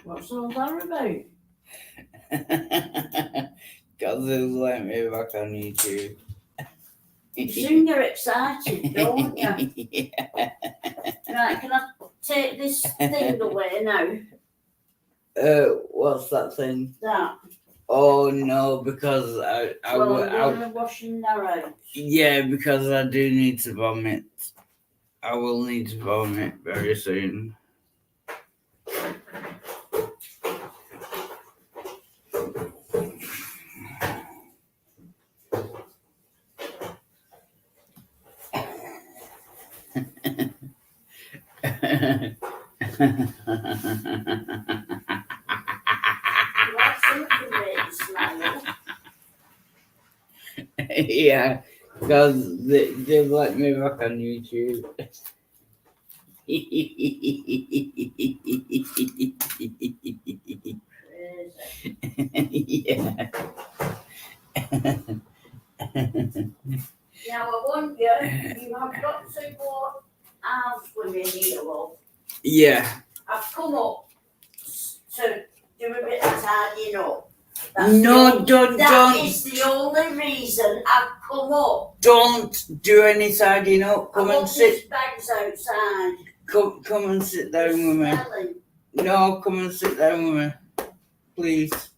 What's all that about? Because it was like me back on YouTube. You soon get excited, don't you? Yeah. Right, can I take this thing away now? What's that thing? That. Oh no, because I I'm going to washing that out. Yeah, because I do need to vomit. I will need to vomit very soon. Yeah, because they let me back on YouTube. Yeah. Now I want you have got to go out with me here, love. Yeah. I've come up to do a bit of tidying up. That is the only reason I've come up. Don't do any tidying up. Come and sit. Bags outside. Come and sit down with me. No, come and sit down with me. Please.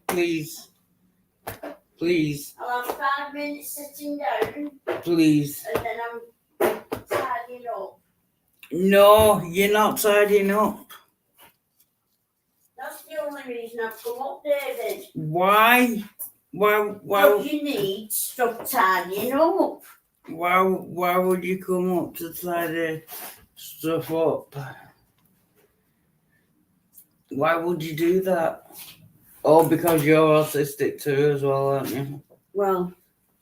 Please. Please. I'll have 5 minutes sitting down. Please. And then I'm tidying up. No, you're not tidying up. That's the only reason I've come up, David. Why? Because you need stuff tidying up. Why would you come up to tidy stuff up? Why would you do that? Oh, because you're autistic too as well, aren't you? Well.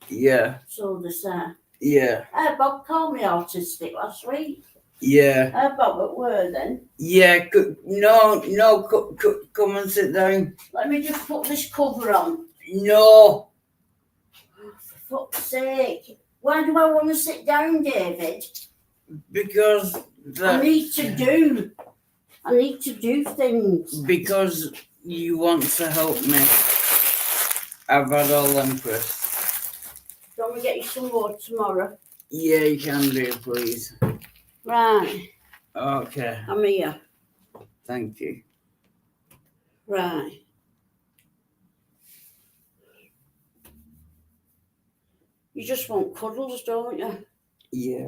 Yeah. So does that. Yeah. Bob called me autistic last week. Yeah. Bob at work then. Yeah. No. Come and sit down. Let me just put this cover on. No. For fuck's sake. Why do I want to sit down, David? Because I need to do things. Because you want to help me. I've had all them crisps. Don't we get you some more tomorrow? Yeah, you can do, please. Right. Okay. I'm here. Thank you. Right. You just want cuddles, don't you? Yeah.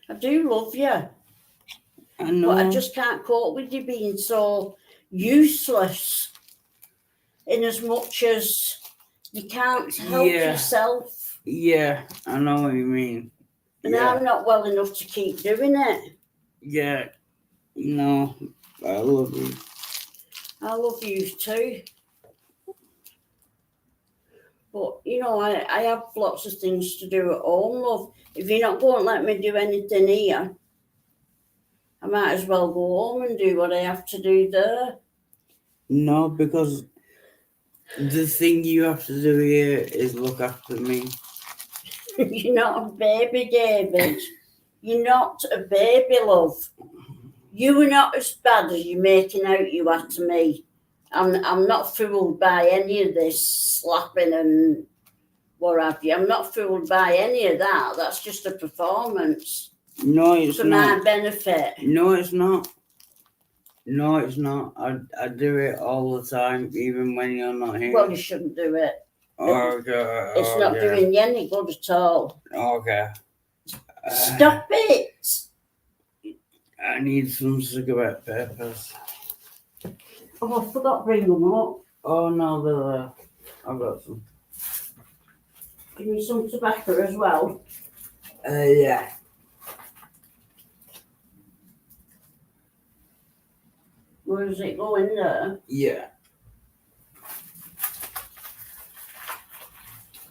I do love you. I know. But I just can't cope with you being so useless in as much as you can't help yourself. Yeah, I know what you mean. And I'm not well enough to keep doing it. Yeah. No, I love you. I love you too. But, I have lots of things to do at home, love. If you're not going to let me do anything here, I might as well go home and do what I have to do there. No, because the thing you have to do here is look after me. You're not a baby, David. You're not a baby, love. You are not as bad as you're making out you are to me. I'm not fooled by any of this slapping and what have you. I'm not fooled by any of that. That's just a performance. No, it's for not. My benefit. No, it's not. No, it's not. I do it all the time, even when you're not here. Well, you shouldn't do it. Okay. It's not doing you any good at all. Okay. Stop it. I need some cigarette papers. Oh, I forgot to bring them up. Oh, no, they're there. I've got some. Give me some tobacco as well. Yeah. Where does it go in there? Yeah.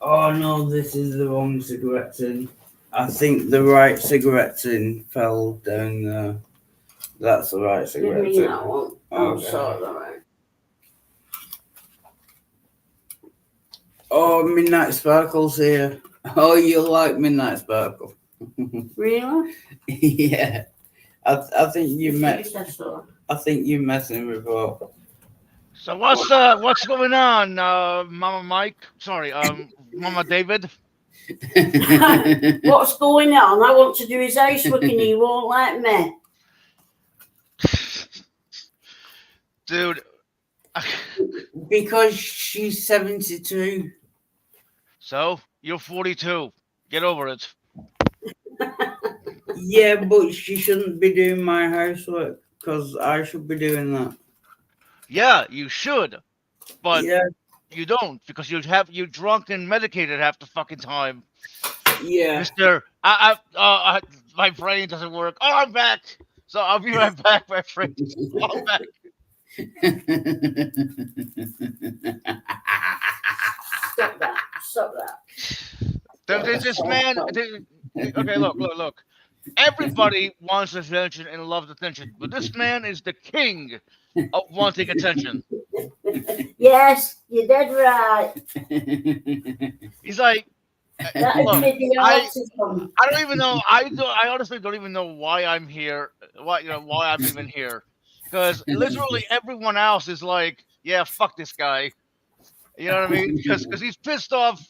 Oh, no, this is the wrong cigarette tin. I think the right cigarette tin fell down there. That's the right cigarette tin. Give me that one. Okay. Sorry, all right. Oh, Midnight Sparkle's here. Oh, you like Midnight Sparkle? Really? Yeah. I think you met. You said so. I think you met him before. So what's going on, Mama Mike? Sorry, Mama David. What's going on? I want to do his housework and he won't let me. Dude. Because she's 72. So you're 42. Get over it. Yeah, but she shouldn't be doing my housework because I should be doing that. Yeah, you should, but Yeah, you don't because you're drunk and medicated half the fucking time, yeah. Mister. My brain doesn't work. Oh, I'm back. So I'll be right back, my friend. I'm back. Stop that. Stop that. This man. Okay, look. Everybody wants attention and loves attention, but this man is the king of wanting attention. Yes, you did right. He's like, That would look, be the autism. I don't even know. I honestly don't even know why I'm here. Why I'm even here? Because literally everyone else is like, yeah, fuck this guy. You know what I mean? Because he's pissed off.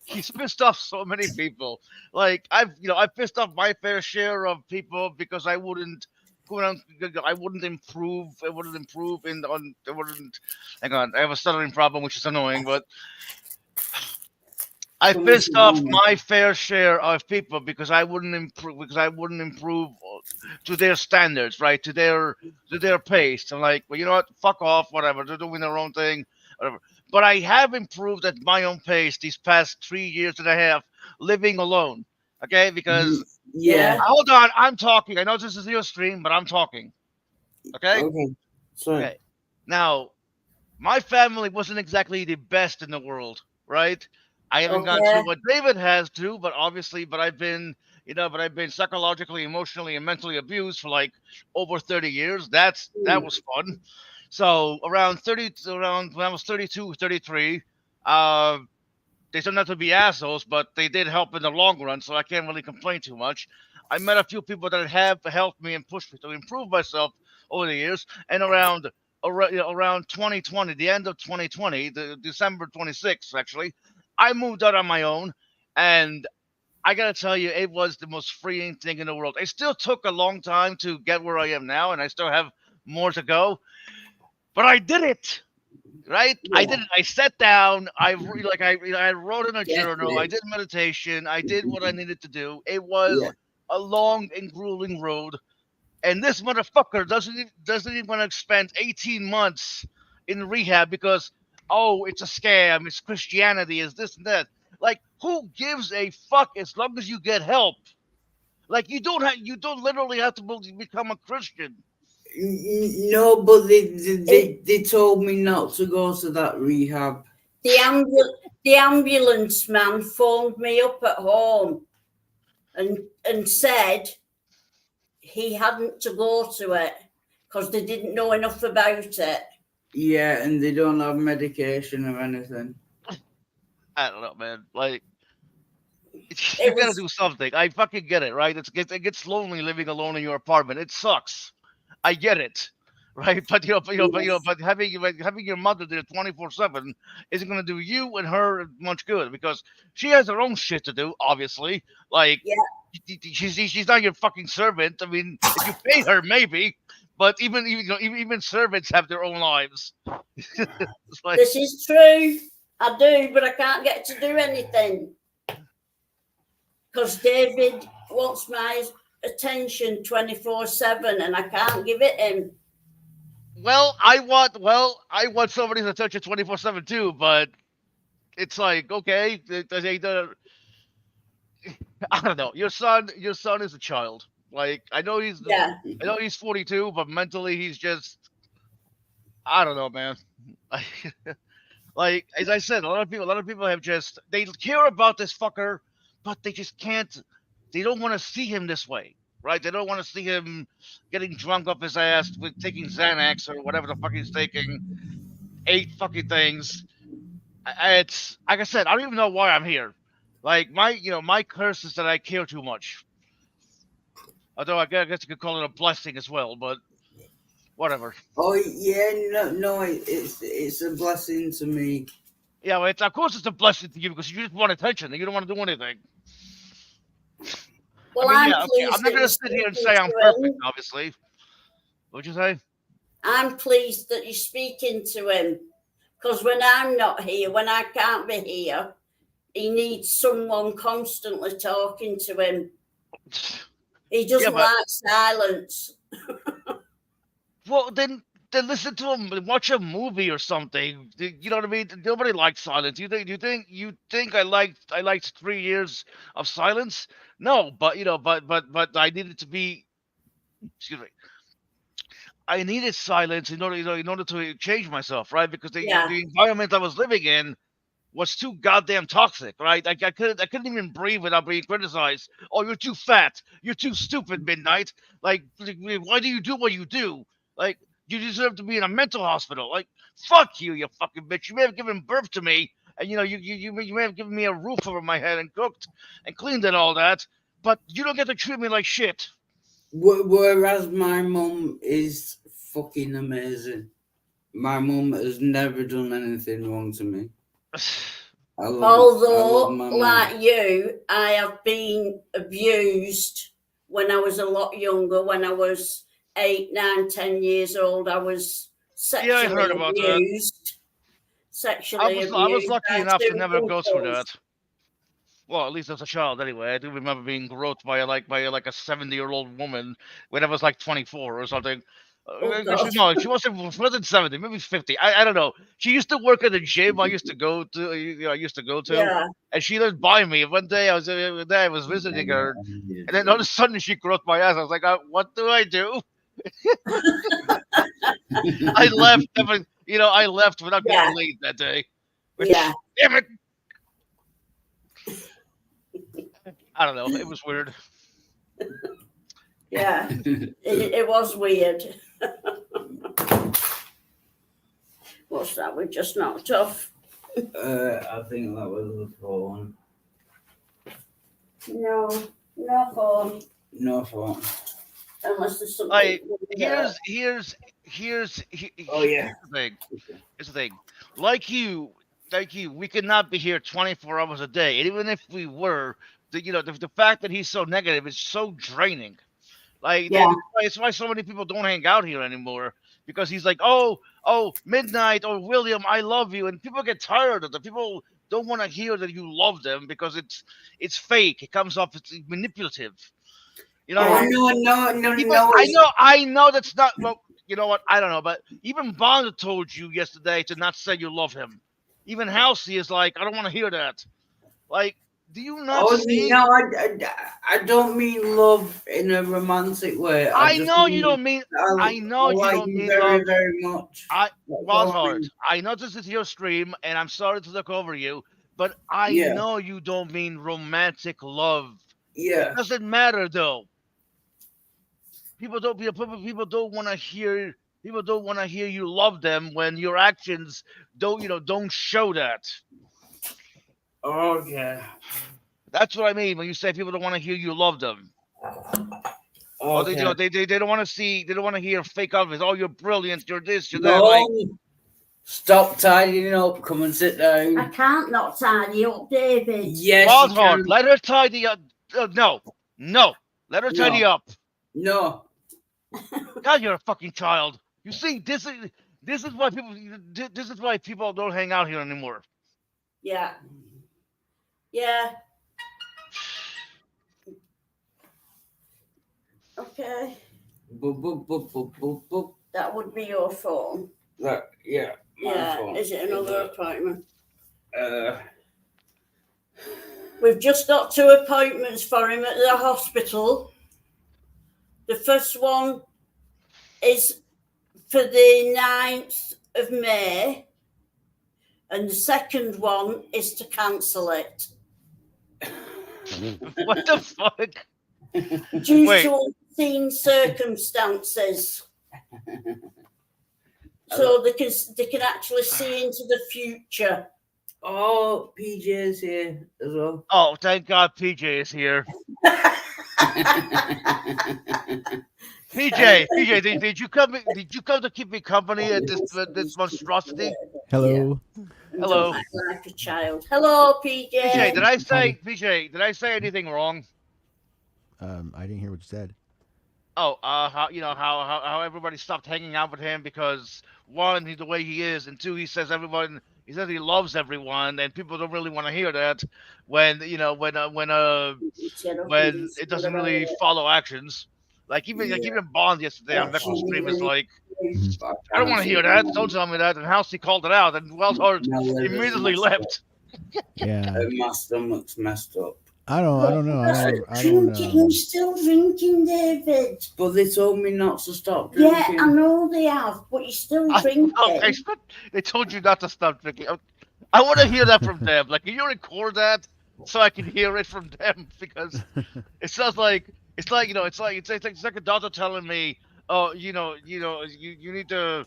He's pissed off so many people. Like I've pissed off my fair share of people because I wouldn't improve. It wouldn't improve in on. It wouldn't. Hang on, I have a stuttering problem, which is annoying, but. I pissed off my fair share of people because I wouldn't improve to their standards, right? To their pace. I'm like, well, you know what? Fuck off, whatever. They're doing their own thing, whatever. But I have improved at my own pace these past 3 years and a half, living alone. Okay, because Yeah. hold on, I'm talking. I know this is your stream, but I'm talking. Okay. Okay. Sorry. Okay. Now, my family wasn't exactly the best in the world, right? I haven't gone Okay. through what David has to, but I've been, psychologically, emotionally, and mentally abused for like over 30 years. That was fun. So around when I was 32, 33, they turned out to be assholes, but they did help in the long run, so I can't really complain too much. I met a few people that have helped me and pushed me to improve myself over the years, and around 2020, the end of 2020, the December 26th, actually, I moved out on my own, and I gotta tell you, it was the most freeing thing in the world. It still took a long time to get where I am now, and I still have more to go, but I did it. Right, I did it. I sat down. I wrote in a journal. I did meditation. I did what I needed to do. It was a long and grueling road, and this motherfucker doesn't even want to spend 18 months in rehab because it's a scam. It's Christianity. Is this and that? Like, who gives a fuck as long as you get help? Like, you don't literally have to become a Christian. No, but they told me not to go to that rehab. The ambulance man phoned me up at home and said he hadn't to go to it because they didn't know enough about it. Yeah, and they don't have medication or anything. I don't know, man. Like, you gotta do something. I fucking get it, right? It gets lonely living alone in your apartment. It sucks. I get it, right? But having your mother there 24/7 isn't gonna do you and her much good because she has her own shit to do. Obviously, like she's not your fucking servant. I mean, if you pay her, maybe. But even servants have their own lives. Like, this is true. I do, but I can't get to do anything because David wants my attention 24/7, and I can't give it him. Well, I want somebody's attention 24/7 too, but it's like, okay, I don't know. Your son is a child. Like, I know he's 42, but mentally he's just, I don't know, man. Like, as I said, a lot of people have they care about this fucker, but they just can't. They don't want to see him this way, right? They don't want to see him getting drunk up his ass with taking Xanax or whatever the fuck he's taking, 8 fucking things. It's like I said, I don't even know why I'm here. Like my curse is that I care too much. Although I guess you could call it a blessing as well, but whatever. Oh yeah, no, it's a blessing to me. Yeah, well, of course it's a blessing to you because you just want attention and you don't want to do anything. Well, I mean, I'm yeah, okay. I'm pleased not that gonna you're sit here and speaking say I'm to perfect, him. obviously. What'd you say? I'm pleased that you're speaking to him. Because when I'm not here, when I can't be here, he needs someone constantly talking to him. He Yeah, doesn't but like silence. well, then listen to him. Watch a movie or something. You know what I mean? Nobody likes silence. You think I liked 3 years of silence? No, but but I needed to be. Excuse me. I needed silence in order to change myself, right? Because Yeah, the environment I was living in was too goddamn toxic, right? I couldn't even breathe without being criticized. Oh, you're too fat. You're too stupid, Midnight. Like, why do you do what you do? Like, you deserve to be in a mental hospital. Like, fuck you, you fucking bitch. You may have given birth to me, and you may have given me a roof over my head and cooked and cleaned and all that, but you don't get to treat me like shit. Whereas my mum is fucking amazing. My mum has never done anything wrong to me. I love although, my mum. like you, I have been abused when I was a lot younger. When I was 8, 9, 10 years old, I was Yeah, I sexually heard about that. abused. I Sexually was abused lucky by enough to 2 never go through uncles. that. Well, at least as a child, anyway. I do remember being groped by like a 70-year-old woman when I was like 24 or something. Oh God. No, she wasn't 70, maybe 50. I don't know. She used to work at the gym I used to go to. I used to go to, Yeah. and she lived by me. One day I was visiting her, and then all of a sudden she groped my ass. I was like, "What do I do?" I left. I left without getting Yeah. laid that day. Yeah. Damn it! I don't know. It was weird. Yeah. It was weird. What's that? We just knocked off. I think that was the phone. No, no phone. No phone. Unless there's something. Like there. here's Oh yeah. the thing. Here's the thing. Like you, we could not be here 24 hours a day. And even if we were, the fact that he's so negative is so draining. Like Yeah. it's why so many people don't hang out here anymore because he's like, oh, Midnight or William, I love you, and people get tired of it. People don't want to hear that you love them because it's fake. It comes off it's manipulative. You know, Yeah. No. people, I know that's not. Well, you know what? I don't know, but even Bond told you yesterday to not say you love him. Even Halsey is like, I don't want to hear that. Like, do you not Oh see? no, I don't mean love in a romantic way. I just know you mean don't mean. I know I you like don't you mean very, love. very much. That's all I Wildheart, mean. I know this is your stream, and I'm sorry to look over you, but I Yeah, know you don't mean romantic love. It yeah. doesn't matter though. People don't want to hear. People don't want to hear you love them when your actions don't show that. Okay. That's what I mean when you say people don't want to hear you love them. Or Okay. they don't want to see. They don't want to hear fake obvious. Oh, you're brilliant. You're this. You're that. No. Like, Stop tidying up. Come and sit I down. can't not tidy up, David. Yes, you Wildheart, can. let her tidy up. No, let her tidy No. up. No. God, you're a fucking child. You see, this is why people don't hang out here anymore. Yeah. Yeah. Okay. Boop, boop, boop, boop, boop, boop. That would be your phone. Yeah. My Yeah. phone. Is it another appointment? Uh, We've just got 2 appointments for him at the hospital. The first one is for the 9th of May, and the second one is to cancel it. What the fuck? Due Wait. to unforeseen circumstances. So they can actually see into the future. Oh, PJ's here as well. Oh, thank God PJ is here. PJ, did you come? Did you come to keep me company at this monstrosity? Hello. And Hello. don't act like a child. Hello, PJ. PJ, did I say Honey. PJ? Did I say anything wrong? I didn't hear what you said. Oh, how you know how everybody stopped hanging out with him because one, he's the way he is, and two, he says he loves everyone, and people don't really want to hear that when when it doesn't really follow actions. Like even Bond yesterday on Vector's stream is like, I don't want to hear that. Don't tell me that. And Halsey called it out, and Wildheart immediately left. Yeah. My stomach's messed up. I don't know. I don't Drinking, know. you're still drinking, David. But they told me not to stop Yeah, drinking. I know they have, but you're still drinking. Okay, they told you not to stop drinking. I want to hear that from them. Like, can you record that so I can hear it from them? Because it sounds like it's like it's like a doctor telling me, oh, you need to,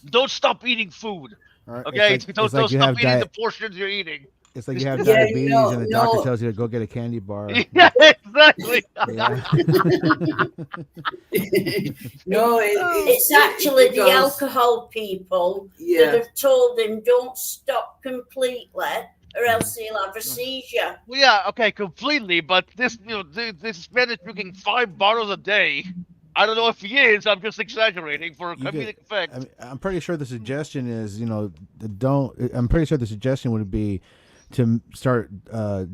don't stop eating food. Or Okay, it's like, don't it's like you stop have eating the di- portions you're eating. it's like you have Yeah, diabetes no, and the doctor no. tells you to go get a candy bar. Yeah, exactly. Yeah. No, It's actually the because- alcohol people that Yeah, have told him don't stop completely or else he'll have a seizure. Well, yeah, okay, completely. But this man is drinking 5 bottles a day. I don't know if he is. I'm just exaggerating for You comedic effect. I mean, I'm pretty sure the suggestion is, I'm pretty sure the suggestion would be to start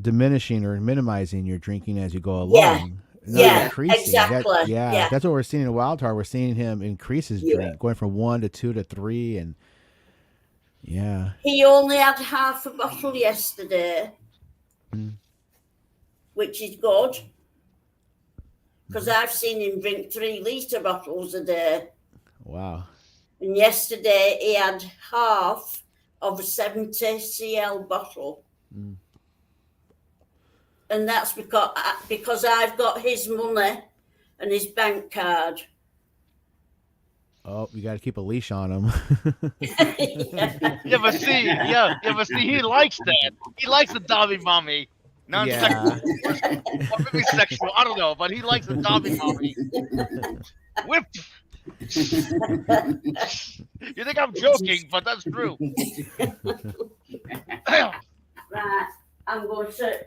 diminishing or minimizing your drinking as you go along. Yeah. not Yeah, increasing. exactly. Yeah, that's what we're seeing in Wildheart. We're seeing him increase his drink, going from 1 to 2 to 3, and yeah. He only had half a bottle yesterday, which is good. Because I've seen him drink 3-litre bottles a day. Wow. And yesterday he had half of a 70 cl bottle. And that's because I've got his money and his bank card. Oh, you got to keep a leash on him. Yeah, but see, he likes that. He likes the Dobby mommy. Non-sexual, or maybe sexual. I don't know, but he likes the Dobby mommy. Whip. You think I'm joking, but that's true. Right, I'm going to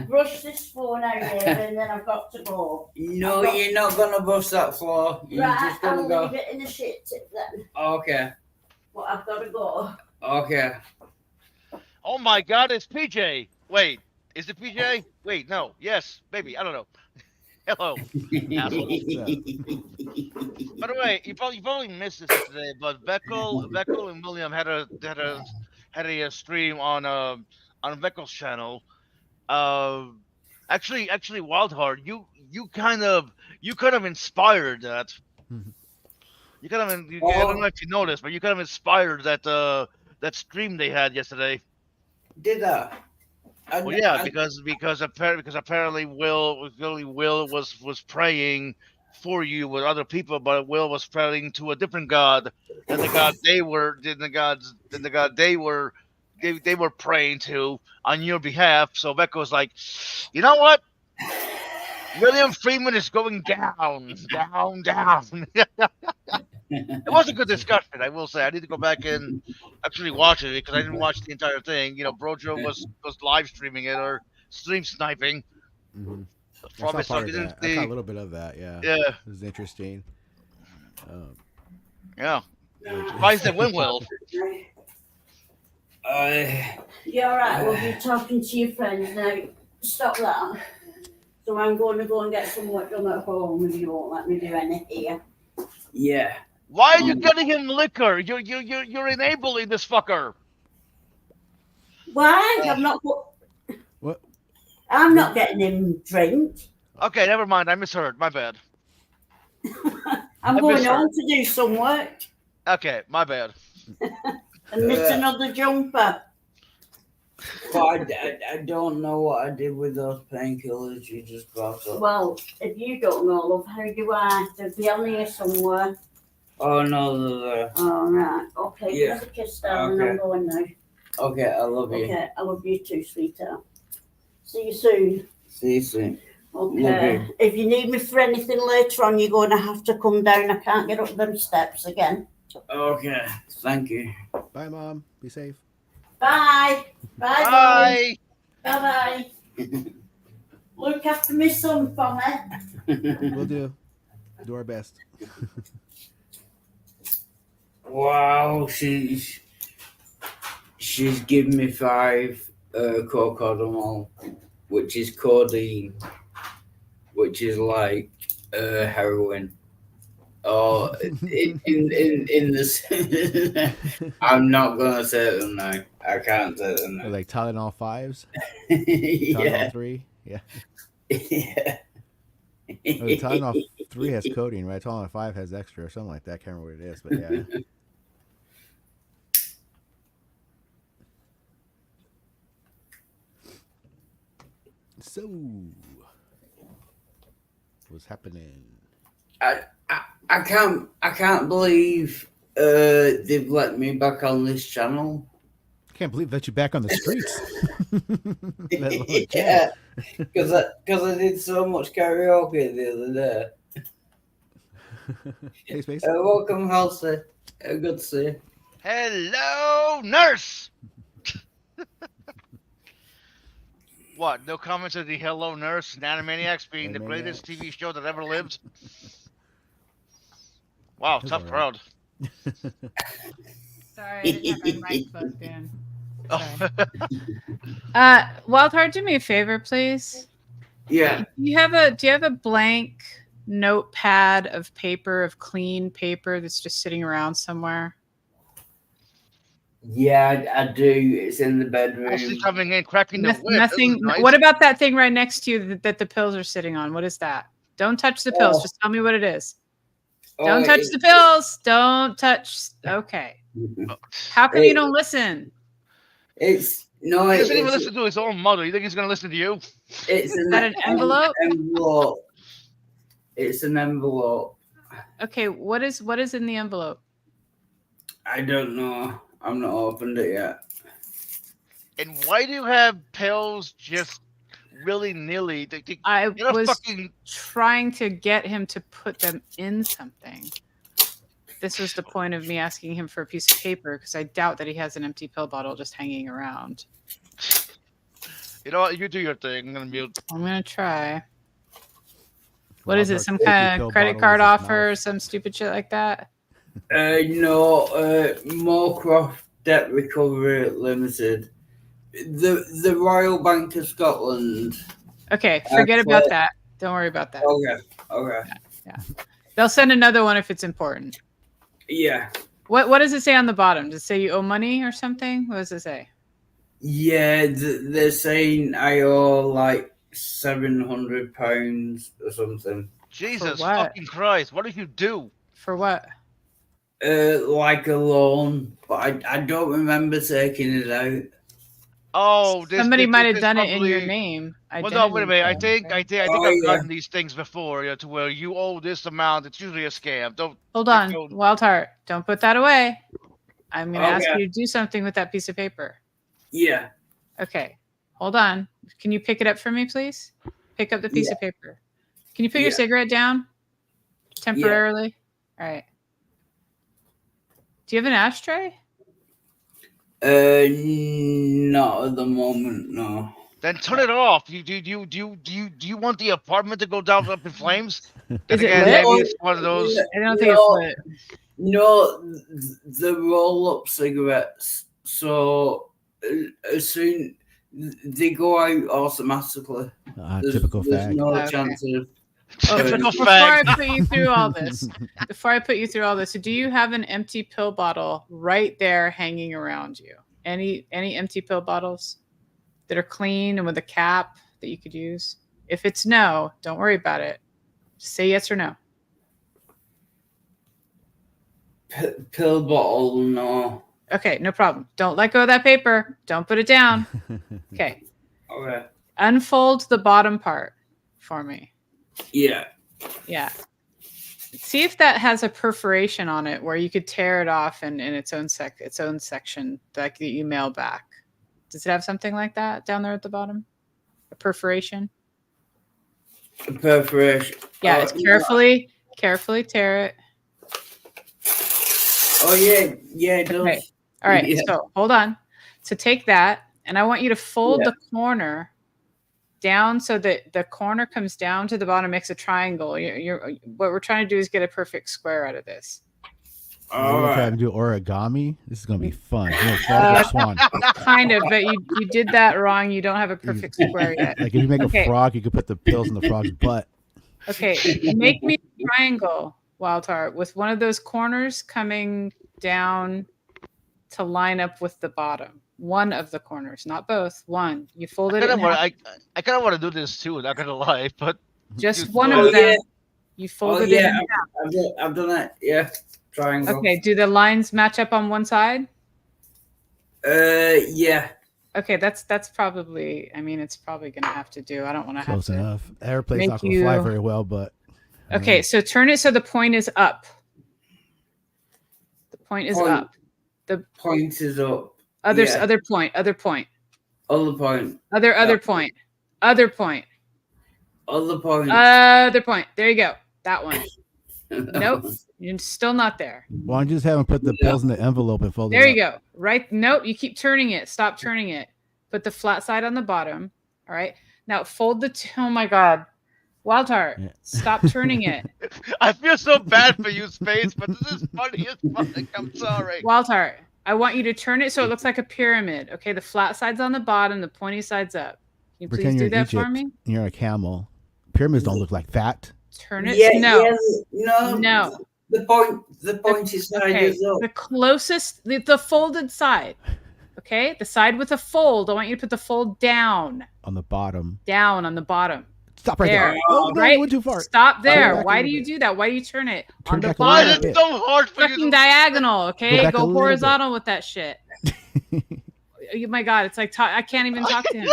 brush this phone out here and then I've got to go. No, you're not gonna bust that floor. You're Right, just gonna I'll go. leave it in the shit tip then. Okay. But I've got to go. Okay. Oh my God, it's PJ. Wait, is it PJ? Wait, no. Yes, maybe. I don't know. Hello. Asshole. By the way, you probably missed this today, but Beckel and William had a stream on Beckel's channel. Actually, Wildheart, you kind of inspired that. You kind of I don't know if you noticed, but you kind of inspired that stream they had yesterday. Did I? Well, yeah, because apparently Will was praying for you with other people, but Will was praying to a different god than the god they were praying to on your behalf. So Becca was like, you know what? William Freeman is going down. It was a good discussion, I will say. I need to go back and actually watch it because I didn't watch the entire thing. You know, Brojo was live streaming it or stream sniping. Mm-hmm. From I it, saw so part of that. I caught a little bit of that. Yeah. Yeah. It was interesting. Yeah. Surprised it went well. You're right, we'll be talking to your friends now. Stop that. So I'm going to go and get some work done at home if you won't let me do any here. Yeah. Why are you getting him liquor? You're enabling this fucker. Why? I'm not. What? I'm not getting him drink. Okay, never mind. I misheard. My bad. I'm I going misheard. home to do some work Okay, my bad. and knit another jumper. But I don't know what I did with those painkillers you just brought up. Well, if you don't know, love, how do I? They'll be on here somewhere. Oh no, they're All right. Okay. Yeah. Give us a kiss, darling. I'm Okay. going now. there. Okay, I love you. Okay. I love you too, sweetheart. See you soon. See you soon. Okay. If you need me for anything later on, you're going to have to come down. I can't get up them steps again. Okay, thank you. Bye, Mom. Be safe. Bye. Bye. Bye. Bye. Bye. Look after my son for me. We'll do. Do our best. Wow, she's given me 5 cocodamol, which is codeine, which is like heroin. Oh, in this, I'm not gonna say them now. I can't say them Or now. like Tylenol 5s, Tylenol Yeah, 3. Yeah. yeah. Or the Tylenol 3 has codeine, right? Tylenol 5 has extra or something like that. I can't remember what it is, but yeah. So, what's happening? I can't believe they've let me back on this channel. I can't believe that you're back on the streets. Let alone a Yeah, channel. because I did so much karaoke the other day. Hey, Space. Welcome, Halsey. Good to see you. Hello, nurse. What? No comments of the Hello Nurse and Animaniacs being the greatest Animaniacs. TV show that ever lived? Wow, That's tough all crowd. Sorry, I didn't have my mic plugged in. Oh. Wild Heart, do me a favor, please. Yeah. Do you have a blank notepad of paper, of clean paper that's just sitting around somewhere? Yeah, I do. It's in the bedroom. Mostly coming in, cracking the whip. Nothing. This is nice. What about that thing right next to you that the pills are sitting on? What is that? Don't touch the pills. Oh. Just tell me what it is. Oh, Don't touch the pills. Don't touch. Okay. How come you don't listen? It's no. He doesn't even It's, listen to his own mother. You think he's going to listen to you? it's Is that an envelope? envelope. It's an envelope. Okay. What is in the envelope? I don't know. I'm not opened it yet. And why do you have pills just willy-nilly? I You're was fucking... trying to get him to put them in something. This was the point of me asking him for a piece of paper because I doubt that he has an empty pill bottle just hanging around. You know what? You do your thing. I'm going to mute. I'm gonna try. What Wild is it? Heart's Some empty kind pill of credit bottle card is his offer, mouth. some stupid shit like that? No. Moorcroft Debt Recovery Limited. The Royal Bank of Scotland. Okay, forget about that. Don't worry about that. Okay. They'll send another one if it's important. Yeah. What does it say on the bottom? Does it say you owe money or something? What does it say? Yeah, they're saying I owe like £700 or something. Jesus what? fucking Christ. What did you do? For what? Like a loan, but I don't remember taking it out. Oh, Somebody might have this done it in your probably- name. Well, no, wait a minute. I Identity think theft, I've Oh, yeah. gotten these things before, to where you owe this amount. It's usually a scam. Don't. Hold on, Don't- Wild Heart. Don't put that away. I'm going to ask Okay. you to do something with that piece of paper. Yeah. Okay. Hold on. Can you pick it up for me, please? Pick up the piece of paper. Can you put your Yeah. cigarette down temporarily? All right. Do you have an ashtray? Not at the moment, no. Then turn it off. Do you want the apartment to go down up in flames? Is it Again, lit? maybe it's one of those. I don't think No. it's lit. No, the roll-up cigarettes. So as soon they go out automatically. Typical There's fact. no Okay. chance of. Typical Before I fag. put you through all this, do you have an empty pill bottle right there hanging around you? Any empty pill bottles that are clean and with a cap that you could use? If it's no, don't worry about it. Just say yes or no. Pill bottle, no. Okay, no problem. Don't let go of that paper. Don't put it down. Okay. Okay. Unfold the bottom part for me. Yeah. Yeah. See if that has a perforation on it where you could tear it off in its own section that you mail back. Does it have something like that down there at the bottom? A perforation? Perforation. Yeah, it's carefully tear it. Oh yeah, it does. Okay. All right, Yeah. so hold on. So take that, and I want you to fold the corner down so that the corner comes down to the bottom, makes a triangle. What we're trying to do is get a perfect square out of this. All We're trying right. to do origami. This is gonna be fun. Frog or swan. Kind of, but you did that wrong. You don't have a perfect square yet. Like if you make Okay. a frog, you could put the pills in the frog's butt. Okay, make me a triangle, Wild Heart, with one of those corners coming down to line up with the bottom. One of the corners, not both. One. You fold it in half. I kind of want to do this too. Not gonna lie, but Just you one fold of it. them. You fold it in half. I've done it. Yeah, triangle. Okay, do the lines match up on one side? Yeah. Okay, that's probably. I mean, it's probably gonna have to do. I don't want to have Close to. enough. Airplane's make not gonna fly you- very well, but Okay, so turn it so the point is up. The point is Point. up. Point is up. Other Yeah. other point. Other point. Other point. Other Yeah. point. Other point. Other point. Other point. There you go. That one. Nope. You're still not there. why don't you just have him put the Yeah. pills in the envelope and fold it There up? you go. Right. Nope. You keep turning it. Stop turning it. Put the flat side on the bottom. All right. Now fold oh my God. Wild Heart. Yeah. Stop turning it. I feel so bad for you, Space, but this is funny as fuck. I'm sorry. Wild Heart. I want you to turn it so it looks like a pyramid. Okay. The flat side's on the bottom. The pointy side's up. Can you please Pretend do you're in that for Egypt. me? You're a camel. Pyramids don't look like that. Turn it. Yeah, no. yeah, No. The pointy side Okay. is up. The closest, the folded side. Okay. The side with a fold. I want you to put the fold down. On the bottom. Down on the bottom. Stop right There. there. Oh, no, Right? you went too far. Stop there. back a Why little do you bit. do that? Why do you turn it Turn on the back a Why little is bottom? it so hard for you Fucking to diagonal, okay? back a Go little horizontal with that shit. Oh my God, it's like I can't even talk to him.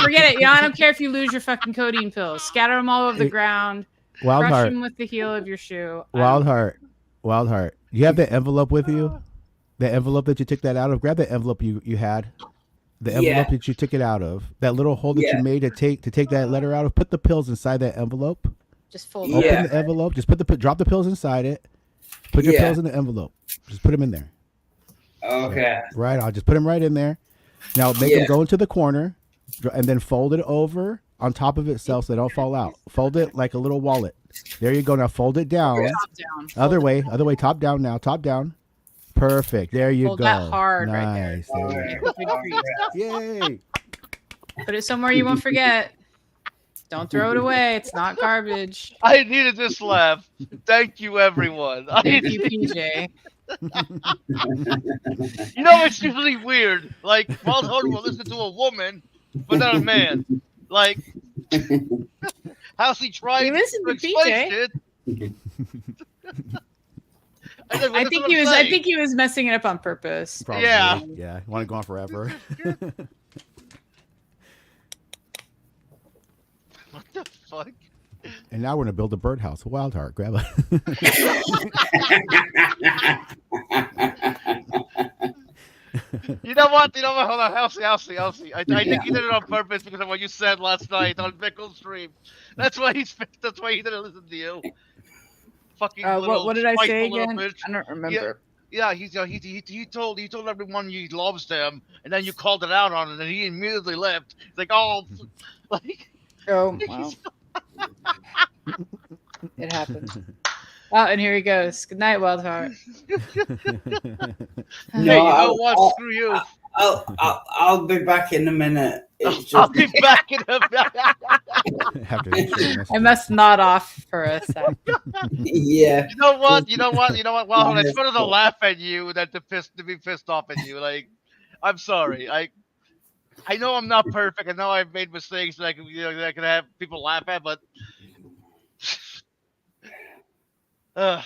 Forget it. Yeah, I don't care if you lose your fucking codeine pills. Scatter them all over the ground. Wild Crush Heart. them with the heel of your shoe. Wild Heart. Wild Heart. You have the envelope with you? The envelope that you took that out of? Grab the envelope you had. The envelope Yeah. that you took it out of. That little hole that Yeah. you made to take that letter out of. Put the pills inside that envelope. Just fold Yeah. it. Open the envelope. Just drop the pills inside it. Put your Yeah. pills in the envelope. Just put them in there. Okay. Right. I'll just put them right in there. Now make Yeah. them go into the corner, and then fold it over on top of itself so they don't fall out. Fold it like a little wallet. There you go. Now fold it down. Top down. Other Fold way. Top down now. Top down. Perfect. There you Fold go. that hard right there. Nice. There you go. Good treat. Yay. Put it somewhere you won't forget. Don't throw it away. It's not garbage. I needed this laugh. Thank you, everyone. Thank you, PJ. You know, it's usually weird. Like, Wild Heart will listen to a woman, but not a man. Like, how's he trying You listen to explain PJ. shit? I think he was messing it up on purpose. Probably. Yeah. Yeah. Want to go on forever. What the fuck? And now we're gonna build a birdhouse. A Wild Heart. Grab a. You know what? Hold on. I'll see. I think he did it on purpose because of what you said last night on Bickle's stream. That's why he didn't listen to you. Fucking little What did I say spiteful little again? bitch. I don't remember. Yeah, he told everyone he loves them, and then you called it out on it, and he immediately left. He's like, oh, like. Oh, wow. It happens. Oh, and here he goes. Good night, Wild Heart. Hey, No, you know I'll- what? Screw you. I'll be back in a minute. It's I'll just be back in a After this short message. I must nod off for a sec. yeah. You know what? Well, it's better to laugh at you than to be pissed off at you. Like, I'm sorry. I know I'm not perfect. I know I've made mistakes that I can have people laugh at, but But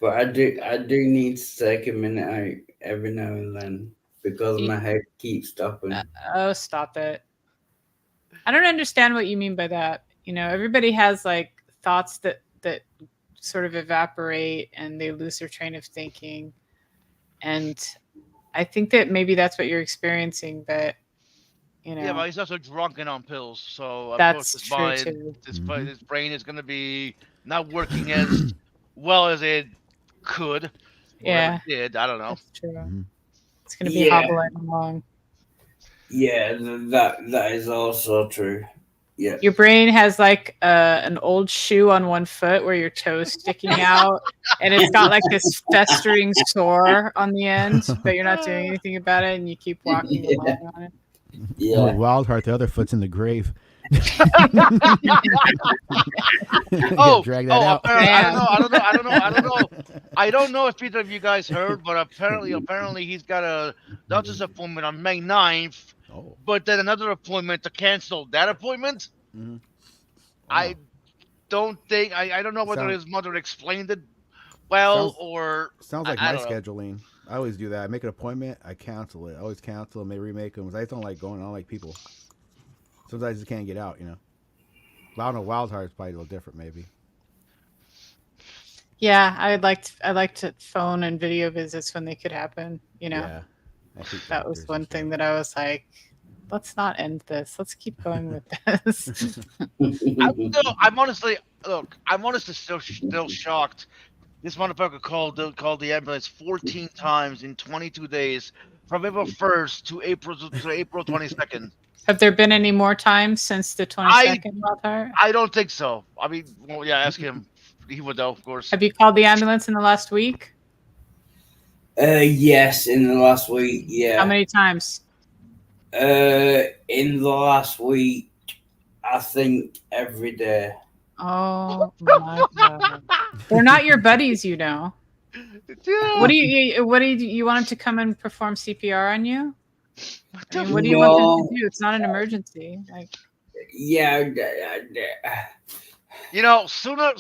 I do need to take a minute out every now and then because my head keeps stopping. Oh, stop it. I don't understand what you mean by that. You know, everybody has like thoughts that sort of evaporate and they lose their train of thinking. And I think that maybe that's what you're experiencing, but you know, Yeah, but he's also drunk and on pills, so of that's course his true mind, too. his brain is going to be not working as well as it could or Yeah, ever did. I don't know. that's true. Mhm. It's going to be Yeah. hobbling along. Yeah, that is also true. Yeah. Your brain has like an old shoe on one foot where your toe's sticking out, and it's got like this festering sore on the end, but you're not doing anything about it, and you keep walking Yeah. along on it. Yeah. With Wildheart, the other foot's in the grave. Oh, Drag that out. apparently, I Damn. don't know. I don't know if either of you guys heard, but apparently he's got a doctor's appointment on May 9th, Oh. but then another appointment to cancel that appointment. Mhm. I don't think I don't know whether Sound- his mother explained it well Sounds- or Sounds like I my don't know. scheduling. I always do that. I make an appointment, I cancel it. I always cancel them, they remake them. I just don't like going. I don't like people. Sometimes I just can't get out, you know. But I don't know. Wildheart's probably a little different, maybe. Yeah, I like to phone and video visits when they could happen. You know, Yeah. I hate that was doctors one and thing shit. that I was like, let's not end this. Let's keep going with this. I'm honestly still shocked. This motherfucker called the ambulance 14 times in 22 days from April 1st to April 22nd. Have there been any more times since the 22nd, Wildheart? I don't think so. I mean, well, yeah, ask him. He would know, of course. Have you called the ambulance in the last week? Yes, in the last week, yeah. How many times? In the last week, I think every day. Oh my god. They're not your buddies, you know. What do you want them to come and perform CPR on you? I mean, what do you want them to do? It's not an emergency. Like, Yeah. You know, sooner.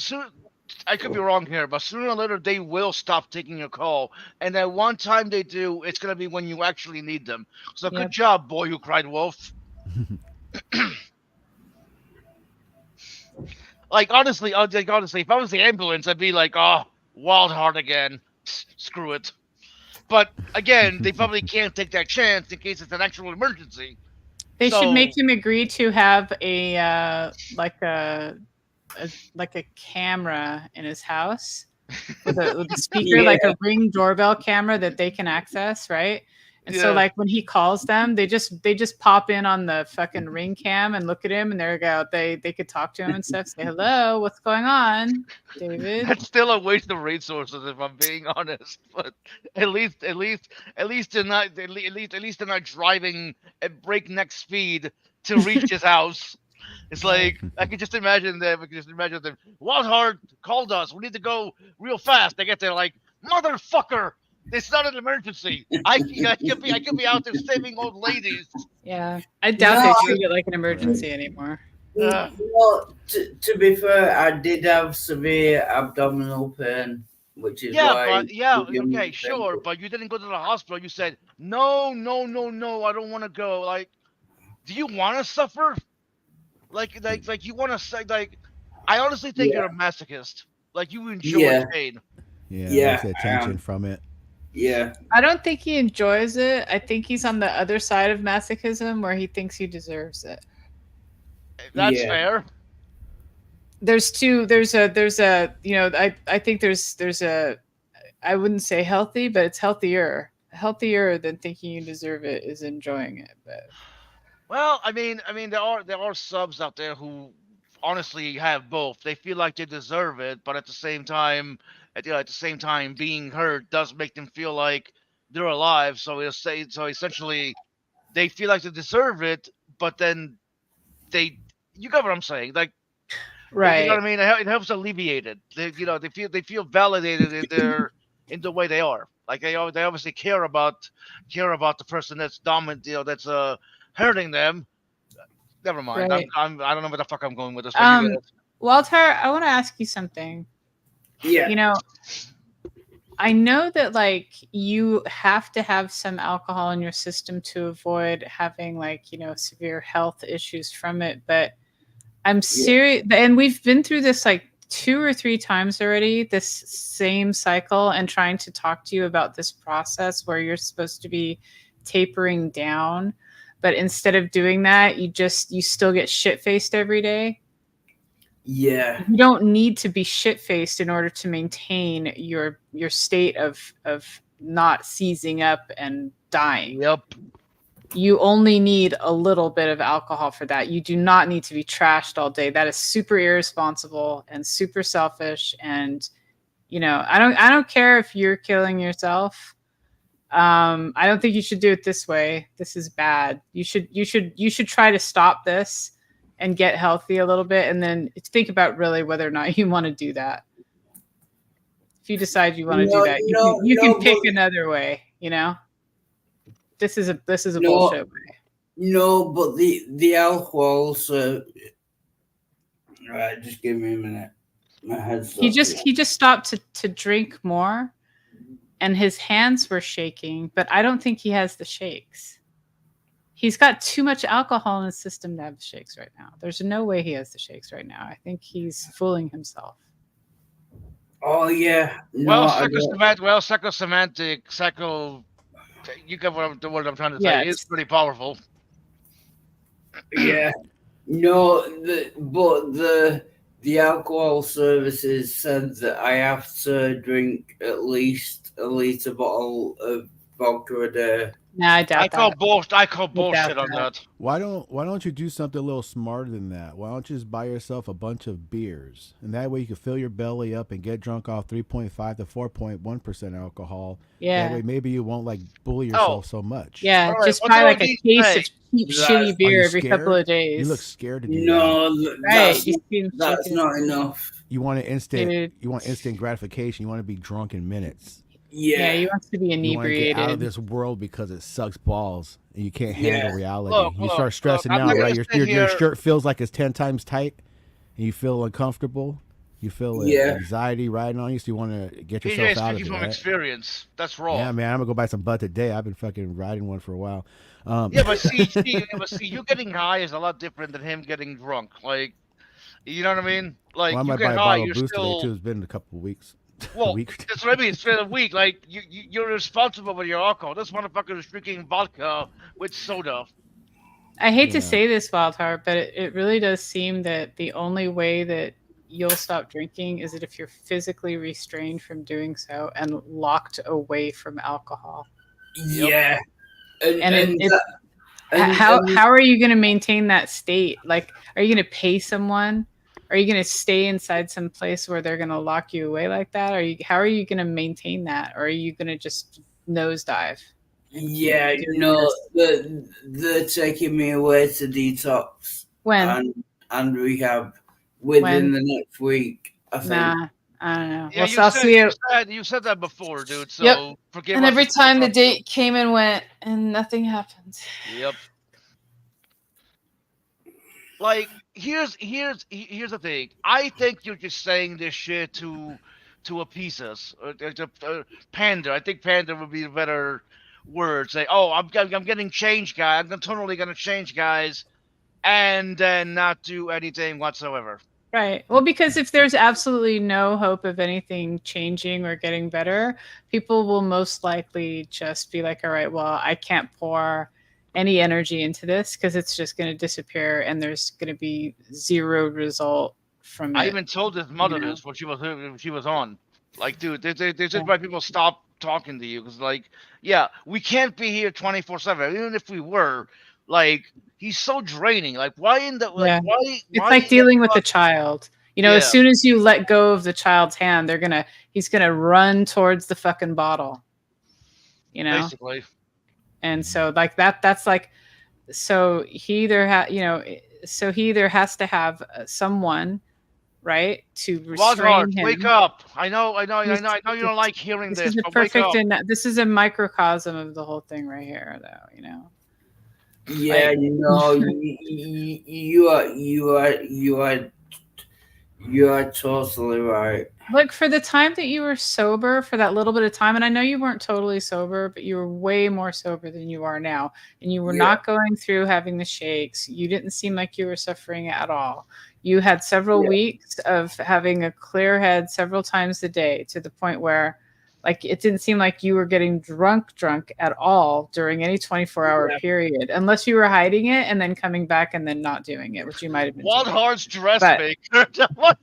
I could be wrong here, but sooner or later they will stop taking your call, and then one time they do, it's gonna be when you actually need them. So Yep. good job, boy who cried wolf. honestly, if I was the ambulance, I'd be like, oh, Wildheart again. Screw it. But again, they probably can't take that chance in case it's an actual emergency. they So- should make him agree to have a camera in his house with a speaker, like a Ring doorbell camera that they can access, right? And so, Yeah. like when he calls them, they just pop in on the fucking Ring cam and look at him, and there you go. They could talk to him and stuff. Say hello, what's going on, David? That's still a waste of resources, if I'm being honest. But at least they're not driving at breakneck speed to reach his house. It's like I can just imagine them. Wildheart called us. We need to go real fast. They get there like, motherfucker. It's not an emergency. I could be out there saving old ladies. Yeah, I doubt No, they treat it like an emergency anymore. Well, to be fair, I did have severe abdominal pain, which is why. Okay, sure, but you didn't go to the hospital. You said no, I don't want to go. Like, do you want to suffer? Like you want to say like? I honestly think you're a masochist. Like you enjoy pain. Yeah. Yeah, That's the attention from it. Yeah. I don't think he enjoys it. I think he's on the other side of masochism where he thinks he deserves it. That's Yeah. fair. There's a you know, I think there's a, I wouldn't say healthy, but it's healthier than thinking you deserve it is enjoying it. But Well, I mean, there are subs out there who honestly have both. They feel like they deserve it, but at the same time, being hurt does make them feel like they're alive. So essentially, they feel like they deserve it, but then you got what I'm saying? Like, right. you know what I mean? It helps alleviate it. They feel validated in the way they are. Like they obviously care about the person that's dominant. That's hurting them. Never mind. Right. I don't know where the fuck I'm going with this. But you get it. Walter, I want to ask you something. Yeah. You know, I know that like you have to have some alcohol in your system to avoid having like, you know, severe health issues from it. But I'm serious, and we've been through this like 2 or 3 times already this same cycle and trying to talk to you about this process where you're supposed to be tapering down, but instead of doing that, you still get shit-faced every day. Yeah. You don't need to be shit-faced in order to maintain your state of not seizing up and dying. Yep. You only need a little bit of alcohol for that. You do not need to be trashed all day. That is super irresponsible and super selfish. And I don't care if you're killing yourself. I don't think you should do it this way. This is bad. You should try to stop this and get healthy a little bit, and then think about really whether or not you want to do that. If you decide you want to do that, you can pick another way. This is a bullshit way. No, but the alcohol. So, all right, just give me a minute. My head's. He just stopped to drink more, and his hands were shaking. But I don't think he has the shakes. He's got too much alcohol in his system to have the shakes right now. There's no way he has the shakes right now. I think he's fooling himself. Oh yeah. Psychosemantic, you get what I'm trying to say. Yes. It's pretty powerful. Yeah. No, the alcohol services said that I have to drink at least a liter bottle of vodka a day. Nah, I doubt that. I call bullshit on that. Why don't you do something a little smarter than that? Why don't you just buy yourself a bunch of beers, and that way you can fill your belly up and get drunk off 3.5 to 4.1% alcohol. Yeah. That way maybe you won't bully yourself so much. Yeah, All right, just what buy do like I a need to case say? of cheap, shitty beer every couple of days. You look scared to do that. No, Right. that's not enough. You want instant. Dude. You want instant gratification. You want to be drunk in minutes. Yeah, you want to be You want to inebriated. get out of this world because it sucks balls and you can't handle reality. Look, you start stressing I'm out, not right? gonna Your sit here- shirt feels like it's 10 times tight, and you feel uncomfortable. You feel anxiety riding on you, so you want to get yourself PJ's out of speaking it. from Right? experience. That's wrong. Yeah, man, I'm gonna go buy some butt today. I've been fucking riding one for a while. Yeah, but see, you getting high is a lot different than him getting drunk. Like, you know what I mean? Like, well, I you might get buy a high, bottle you're of Boost still. today too. It's been a couple of weeks. Well, a week. that's what I mean. It's been a week. Like, you're responsible with your alcohol. This motherfucker is drinking vodka with soda. I hate to Yeah. say this, Wildheart, but it really does seem that the only way that you'll stop drinking is that if you're physically restrained from doing so and locked away from alcohol. Yeah. How are you going to maintain that state? Like, are you going to pay someone? Are you going to stay inside some place where they're going to lock you away like that? How are you going to maintain that? Or are you going to just nosedive? Yeah, they're taking me away to detox When? and rehab within the next week, I think. Nah, I don't know. Yeah, Well, so I'll see you. you said that before, dude. So Yep. forgive And us every if- time the date came and went, and nothing happened. Yep. Like, here's the thing. I think you're just saying this shit to appease us, or to pander. I think pander would be a better word. Say, oh, I'm getting changed, guy. I'm totally gonna change, guys, and then not do anything whatsoever. Right. Well, because if there's absolutely no hope of anything changing or getting better, people will most likely just be like, all right, well, I can't pour any energy into this because it's just going to disappear and there's going to be zero result from it. I even told his mother this when she was on. Like, dude, there's just why people stop talking to you because, like, yeah, we can't be here 24/7. Even if we were, like, he's so draining. Like, why in the like, why? It's why like dealing with a child. You know, Yeah. as soon as you let go of the child's hand, he's gonna run towards the fucking bottle. You know, basically. and so like that's like, so he either has to have someone, right, to restrain Wildheart, him. wake up! I know you don't like hearing This this, is a but wake perfect, up. this is a microcosm of the whole thing right here, though. You know. Yeah, Like- you are You are totally right. Look, for the time that you were sober, for that little bit of time, and I know you weren't totally sober, but you were way more sober than you are now. And you were Yeah. not going through having the shakes. You didn't seem like you were suffering at all. You had several Yeah. weeks of having a clear head several times a day, to the point where, like, it didn't seem like you were getting drunk at all during any 24-hour Yeah. period, unless you were hiding it and then coming back and then not doing it, which you might have been Wild doing. Heart's But- dressmaker. What the fuck?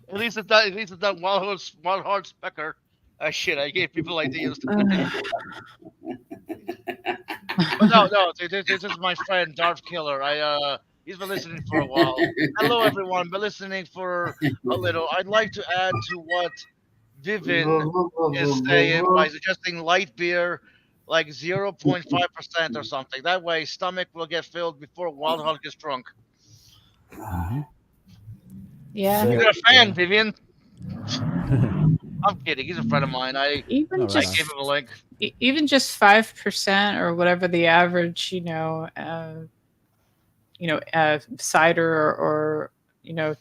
At least it's not Wild Heart's Becker. Shit, I gave people ideas. But no, this is my friend Darth Killer. He's been listening for a while. Hello everyone, been listening for a little. I'd like to add to what Vivian is saying by suggesting light beer, like 0.5% or something. That way, stomach will get filled before Wild Heart gets drunk. Yeah. So- You're a fan, Vivian. I'm kidding. He's a friend of mine. I Even All right. just gave him a link. even just 5% or whatever the average, cider or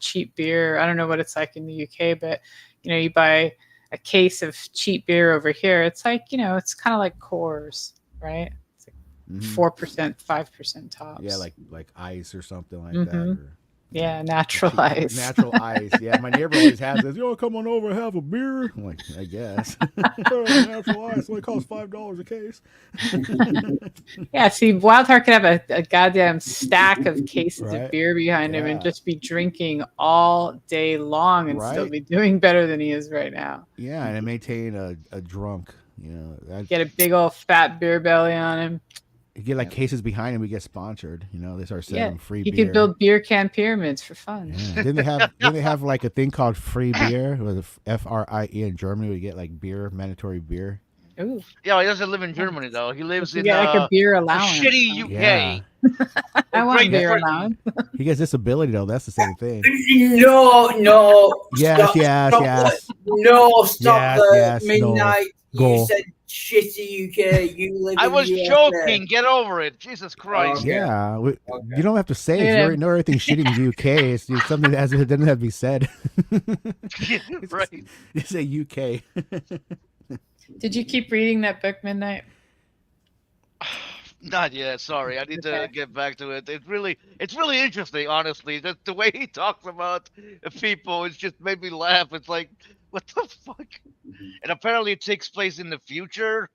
cheap beer. I don't know what it's like in the UK, but you buy a case of cheap beer over here. It's like it's kind of like Coors, right? It's like 4%, 5% tops. Yeah, like ice or something like Mhm. that. Or yeah, natural ice. Natural ice. Yeah, my neighbor always has this. Come on over and have a beer. I'm like, I guess. Natural ice only costs $5 a case. Yeah, see, Wild Heart could have a goddamn stack of cases Right. of beer behind him and Yeah. just be drinking all day long and still Right. be doing better than he is right now. Yeah, and maintain a drunk. Get a big old fat beer belly on him. You get like cases behind him. We get sponsored. They start selling Yeah, free you beer. could build beer can pyramids for fun. Yeah. Didn't they have like a thing called free beer? It was FRIE in Germany. We get like beer, mandatory beer. Ooh, Yeah, he doesn't live in Germany though. He lives you in get like a beer the allowance. shitty UK. Yeah. I want Great beer Britain. allowance. He gets disability though. That's the same thing. No. Yes, Stop, yes, stop yes. No, stop Yes, the yes, no. midnight. Go. You said shitty UK. You live I in was the USA. joking. Get over it. Jesus Christ. Okay. Yeah, Okay. you don't have to say it. Yeah. You already know everything shitty in the UK. It's something that doesn't have to be said. Right. You say UK. Did you keep reading that book, Midnight? Not yet. Sorry, I need to Okay. get back to it. It's really interesting, honestly. The way he talks about people, it's just made me laugh. It's like, what the fuck? And apparently, it takes place in the future.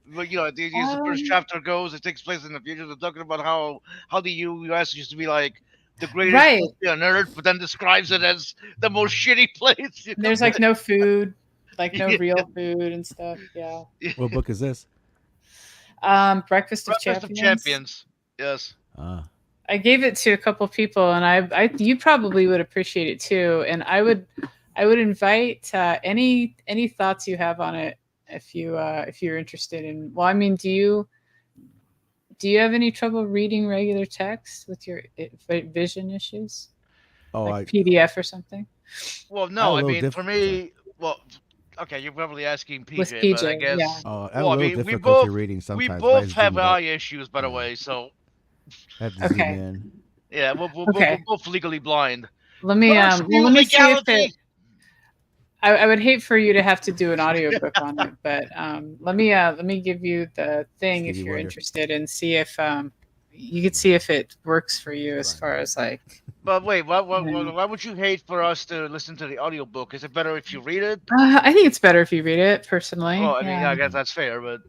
But the first chapter goes, it takes place in the future. They're talking about how the U.S. used to be like the greatest Right. country on earth, but then describes it as the most shitty place. There's like no food, like no Yeah. real food and stuff. Yeah. What book is this? Breakfast of Breakfast of Champions. Champions. Yes. I gave it to a couple people, and you probably would appreciate it too. And I would invite any thoughts you have on it if you're interested in. Well, I mean, do you have any trouble reading regular text with your vision issues, Oh, like PDF or something? Well, I'm no, a I little mean, for different. me, well, okay, you're probably asking PJ, With but I PJ, guess yeah. I have Well, a I little mean, we difficulty both- reading sometimes. we but I both just have zoom it out. eye issues, by the Yeah. way. So I have to Okay. zoom in. yeah, we're Okay. both legally blind. Let me First let me see if legality. it. I would hate for you to have to do an audiobook on it, but let me give you the thing if Stevie you're Wonder. interested and see if you could see if it works for you as Right. far as like. But wait, Yeah. why would you hate for us to listen to the audiobook? Is it better if you read it? I think it's better if you read it personally. Well, I mean, yeah. I guess that's fair, but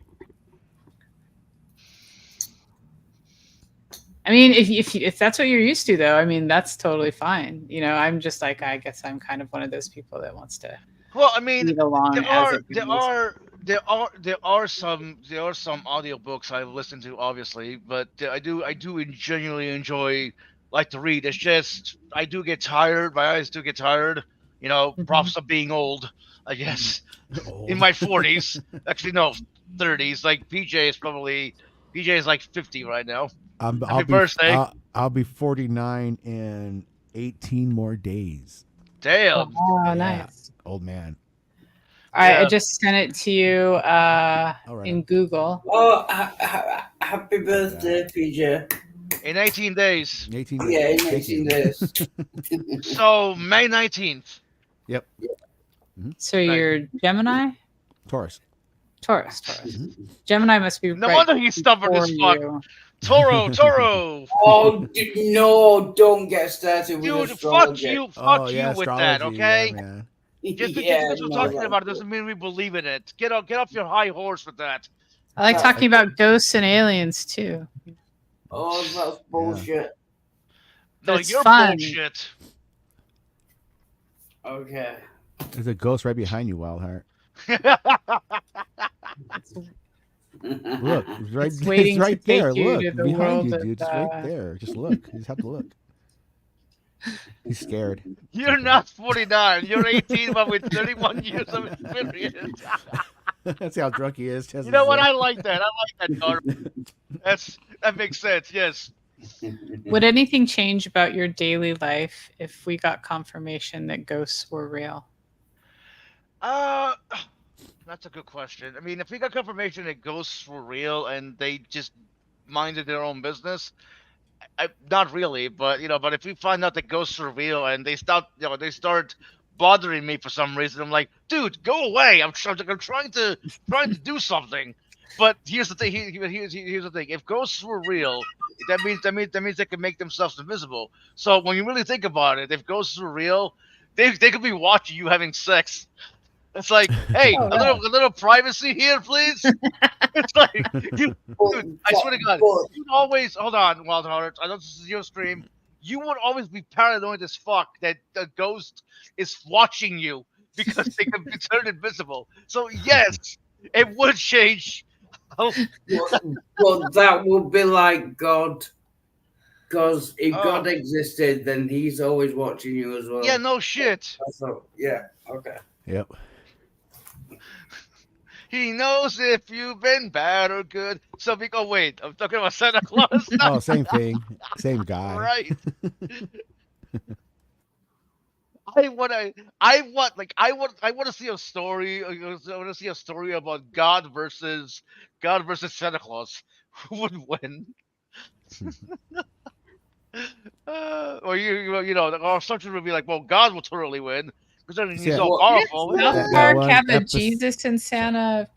I mean, if that's what you're used to, though, I mean, that's totally fine. I'm just like, I guess I'm kind of one of those people that wants to well, I mean, read along there as are it there goes. are some audiobooks I've listened to, obviously, but I do genuinely enjoy like to read. It's just I do get tired. My eyes do get tired. Mhm. Props of being old, I guess. Old. In my 40s, actually no, 30s. Like PJ is like 50 right now. I'll be, birthday. I'll be 49 in 18 more days. Damn. Oh, Yeah. nice. Old man. All right, I Yeah. just sent it to you All right. in Google. Oh, happy birthday, PJ. In 18 days. 18 days. Yeah, in Thank 18 you. days. So May 19th. So you're Gemini? Taurus. Taurus. Gemini must be No right wonder he's stubborn as before fuck. you. Toro. Oh, no, don't get started with Dude, astrology. fuck you with that, astrology, okay? Yeah, man. Just Yeah, because we're no, talking that- about it doesn't mean we believe in it. Get off your high horse with that. I like talking about ghosts and aliens too. Oh, that's bullshit. No, It's you're fun. bullshit. Okay. There's a ghost right behind you, Wildheart. Look, it's right, It's waiting it's right to take there. you Look, to the behind world you, of, dude. It's right there. Just look. You just have to look. He's scared. You're not 49. You're 18, but with 31 years of experience. That's how drunk he is. You know what? I like that. I like that, Carter. That makes sense. Yes. Would anything change about your daily life if we got confirmation that ghosts were real? That's a good question. I mean, if we got confirmation that ghosts were real and they just minded their own business, not really. But but if we find out that ghosts are real and they start bothering me for some reason, I'm like, dude, go away. I'm trying to do something. But here's the thing. Here's the thing. If ghosts were real, that means they can make themselves invisible. So when you really think about it, if ghosts were real, they could be watching you having sex. It's like, hey, Oh, a little privacy here, please. It's like, dude, I swear to God, you'd always hold on, Wild Hearts. I know this is your stream. You would always be paranoid as fuck that the ghost is watching you because they can be turned invisible. So yes, it would change. But that would be like God. Because if God existed, then he's always watching you as well. Yeah, no shit. So, yeah, okay. Yep. He knows if you've been bad or good. So we go, wait, I'm talking about Santa Claus now. Oh, same thing. Same guy. Right. I want to see a story. I want to see a story about God versus Santa Claus. Who would win? Or our assumption would be like, well, God will totally win because then he's Yeah. so Well, powerful. South that Park one have a episode- Jesus and Santa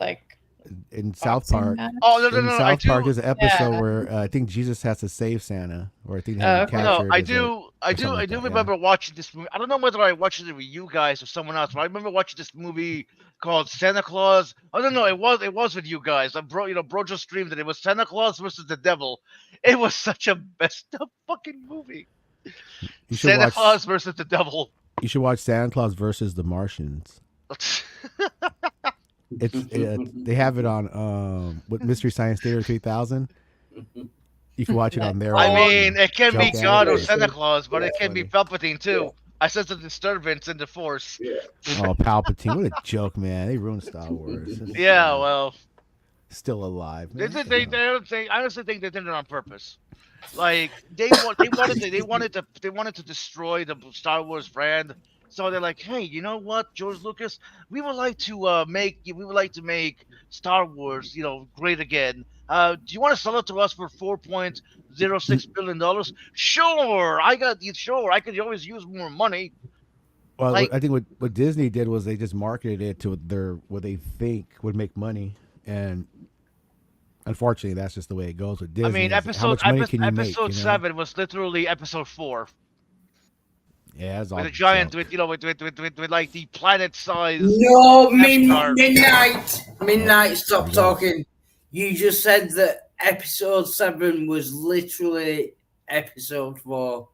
In South boxing Park. match? Oh no, In I South do. Park, there's an episode Yeah. where I think Jesus has to save Santa, or I think they Oh, have him okay. No, captured. I as a- do. I something like that, yeah. remember watching this movie. I don't know whether I watched it with you guys or someone else, but I remember watching this movie called Santa Claus. I don't know. It was with you guys. Bro just streamed it. It was Santa Claus versus the Devil. It was such a messed up fucking movie. You should Santa watch. Claus versus the Devil. You should watch Santa Claus versus the Martians. They have it on with Mystery Science Theater 3000. You can watch it on there. I mean, it can be Jump out. God or Yeah. Santa Claus, but it Yeah. can be Palpatine too. I sense a disturbance in the Force. Oh, Palpatine! What a joke, man! They ruined Star Wars. Yeah, well, Still alive. they Man. I honestly think they did it on purpose. Like they wanted to destroy the Star Wars brand. So they're like, hey, you know what, George Lucas, we would like to make Star Wars, great again. Do you want to sell it to us for $4.06 billion? Sure, I could always use more money. Well, like- I think what Disney did was they just marketed it to what they think would make money, and unfortunately, that's just the way it goes with Disney. I mean, is how much money can you make? episode 7 was literally episode 4 Yeah, it's all with a giant, joke. with like the planet size. No, F-star. midnight. Stop talking. You just said that episode 7 was literally episode 4.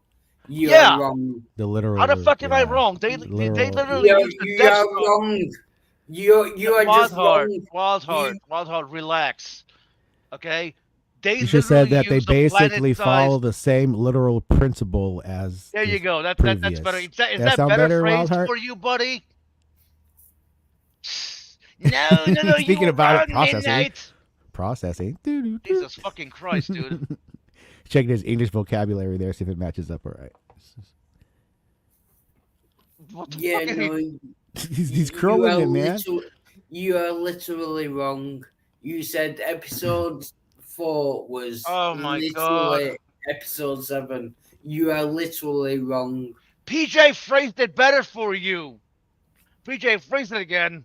You Yeah. are wrong. The literal. How the fuck am I yeah. wrong? They Literal- literally used the You Death are Star. wrong. You are just wrong. Wild Heart, relax. Okay? They You should said literally that they used the basically planet-sized- follow the same literal principle as. There you the go. That's previous. better. Is that That sound better better, phrase Wildheart? for you, buddy? No. Speaking you about it, wrong, processing. Midnight. Processing. Jesus fucking Christ, dude. Checking his English vocabulary there, see if it matches up all right. What the Yeah, fuck is no, he- He's crowing it, man. You are literally wrong. You said episode 4 was Oh my literally episode 7. You are literally wrong. PJ phrased it better for you. PJ phrased it again.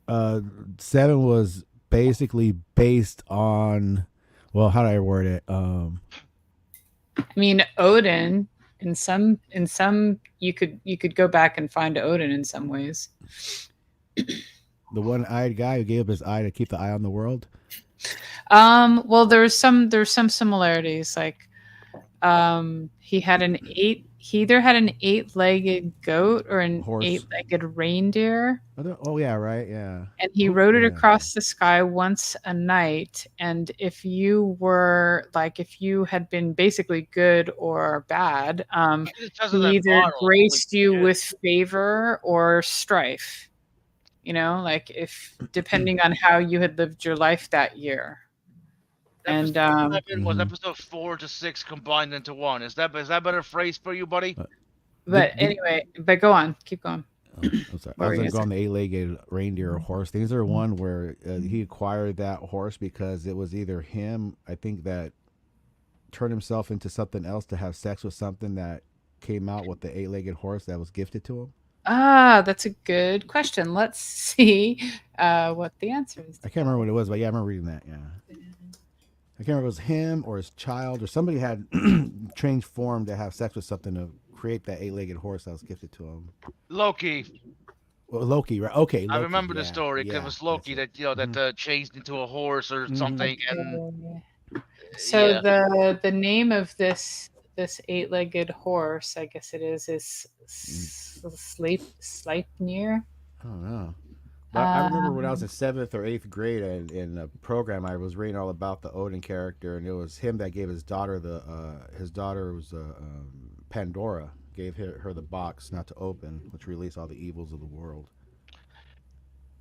7 was basically based on, well, how do I word it? I mean, Odin. In some, you could go back and find Odin in some ways. The one-eyed guy who gave up his eye to keep the eye on the world. Well, there's some similarities. Like, he either had an 8-legged goat or an Horse. 8-legged reindeer, Oh yeah, right, yeah. and he rode it Yeah. across the sky once a night. And if you had been basically good or bad, Because of he that either bottle, graced holy you shit. with favor or strife. You know, like if depending on how you had lived your life that year. And Episode 7 was Mhm. episode 4 to 6 combined into one. Is that better phrase for you, buddy? but Did- anyway, but go on, keep going. I'm sorry. What I were was you going to go gonna on the 8-legged reindeer or horse. Things are one where he acquired that horse because it was either him, I think, that turned himself into something else to have sex with something that came out with the 8-legged horse that was gifted to him. That's a good question. Let's see what the answer is. I can't remember what it was, but yeah, I remember reading that. Yeah, I can't remember if it was him or his child or somebody had changed form to have sex with something to create that 8-legged horse that was gifted to him. Loki. Well, Loki, right? Okay, I Loki, remember the yeah, story because yeah, it was Loki that's that changed into a horse or Mhm. something. And So yeah. the name of this 8-legged horse, I guess it is Sleipnir. I don't know. But I remember when I was in 7th or 8th grade in a program, I was reading all about the Odin character, and it was him that gave his daughter his daughter was Pandora, gave her the box not to open, which released all the evils of the world.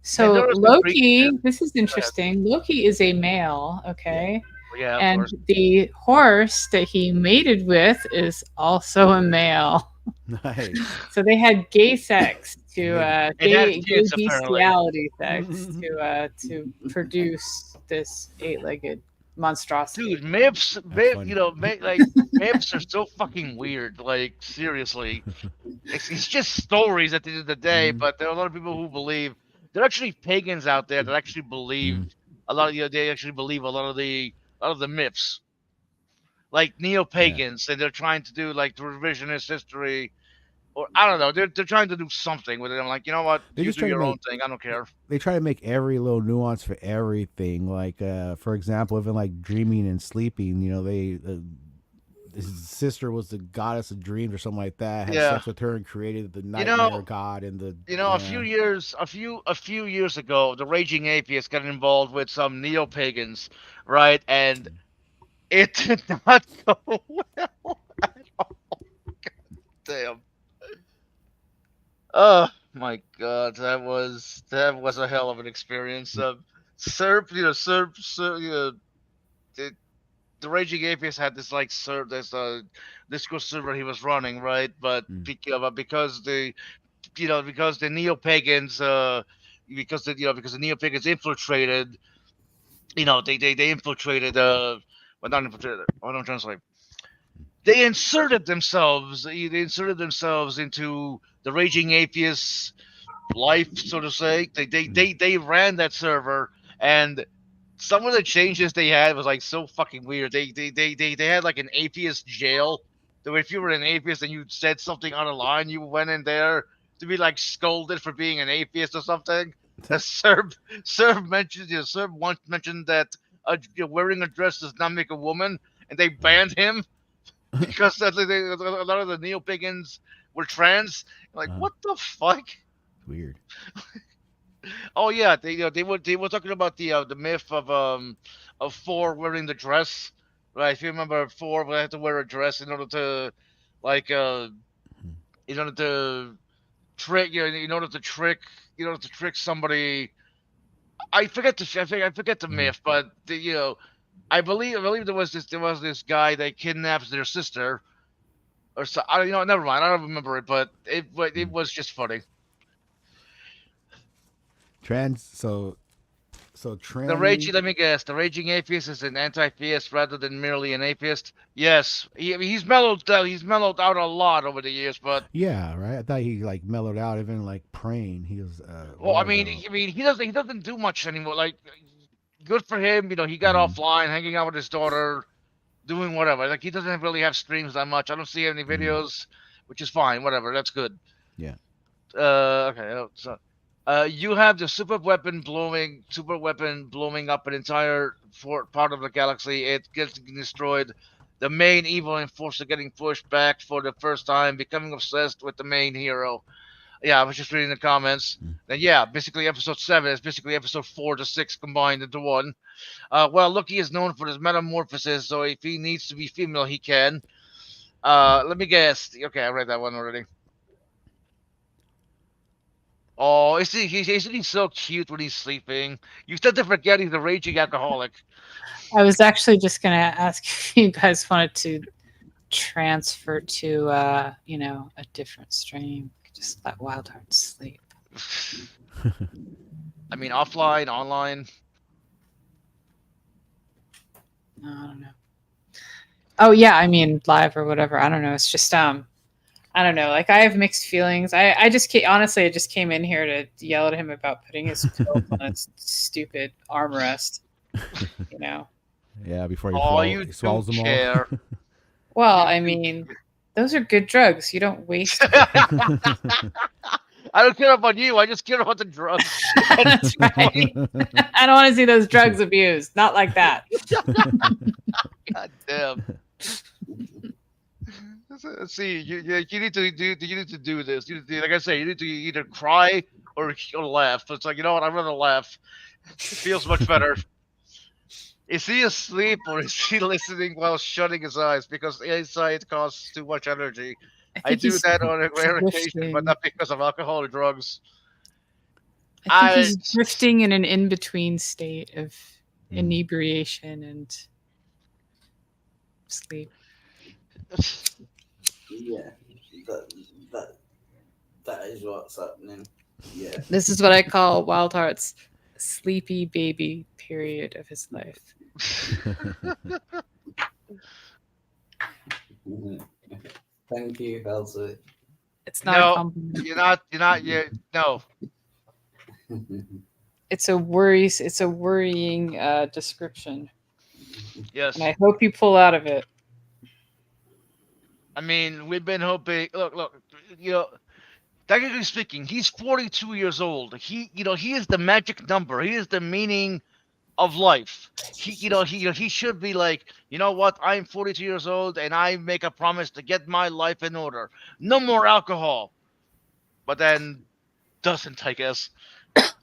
So there was the Loki, Greek- this is interesting. Loki is a male, okay? Yeah, of And course. the horse that he mated with is also a male. Nice. So they had gay sex to It gay had kids, apparently. bestiality sex to produce this 8-legged monstrosity. Dude, myths, funny. myths are so fucking weird. Like, seriously, it's just stories at the end of the day. Mhm. But there are a lot of people who believe. There are actually pagans out there that actually believe a lot of they actually believe a lot of the myths, like neo-pagans, and they're trying to do like the revisionist history, or I don't know. They're trying to do something with it. I'm like, you know what? They You just do try to your own make- thing. I don't care. They try to make every little nuance for everything. Like, for example, even like dreaming and sleeping. You know, his sister was the goddess of dreams or something like that. Had Yeah. sex with her and created the know- nightmare god and the. You know, a few years ago, the Raging Atheists got involved with some neo-pagans, right? And it did not go well at all. God damn. Oh my god, that was a hell of an experience. Serb, the Raging Atheist had this like this Discord server he was running, right? But because the neo-pagans because the neo-pagans infiltrated, they infiltrated well, not infiltrated, what I'm trying to say, they inserted themselves into the Raging Atheists life, so to say. They ran that server, and some of the changes they had was like so fucking weird. They had like an atheist jail. So if you were an atheist and you said something out of line, you went in there to be like scolded for being an atheist or something. The Serb once mentioned that wearing a dress does not make a woman, and they banned him because a lot of the neo-pagans were trans. Like, what the fuck? Weird. Oh yeah, they were talking about the myth of Thor wearing the dress, right? If you remember, Thor would have to wear a dress in order to trick somebody. I forget the myth, but I believe there was this guy that kidnaps their sister, or so. Never mind. I don't remember it, but it was just funny. So So The tranny. raging, let me guess. The raging atheist is an anti-theist rather than merely an atheist. Yes, he's mellowed. He's mellowed out a lot over the years, but Yeah, right. I thought he like mellowed out, even like praying. He was. A well, while ago. he doesn't do much anymore. Like, good for him. He got Mhm. offline, hanging out with his daughter, doing whatever. Like, he doesn't really have streams that much. I don't see any Mhm. videos, which is fine. Whatever, that's good. Yeah. Okay. So, you have the super weapon blowing up an entire part of the galaxy. It gets destroyed. The main evil enforcer getting pushed back for the first time, becoming obsessed with the main hero. Yeah, I was just reading the comments. Mm. Then yeah, basically episode 7 is basically episode 4 to 6 combined into one. Well, Loki is known for his metamorphosis, so if he needs to be female, he can. Let me guess. Okay, I read that one already. Oh, isn't he so cute when he's sleeping? You tend to forget he's a raging alcoholic. I was actually just gonna ask if you guys wanted to transfer to a different stream. Just let Wild Hearts sleep. I mean, offline, online. No, I don't know. Oh yeah, I mean live or whatever. I don't know. It's just I don't know. Like, I have mixed feelings. I just honestly, I just came in here to yell at him about putting his pills on his stupid armrest. You know. Yeah, before he, Oh, he you swallows don't them care. Well, I mean, those are good drugs. You don't waste. I don't care about you. I just care about the drugs. That's right. I don't want to see those drugs abused. Not like that. God damn. Let's see. You need to do this. Like I say, you need to either cry or laugh. It's like, you know what? I'd rather laugh. It feels much better. Is he asleep or is he listening while shutting his eyes? Because eyesight costs too much energy. I think do he's that on a rare occasion, drifting. but not because of alcohol or drugs. I think he's drifting in an in-between state of Mm. inebriation and sleep. Yeah, that is what's happening. Yeah. This is what I call Wild Heart's sleepy baby period of his life. Thank you, Elsie. It's not No, a compliment. You're not yet. No. It's a worrying description, Yes. and I hope you pull out of it. I mean, we've been hoping. Look. Technically speaking, he's 42 years old. He is the magic number. He is the meaning of life. He should be like, you know what? I'm 42 years old, and I make a promise to get my life in order. No more alcohol. But then doesn't, I guess.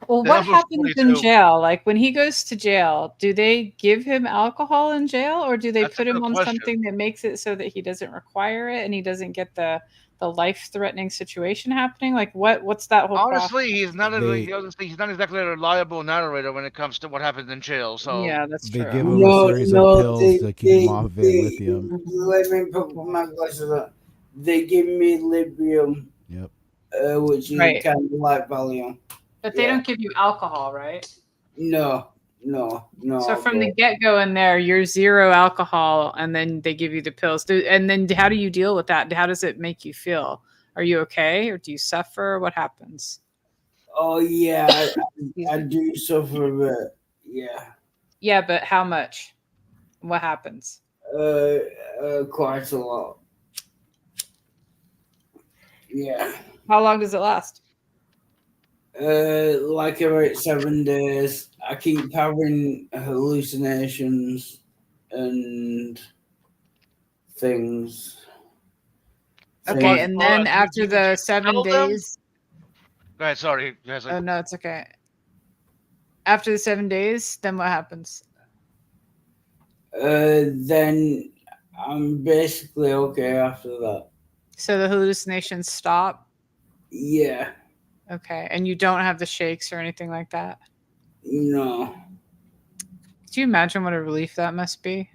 Well, The what number's happens in 42. jail? Like, when he goes to jail, do they give him alcohol in jail, or do they That's a put him good on question. something that makes it so that he doesn't require it and he doesn't get the life-threatening situation happening? Like, what's that whole Honestly, he's not They- he's not exactly a reliable narrator when it comes to what happens in jail. So Yeah, that's They true. give him a series of pills to keep him off of it with him. Let me put my glasses on. They give me Librium, Yep. which is Right. kind of like Valium. But they Yeah. don't give you alcohol, right? No. So from the get-go in there, you're zero alcohol, and then they give you the pills. And then how do you deal with that? How does it make you feel? Are you okay, or do you suffer? What happens? Oh yeah, I do suffer a bit. Yeah, Yeah, but how much? What happens? quite a lot. Yeah, How long does it last? like about 7 days. I keep having hallucinations and things. Okay, and then Hold on, after you the 7 tell them? days. go ahead. Sorry, guys. Oh no, it's okay. After the 7 days, then what happens? Then I'm basically okay after that. So the hallucinations stop. Yeah, Okay, and you don't have the shakes or anything like that. no. Could you imagine what a relief that must be?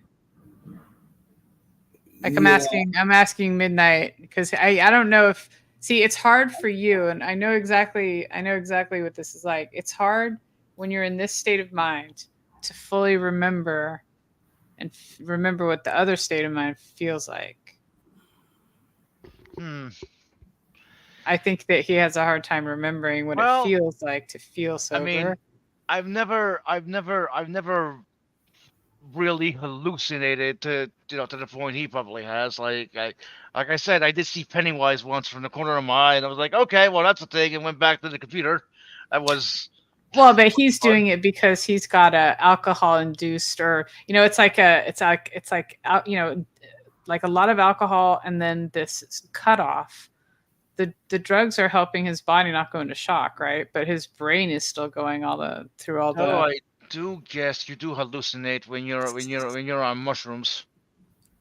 Like, Yeah. I'm asking Midnight, because I don't know if, see, it's hard for you, and I know exactly what this is like. It's hard when you're in this state of mind to fully remember and remember what the other state of mind feels like? I think that he has a hard time remembering what it feels like to feel sober. I mean, I've never really hallucinated to to the point he probably has. Like I said, I did see Pennywise once from the corner of my eye, and I was like, okay, well that's a thing, and went back to the computer. I was. Well, but he's doing it because he's got a alcohol induced, or it's like like a lot of alcohol, and then this cutoff. The drugs are helping his body not go into shock, right? But his brain is still going through all the. Oh, I do guess you do hallucinate when you're on mushrooms.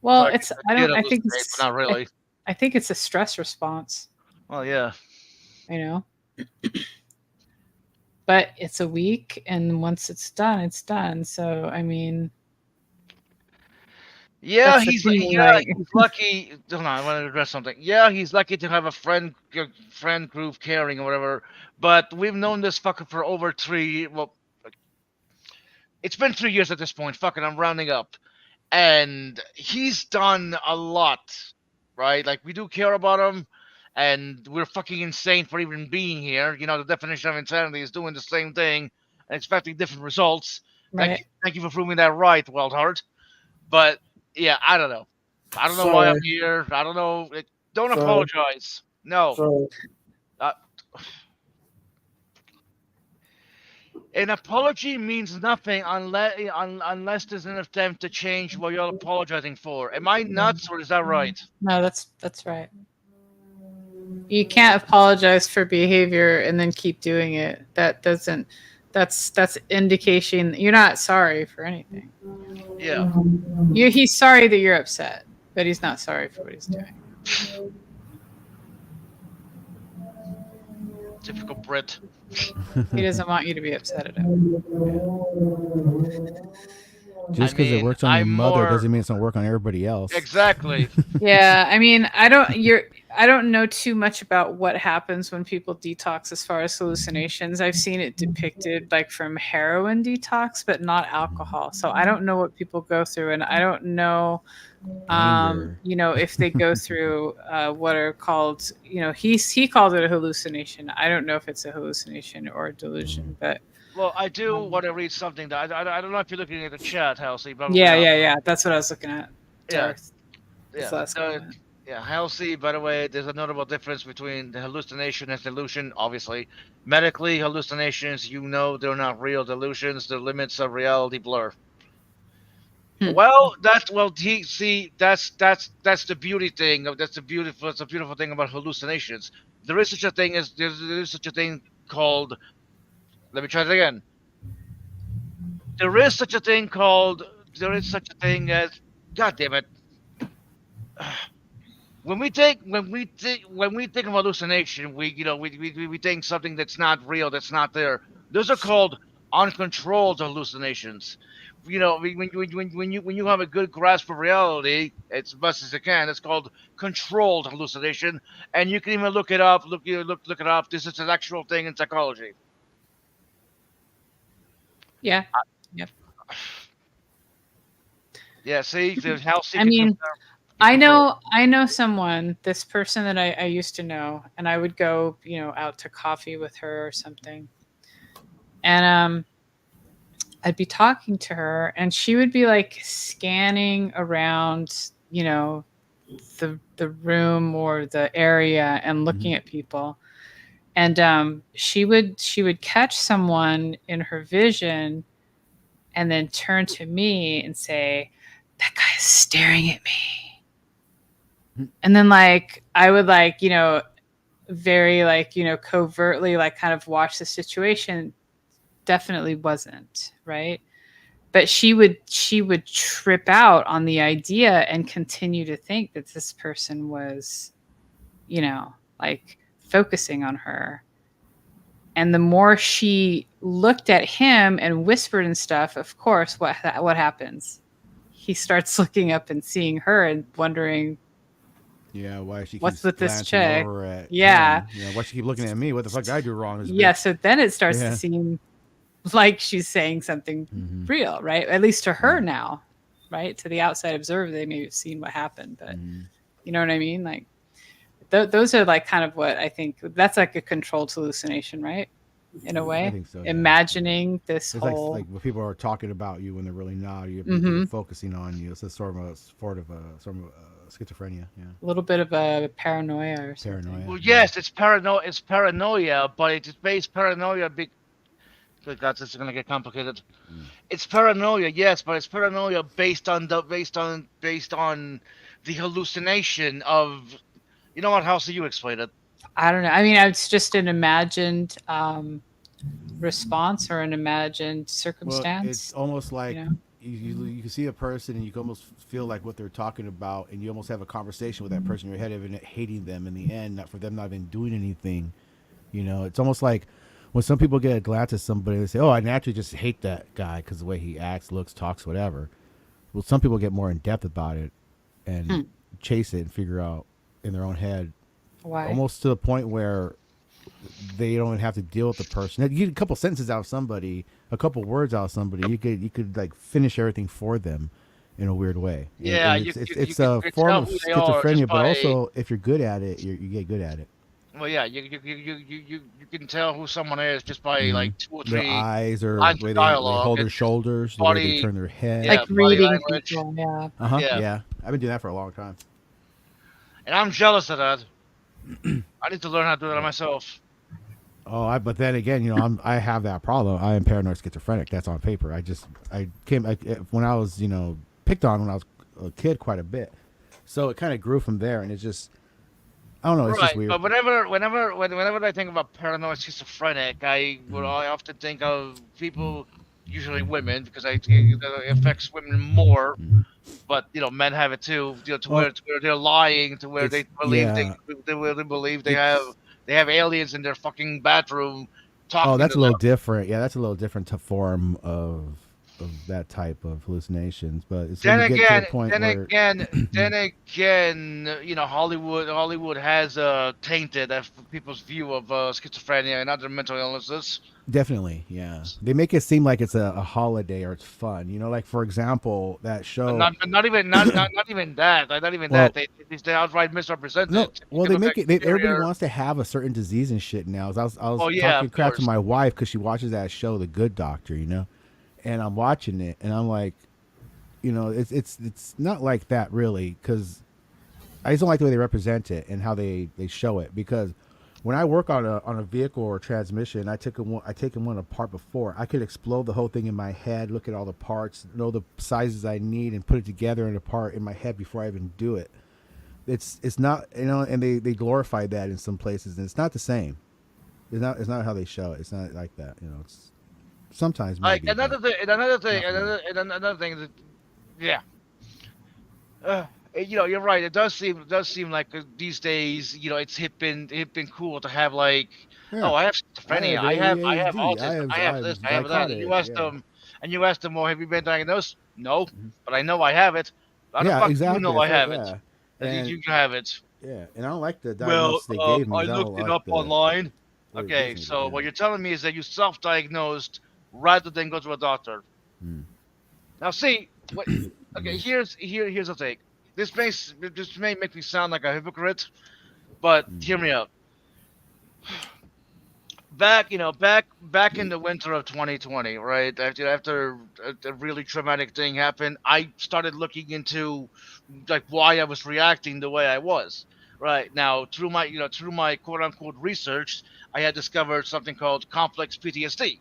Well, Like, I think but not really. I think it's a stress response. Well, yeah. But it's a week, and once it's done, it's done. So I mean. Yeah, he's lucky. Hold on, I want to address something. Yeah, he's lucky to have a friend group caring or whatever. But we've known this fucker for over 3. Well, it's been 3 years at this point. Fucking, I'm rounding up, and he's done a lot, right? Like we do care about him, and we're fucking insane for even being here. The definition of insanity is doing the same thing and expecting different results. Right. Thank you for proving that right, Wildheart. But. Yeah, I don't know. I don't know why I'm here. I don't know. Don't apologize. No. An apology means nothing unless there's an attempt to change what you're apologizing for. Am I nuts, or is that right? No, that's right. You can't apologize for behavior and then keep doing it. That's indication you're not sorry for anything. Yeah. He's sorry that you're upset, but he's not sorry for what he's doing. Typical Brit. He doesn't want you to be upset at him. Just because it works on your mother doesn't mean it's not work on everybody else. Exactly. Yeah, I mean, I don't know too much about what happens when people detox as far as hallucinations. I've seen it depicted like from heroin detox, but not alcohol. So I don't know what people go through, and I don't know, if they go through what are called, he called it a hallucination. I don't know if it's a hallucination or a delusion, but. Well, I do want to read something that I don't know if you're looking at the chat, Halsey. But Yeah. That's what I was looking at. Yeah. Yeah, Halsey, by the way, there's a notable difference between the hallucination and delusion, obviously. Medically, hallucinations, they're not real delusions. The limits of reality blur. Well, that's the beauty thing. That's the beautiful thing about hallucinations. There is such a thing called. Let me try it again. There is such a thing as. God damn it. When we think of hallucination, we think something that's not real, that's not there. Those are called uncontrolled hallucinations. When you have a good grasp of reality, as best as you can, it's called controlled hallucination, and you can even look it up. Look it up. This is an actual thing in psychology. Yeah. Yep. Yeah. See, how. I mean, I know someone. This person that I used to know, and I would go, out to coffee with her or something, and I'd be talking to her, and she would be like scanning around, the room or the area and looking at people. And she would catch someone in her vision and then turn to me and say, "That guy is staring at me." And then I would very covertly kind of watch the situation. Definitely wasn't, right? But she would trip out on the idea and continue to think that this person was, focusing on her. And the more she looked at him and whispered and stuff, of course, what happens? He starts looking up and seeing her and wondering, why she what's keeps with this glancing chick? over at Yeah. him. Why she keep looking at me? What the fuck did I do wrong? So then it starts to seem like she's saying something Mhm. real, right? At least to her now, right? To the outside observer, they may have seen what happened, but Mhm. you know what I mean? Like those are like kind of what I think that's like a controlled hallucination, right? In a I way, think so. Yeah. imagining this It's whole. like when people are talking about you when they're really not. They're Mhm. focusing on you. It's a sort of schizophrenia. Yeah, A little bit of a paranoia or something. paranoia. Well, yeah. yes, it's paranoia. It's paranoia, but it's based paranoia. Good God, this is gonna get complicated. Mm. It's paranoia, yes, but it's paranoia based on the hallucination of. You know what? How do you explain it? I don't know. I mean, it's just an imagined response or an imagined Well, it's circumstance. almost like You know? you can see a person and you can almost feel like what they're talking about, and you almost have a conversation with that person in your head, even hating them in the end, not for them not even doing anything. It's almost like when some people get a glance at somebody, they say, "Oh, I naturally just hate that guy because the way he acts, looks, talks, whatever." Well, some people get more in depth about it and Hmm. chase it and figure out in their own head, Why? almost to the point where they don't even have to deal with the person. You get a couple sentences out of somebody, a couple words out of somebody, you could like finish everything for them in a weird way. Yeah, And you it's you a can form tell of who they are just schizophrenia, but by. also if you're good at it, you get good at it. Well, yeah, you can tell who someone is just by Hmm. like two or Their three eyes, or lines the way of they dialogue. hold their It's just shoulders, the way they body, turn their head. yeah, Like body reading language. people. Yeah. Uh-huh. Yeah, Yeah. I've been doing that for a long time. and I'm jealous of that. I need to learn how to do that Yeah. myself. But then again, I have that problem. I am paranoid schizophrenic. That's on paper. When I was, picked on when I was a kid quite a bit. So it kind of grew from there, and it's just, I don't know, it's just Right, weird. but whenever I think about paranoid schizophrenic, Mhm. I often think of people, usually women, because it affects women more. Mhm. But men have it too. Well, To where they're lying, to where it's they believe yeah, they believe it's they have aliens in their fucking bathroom oh, talking that's to a little them. different. Yeah, that's a little different to form of that type of hallucinations. But it's when Then you get to a again, point then where, again, then again, Hollywood has tainted people's view of schizophrenia and other mental illnesses. definitely, yeah, they make it seem like it's a holiday or it's fun. Like for example, that But show. not even that. Like, not even that. Well, They outright misrepresent no, it. You well, can they look at make it. Everybody Superior. wants to have a certain disease and shit now. I was Oh yeah, talking of crap to course. my wife because she watches that show, The Good Doctor, and I'm watching it, and I'm like, it's not like that really, because I just don't like the way they represent it and how they show it. Because when I work on a vehicle or transmission, I taken one apart before. I could explode the whole thing in my head, look at all the parts, know the sizes I need, and put it together in a part in my head before I even do it. It's not, and they glorify that in some places, and it's not the same. It's not how they show it. It's not like that. It's sometimes Like maybe, but not for me. another thing that yeah. You're right. It does seem like these days, it's been cool to have like, oh, Yeah, I have I schizophrenia, have I have ADHD. I autism, have I I have have this, I have that. psychotic. Yeah. You ask them, well, have you been diagnosed? No, Mhm. but I know I have it. How the Yeah, fuck do you exactly. know I That's what. have it? Yeah, That and you have it. yeah, and I don't like the Well, diagnosis they gave me I 'cause I don't looked it like up online. what it Okay, gives me. But so yeah. what you're telling me is that you self-diagnosed rather than go to a doctor. Mm. Now, see, what? Okay, Mhm. here's the thing. This may make me sound like a hypocrite, but Mm. hear me out. Back in the winter of 2020, right after a really traumatic thing happened, I started looking into like why I was reacting the way I was. Right now, through my quote unquote research, I had discovered something called complex PTSD.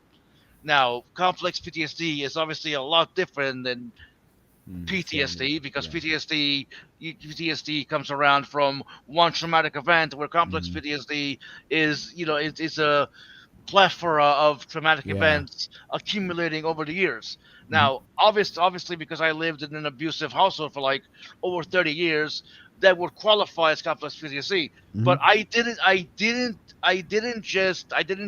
Now, complex PTSD is obviously a lot different than Standard. PTSD because Yeah. PTSD comes around from one traumatic event, where complex Hmm. PTSD is it's a plethora of traumatic Yeah. events accumulating over the years. Hmm. Now, obviously, because I lived in an abusive household for like over 30 years, that would qualify as complex PTSD. Hmm. But I didn't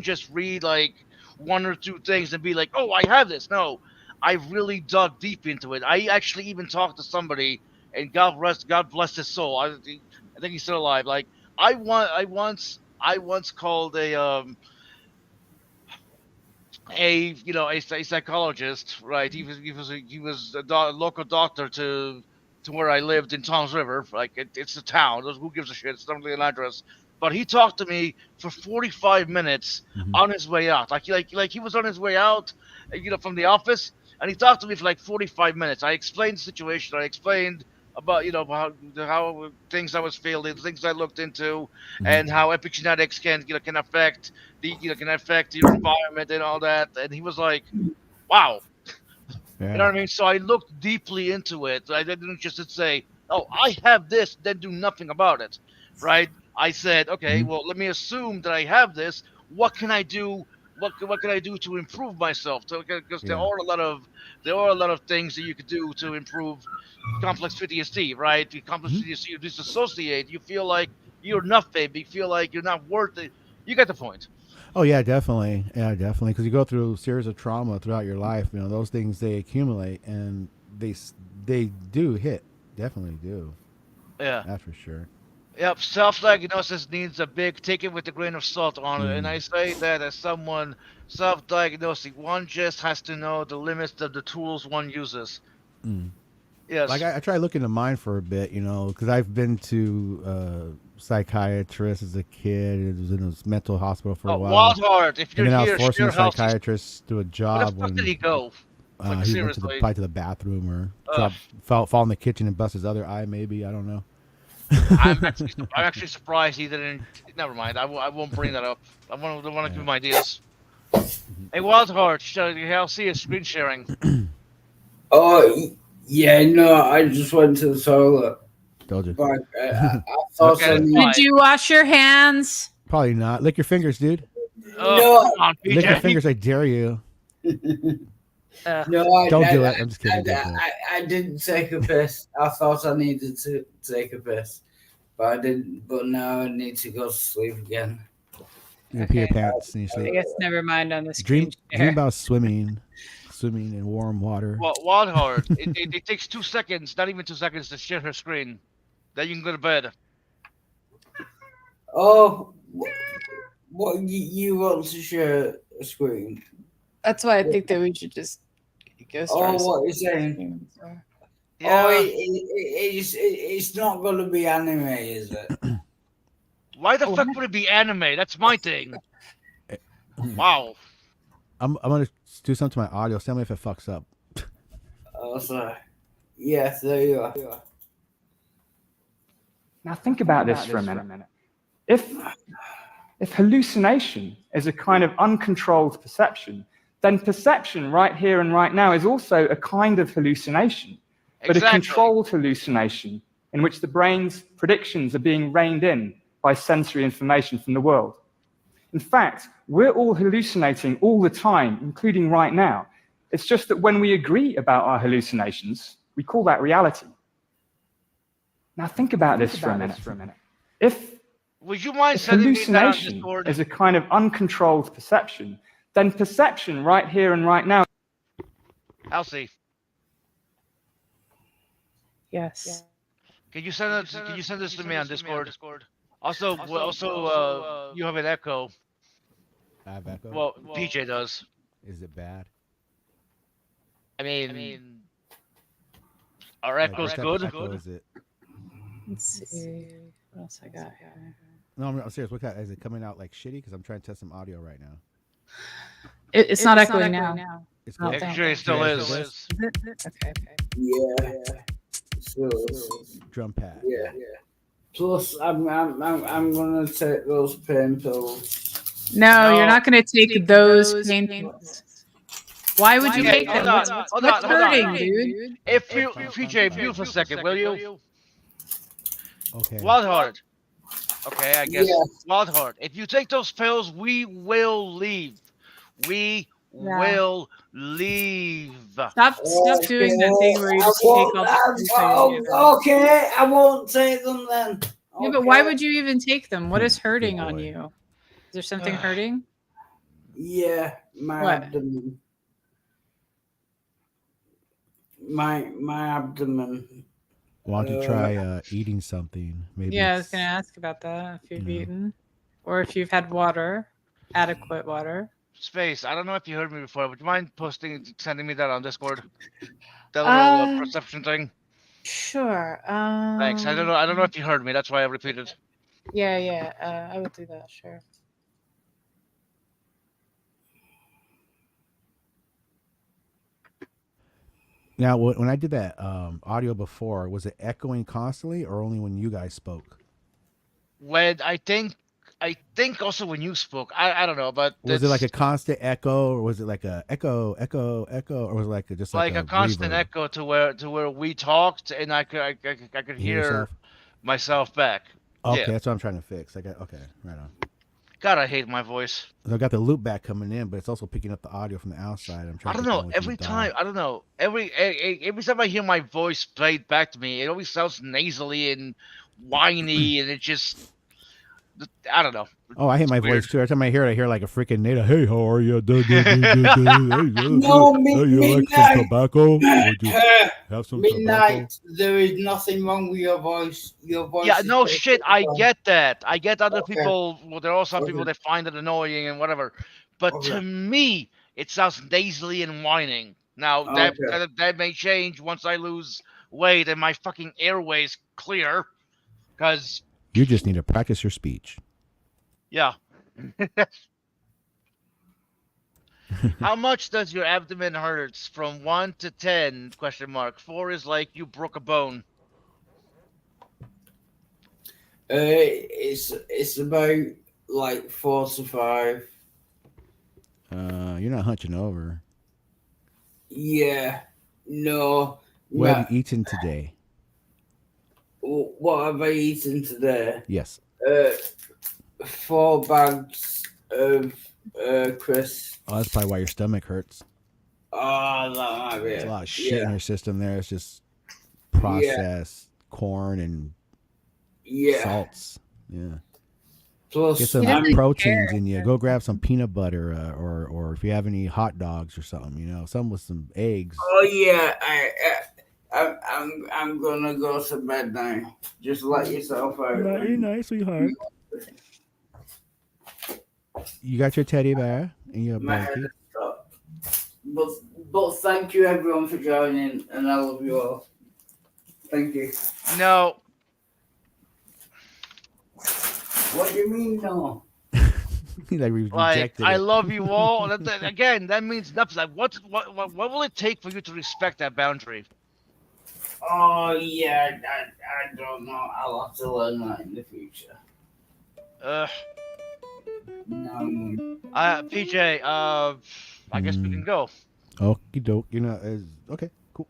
just read like one or two things and be like, oh, I have this. No, I really dug deep into it. I actually even talked to somebody, and God bless his soul. I think he's still alive. Like I once called a a psychologist, right? He was a local doctor to where I lived in Tom's River. Like it's a town. Who gives a shit? It's not really an address. But he talked to me for 45 minutes Mhm. on his way out. Like he was on his way out, from the office, and he talked to me for like 45 minutes. I explained the situation. I explained about how things I was feeling, things I looked into, and how epigenetics can affect can affect your environment and all that. And he was like, "Wow," you know Yeah. what I mean? So I looked deeply into it. I didn't just say, "Oh, I have this," then do nothing about it, right? I said, "Okay, Mhm. well, let me assume that I have this. What can I do? What can I do to improve myself? Because Yeah. there are a lot of things that you could do to improve complex PTSD, right? The complex Mhm. PTSD, you disassociate. You feel like you're nothing. You feel like you're not worth it. You get the point. Oh yeah, definitely. Yeah, definitely. Because you go through a series of trauma throughout your life. You know, those things they accumulate and they do hit. Definitely do. Yeah. That's for sure. Yep, self-diagnosis needs a big take it with a grain of salt on it, and Mm. I say that as someone self-diagnosing. One just has to know the limits of the tools one uses. Mm. Like Yes. I tried looking into mine for a bit, you know, because I've been to psychiatrist as a kid. I was in a mental hospital for a while, Wild Heart, if and you're then I was here, forced from share the how she's. psychiatrist to a Where the job fuck did when he go? Like he went to the seriously. probably to the bathroom or Ugh. fall in the kitchen and bust his other eye. Maybe I don't know. I'm actually surprised he didn't. Never mind. I won't bring that up. I want to give him ideas. Hey, Wild Heart, I'll see you screen sharing. Oh, yeah, no, I just went to the toilet. Told you. But I thought Okay, I that's need. fine. Did you wash your hands? Probably not. Lick your fingers, dude. Oh, No, come on, Lick your PJ. fingers. I dare you. no, Don't do it. I'm just kidding. Don't do it. I didn't take a piss. I thought I needed to take a piss, but I didn't. But now I need to go to sleep again. You pee your Okay. pants and you I sleep. guess never mind on the screen Dream share. about swimming in warm water. Well, Wild Heart, it takes 2 seconds, not even 2 seconds, to share her screen. Then you can go to bed. Oh, what you want to share a screen? That's why I think that we should just go start. Oh, what you're saying? Yeah. Oh, it's not going to be anime, is it? Why the fuck would it be anime? That's my thing. Wow. I'm gonna do something to my audio. Tell me if it fucks up. Oh, sorry. Yes, there you are. Now think about this for a minute. If hallucination is a kind of uncontrolled perception, then perception right here and right now is also a kind of hallucination, but a controlled hallucination in which the brain's predictions are being reined in by sensory information from the world. In fact, we're all hallucinating all the time, including right now. It's just that when we agree about our hallucinations, we call that reality. Now think about this for a minute. If Would you mind sending me that on hallucination Discord? is a kind of uncontrolled perception, then perception right here and right now. Elsie, Yes. can you send this to me on Discord? Also, you have an echo. I have echo. Well, PJ does. Is it bad? I mean, our Like, echo's what type of good. echo is it? Let's see what else I got here. No, I'm serious. What kind? Is it coming out like shitty? Because I'm trying to test some audio right now. It's not echoing now. It's Oh, good. thank Actually, it still Yeah, is. it Okay. Yeah. So, Drum pad. yeah. Plus, I'm gonna take those pain pills. No, No. you're not going to take those pain pills. Why would you Okay, take them? hold on, What's hold on. hurting, dude? If you, PJ, mute for a second, will you? Okay. Wild Heart. Okay, I guess. Yeah. Wild Heart. If you take those pills, we will leave. We Yeah. will leave. Stop doing that thing where you just take all the pills. Okay, I won't take them then. Yeah, but why Okay. would you even take them? What is hurting on boy. you? Is there something hurting? Yeah, my What? abdomen. My abdomen. Why don't you try eating something? Maybe. Yeah, I was it's- going to ask about that. If you've Yeah. eaten, or if you've had water, adequate water. Space. I don't know if you heard me before. Would you mind sending me that on Discord? That little perception thing. Sure. Thanks. I don't know if you heard me. That's why I repeated. Yeah. I would do that. Sure. Now, when I did that audio before, was it echoing constantly, or only when you guys spoke? When I think also when you spoke, I don't know, but Was it like a constant echo, or was it like a echo, or was it like just like a constant reverb? echo to where we talked, and I could hear yourself? myself back. Okay, Yeah. that's what I'm trying to fix. Okay, right on. God, I hate my voice. So I got the loop back coming in, but it's also picking up the audio from the outside. I'm I trying. don't know. Every time, I don't know. Every time I hear my voice played back to me, it always sounds nasally and whiny, and it just, I don't know. Oh, I hate my weird. voice too. Every time I hear it, I hear like a freaking native. Hey, how are you? No, you like some tobacco? Would you have some Midnight. tobacco? There is nothing wrong with your voice. Your voice. Yeah, is no perfect. shit. I get that. I get other Okay. people. Well, there are some people Okay. that find it annoying and whatever. But Okay. to me, it sounds nasally and whining. Now that may change once I lose weight and my fucking airways clear. Because You just need to practice your speech. yeah. How much does your abdomen hurts from 1 to 10? Question mark. 4 is like you broke a bone. It's about like 4 to 5. You're not hunching over. Yeah. No. What have you eaten today? What have I eaten today? Yes. 4 bags of crisps. Oh, that's probably why your stomach hurts. Oh, that might be There's it. a lot of shit in your system there. It's just processed corn and salts. Yeah. Plus, get some proteins in you. Go grab some peanut butter, or if you have any hot dogs or something, some with some eggs. Oh yeah, I'm gonna go to bed now. Just let yourself out. Very nice, sweetheart. You got your teddy bear and your blankie. But thank you everyone for joining, and I love you all. Thank you. No. What do you mean no? Like I love you all. Again, that means nothing. Like what will it take for you to respect that boundary? Oh yeah, I don't know. I'll have to learn that in the future. No. PJ, I guess we can go. Okie doke. Okay, cool.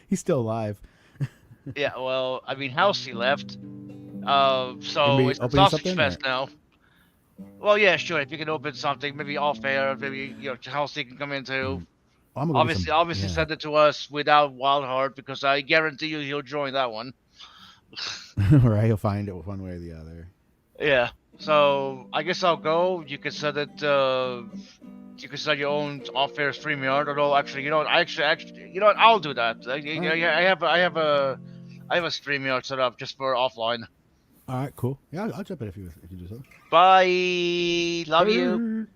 He's still alive. Yeah, well, I mean, Halsey left. So it's a sausage fest now. Well, yeah, sure. If you can open something, maybe off air, maybe Halsey can come in too. Obviously, send it to us without Wildheart because I guarantee you he'll join that one. Right, he'll find it one way or the other. Yeah. So I guess I'll go. You can send it. You can send your own off-air StreamYard. Although actually, I'll do that. I have a StreamYard set up just for offline. All right, cool. Yeah, I'll jump in if you do so. Bye. Love you.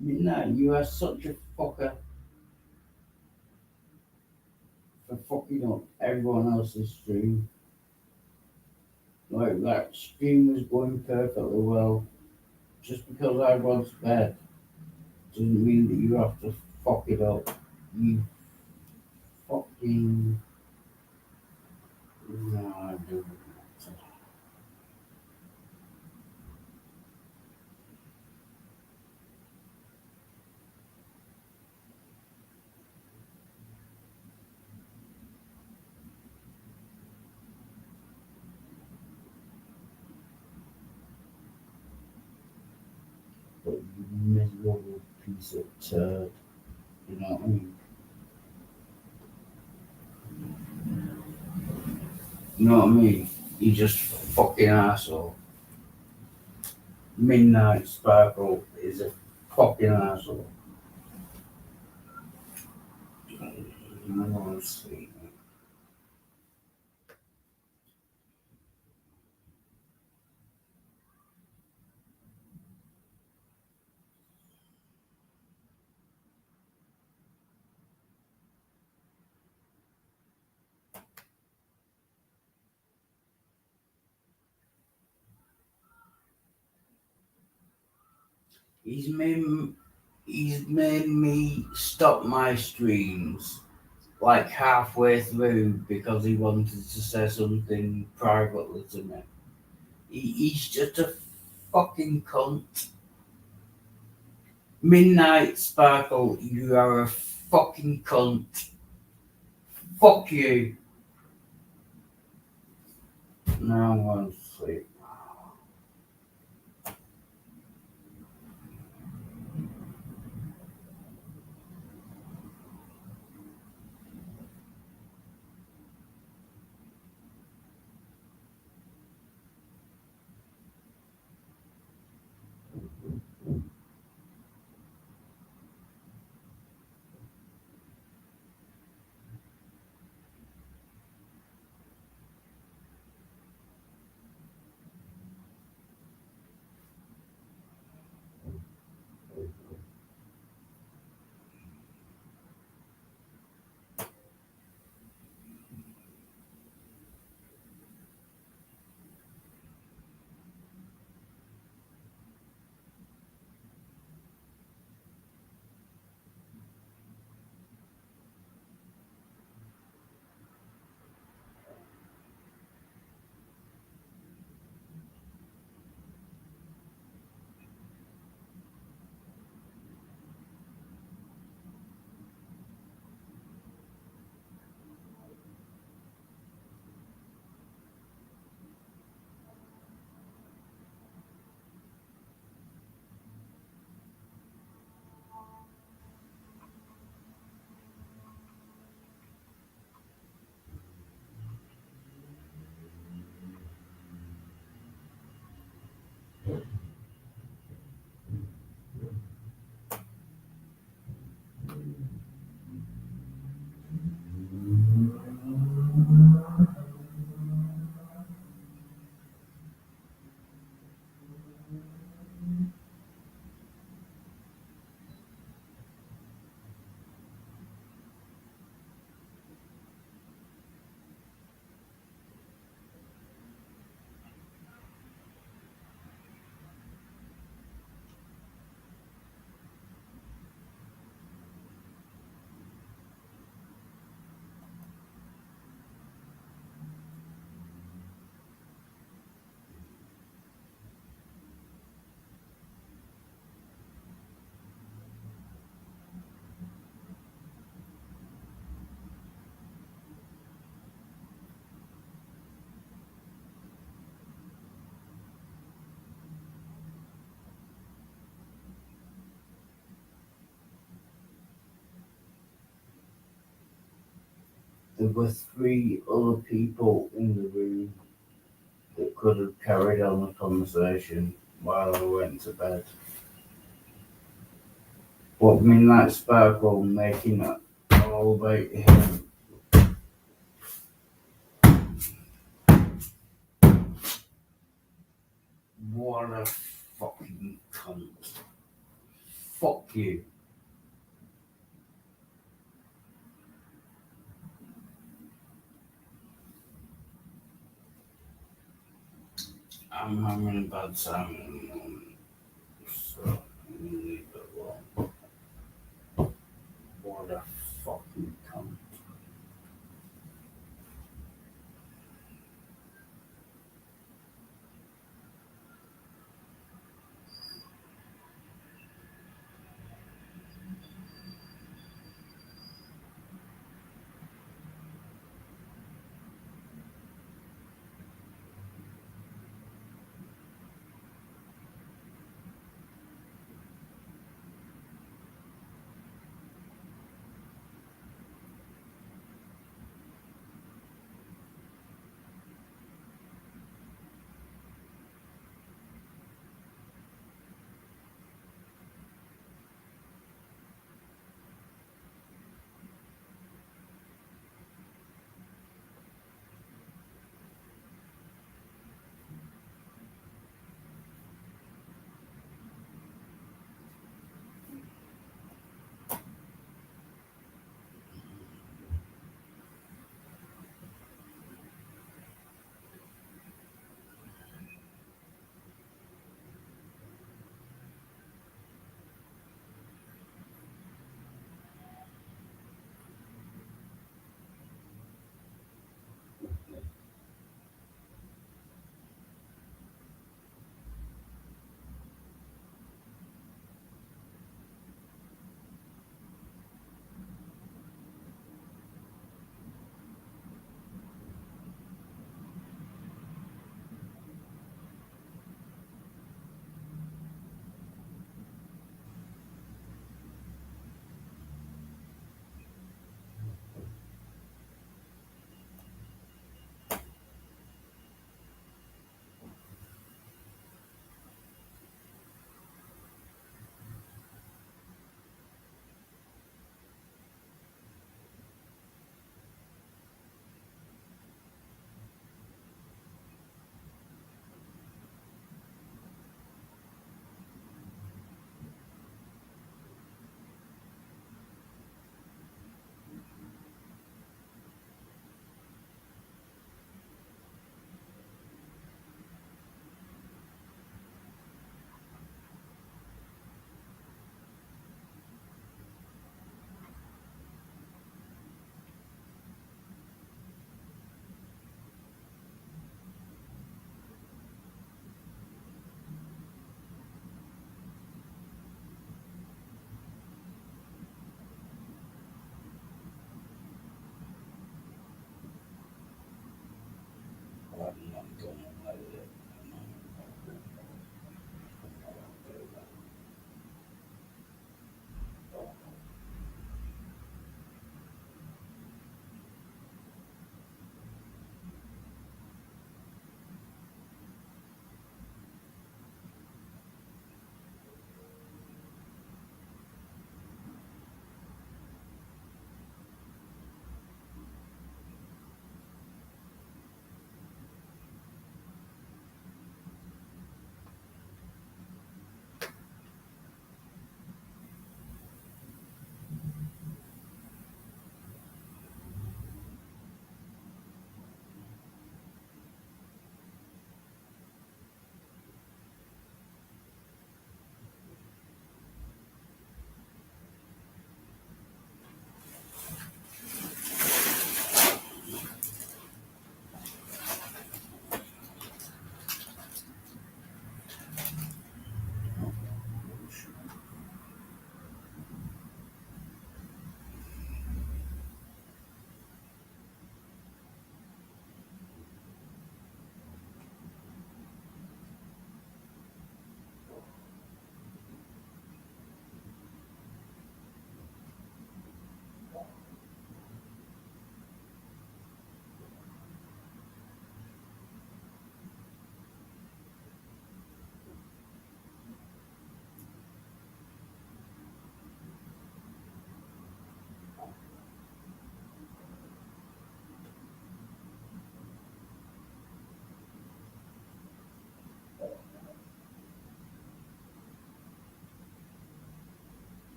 No, you are such a fucker for fucking up everyone else's stream. Like that stream was going perfectly well. Just because I went to bed doesn't mean that you have to fuck it up. You fucking no, I don't. miserable piece of turd. You know what I mean? You know what I mean? You just fucking asshole. Midnight Sparkle is a fucking asshole. I want to sleep. He's made me stop my streams like halfway through because he wanted to say something privately to me. He's just a fucking cunt. Midnight Sparkle, you are a fucking cunt. Fuck you. Now I'm going to sleep. There were 3 other people in the room that could have carried on the conversation while I went to bed. But Midnight Sparkle making it all about him. What a fucking cunt. Fuck you. I'm having a bad time at the moment, so I'm gonna leave it alone. What a fucking cunt.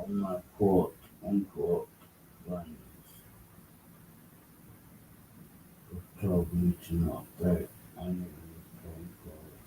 on my quote unquote friends who told me to not break any phone calls.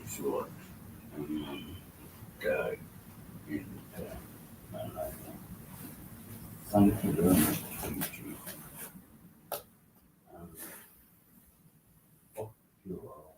Short and died in my life. Thank you very much, Gigi. Fuck you all.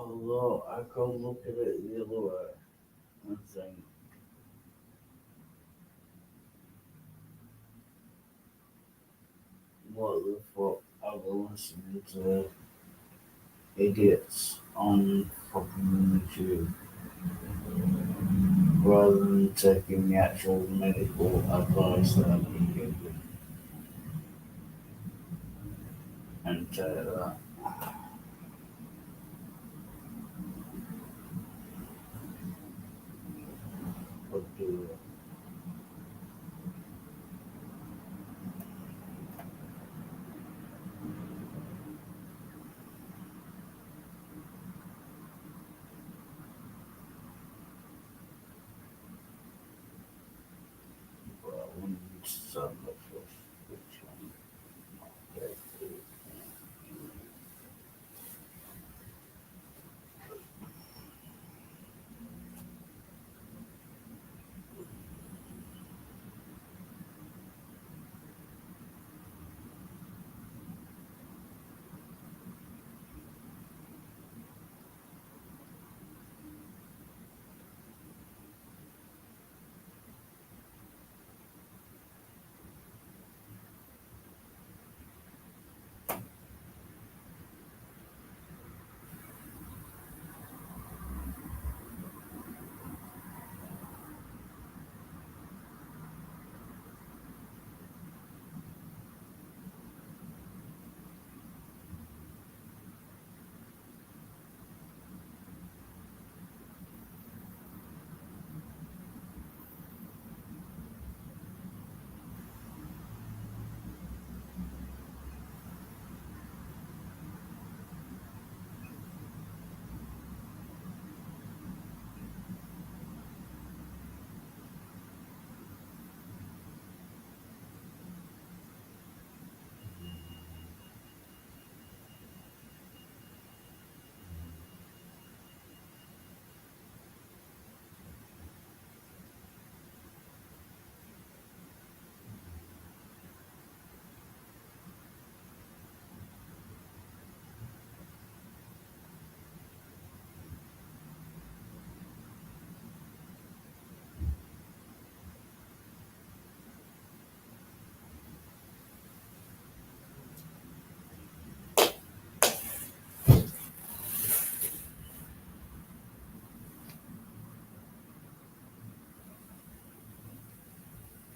Although I could look at it the other way and think, what the fuck are we listening to idiots on fucking YouTube rather than taking the actual medical advice that I've been given and take that. Would do it. Well, we need to start the first which one. Okay.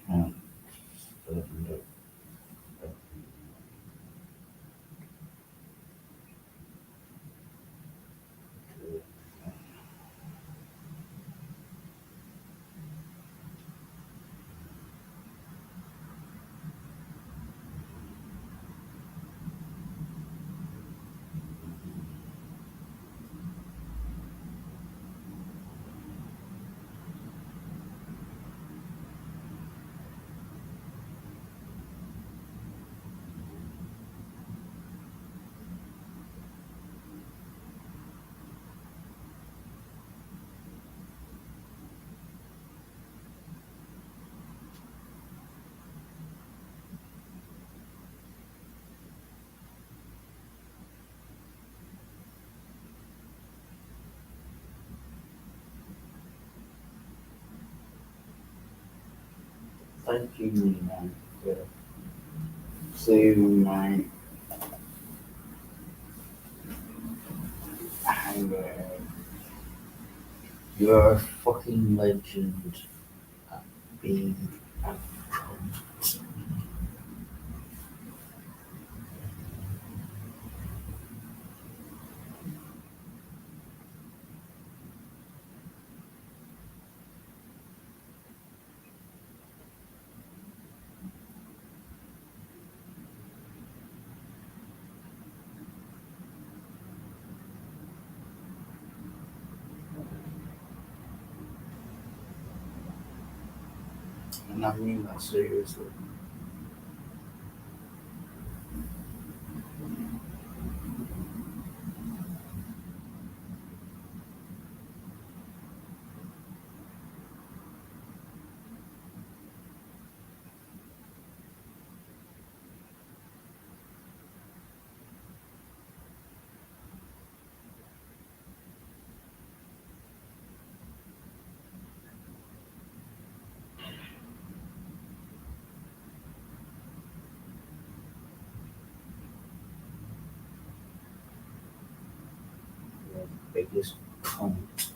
And opened up. Thank you, man. Yeah. See you, mate. Hangar. You're a fucking legend at being a cunt. And I mean that seriously. biggest cunt.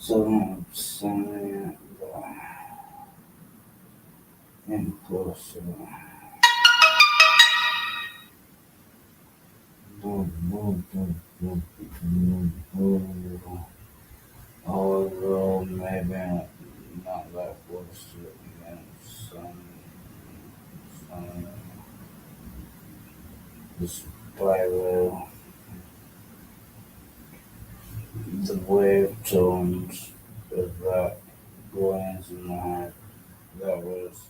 So something impossible. Although maybe not that close to it again. Some despite the wave tones of that glance in my head. That was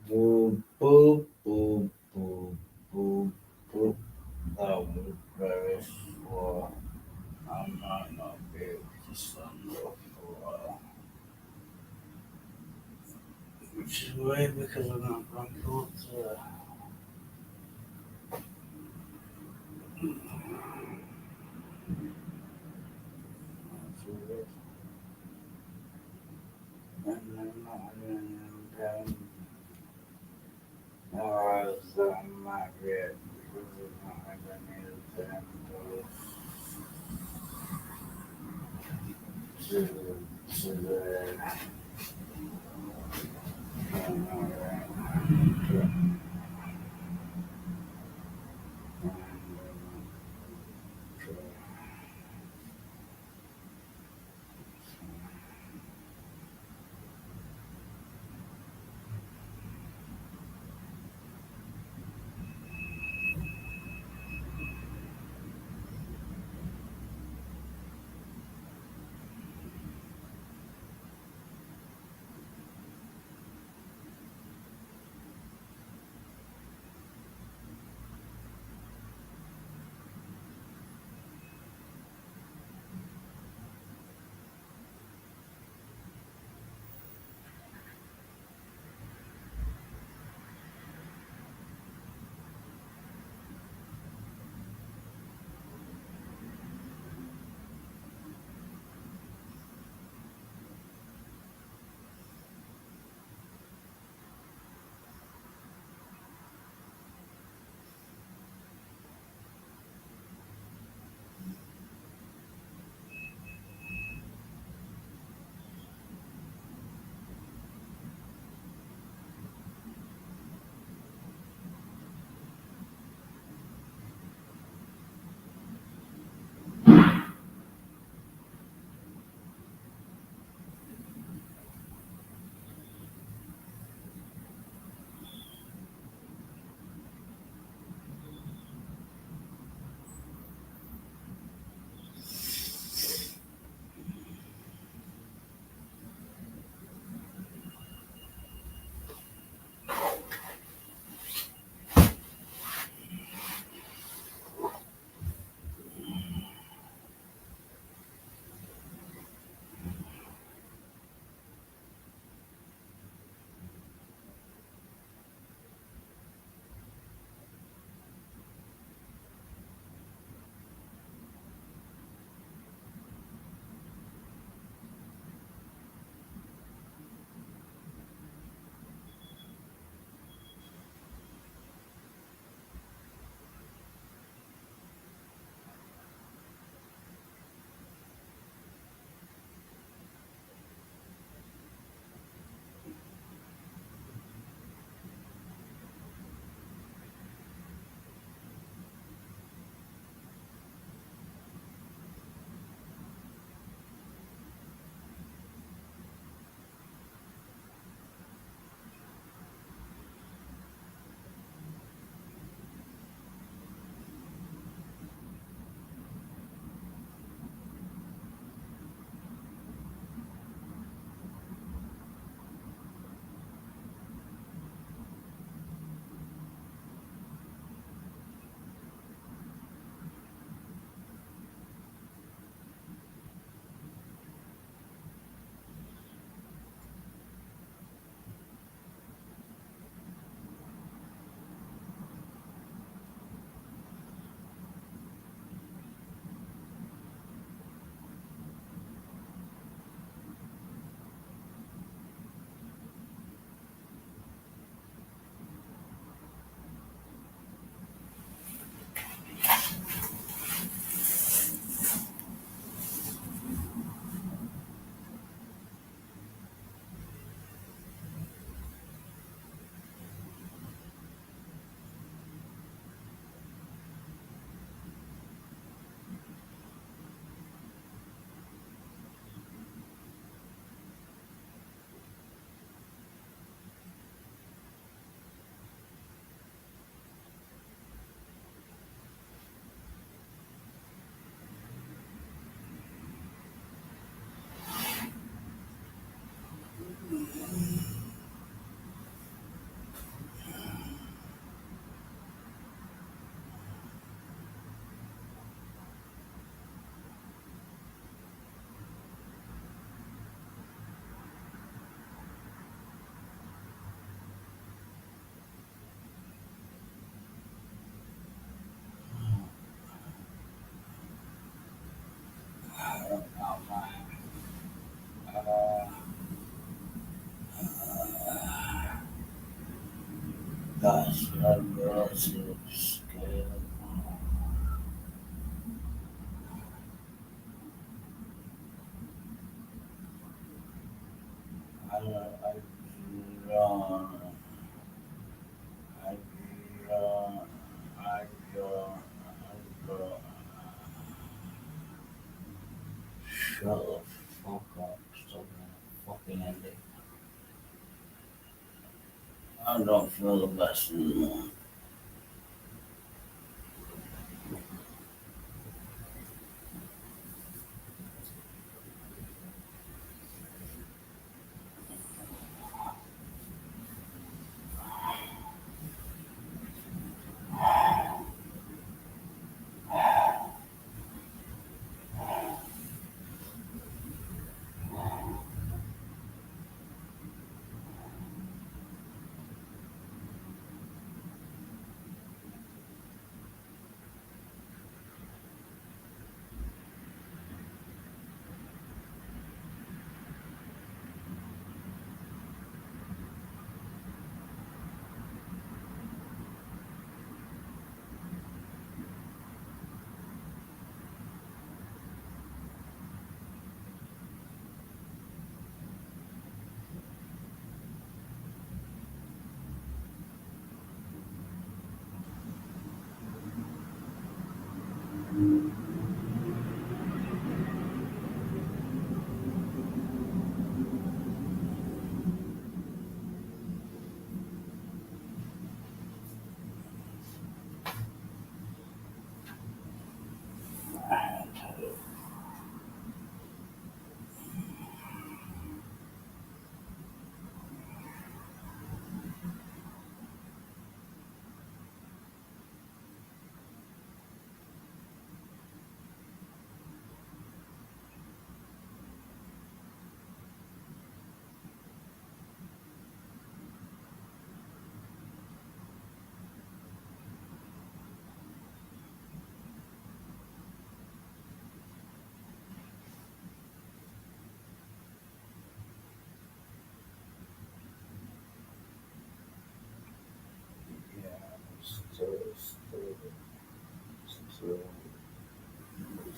boop boop boop boop boop boop. That was very slow. I might not be able to stand up for a while. Which is weird because I'm not going to and I'm not in pain. Or I might be it because I'm not having any pain. To the That's a massive scale. I draw, I draw, I draw, I draw. Shut the fuck up, stop being a fucking ending. I don't feel the best anymore.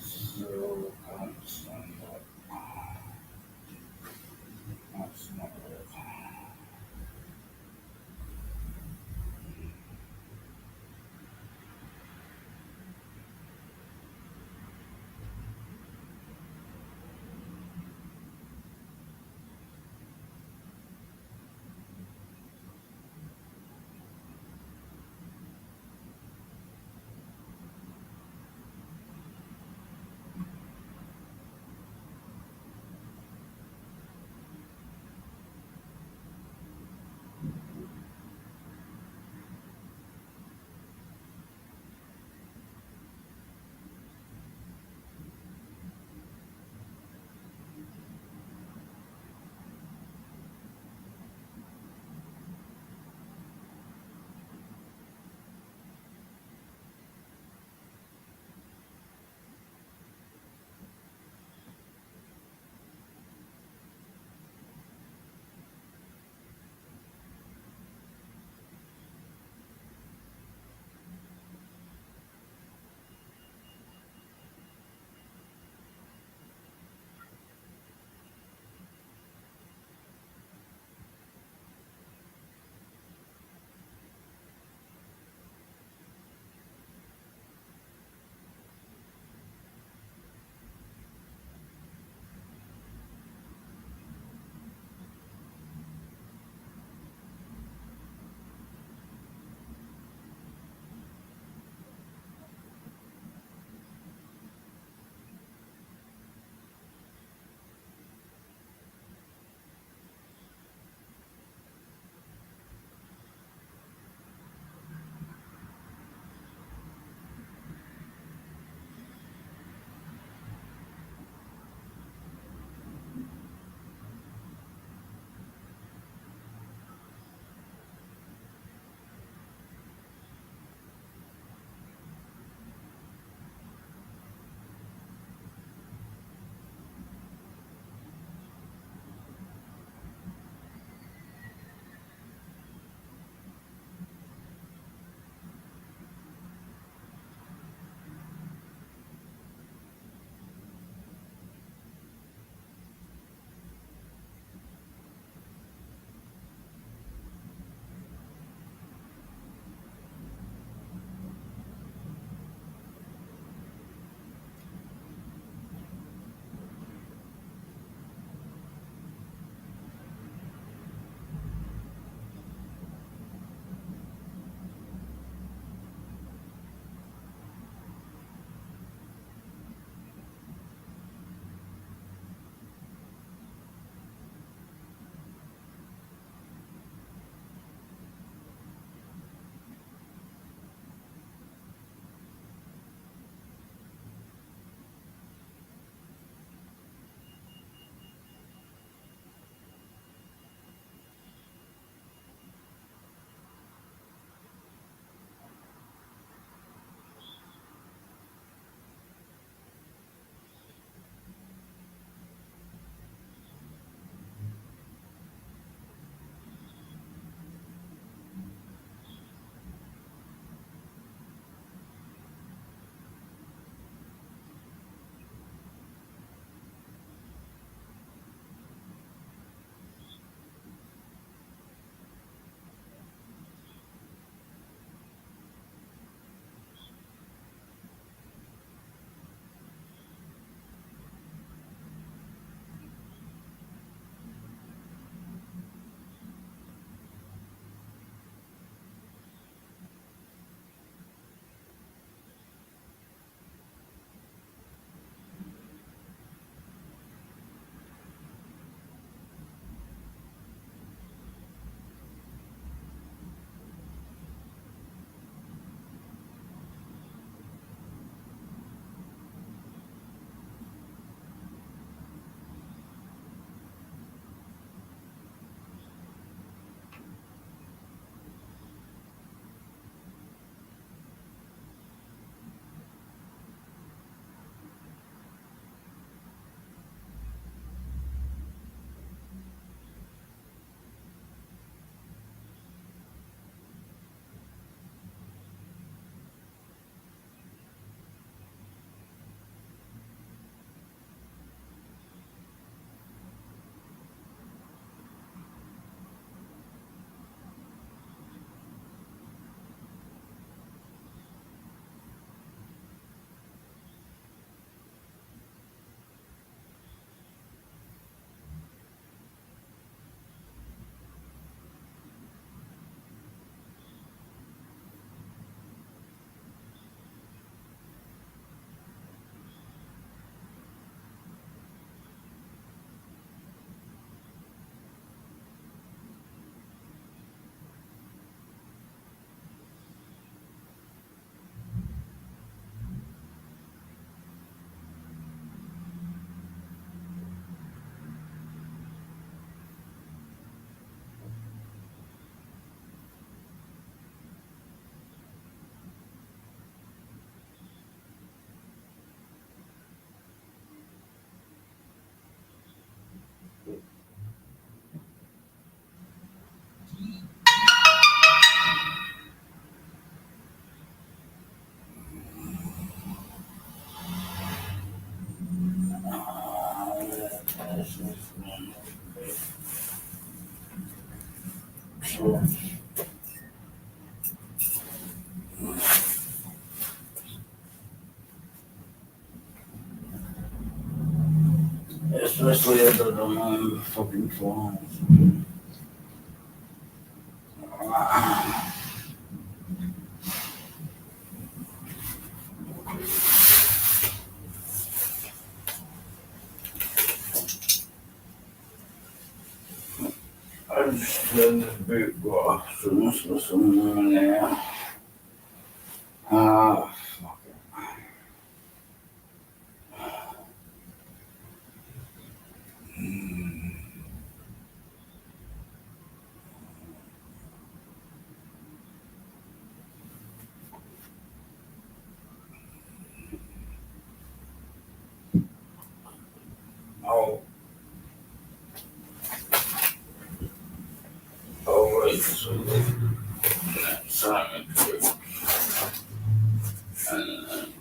So constant. That's not it. Especially if I don't know fucking flies. I just turned the boot glass and must be somewhere in there. Ah, fuck it. Oh. Oh, wait, so that's Simon too. And then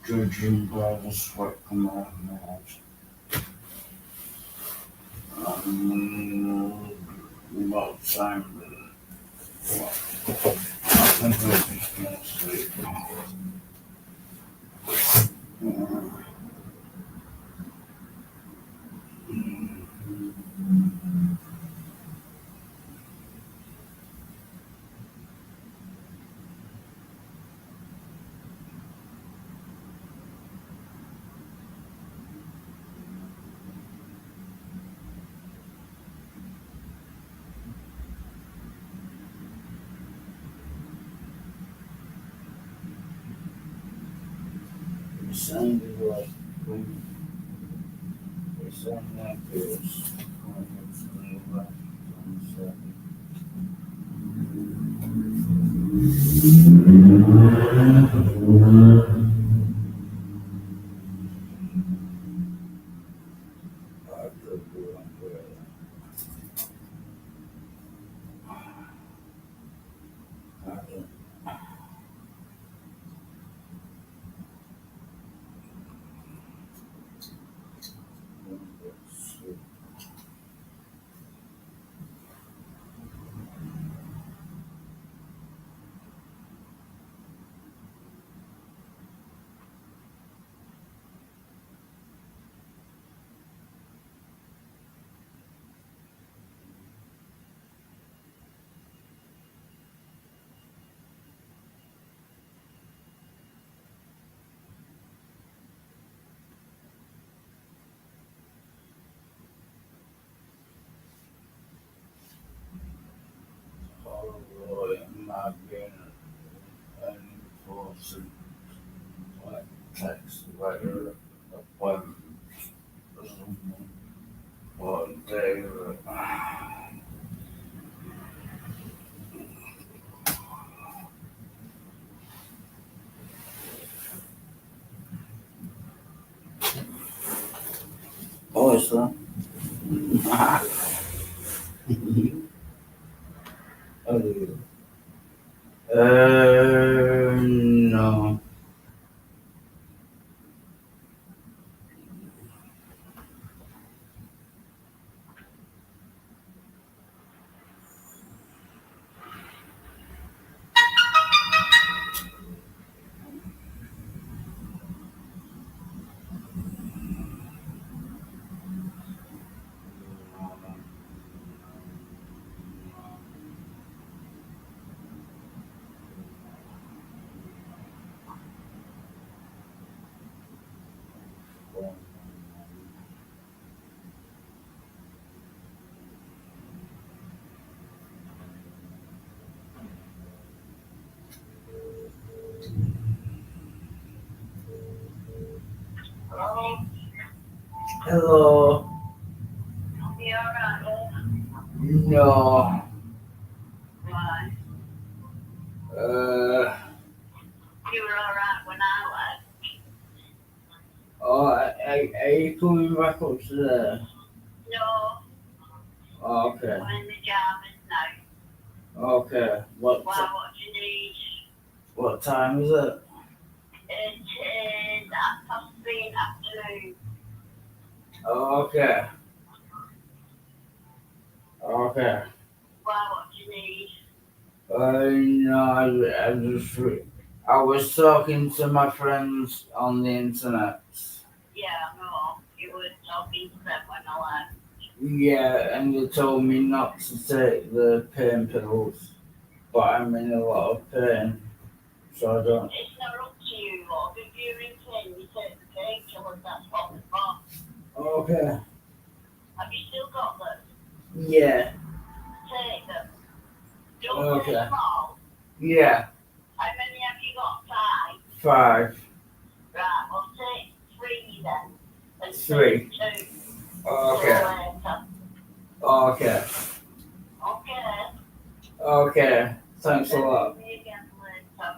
judging by the sweat coming out of my eyes. About time, I think I'm just gonna sleep. It sounded like it sounded like it was coming from the left on the second. I could be umbrella. I don't. Oh, Lord, am I being an enforcement, like text letter, appointment, or something, or day, oh, is that? Oh, dear. No. Hello. You alright, love? No. Why? You were alright when I left. Oh, are you coming back up to there? No, Oh, okay. I'm in the Jarvis now. Okay. Why, what do you need? What time is it? It is 3:30 in the afternoon. Oh, okay. Okay. Why, what do you need? No, I was talking to my friends on the internet. Yeah, no, you were talking to them when I left. Yeah, and they told me not to take the pain pills, but I'm in a lot of pain, so I don't. It's not up to you, love. If you're in pain, you take the painkillers, that's what we've got. Okay. Have you still got them? Yeah. Take them. Don't Okay. take them all. Yeah. How many have you got? 5? 5. Right, well take 3 then. And 3. take 2. Okay. Later. Okay. Okay. Okay. Thanks a lot. See you again later.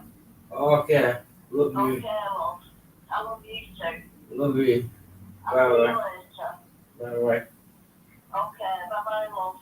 Okay. Love you. Okay, love. I love you too. Love you. I'll see you Bye-bye. later. Bye-bye. Okay, bye-bye, love.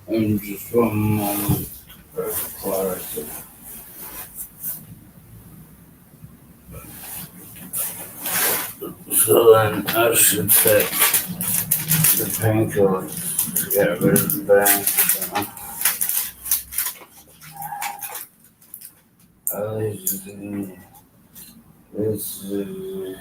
And just one moment for clarity. So then I should take the painkiller to get rid of the pain. This is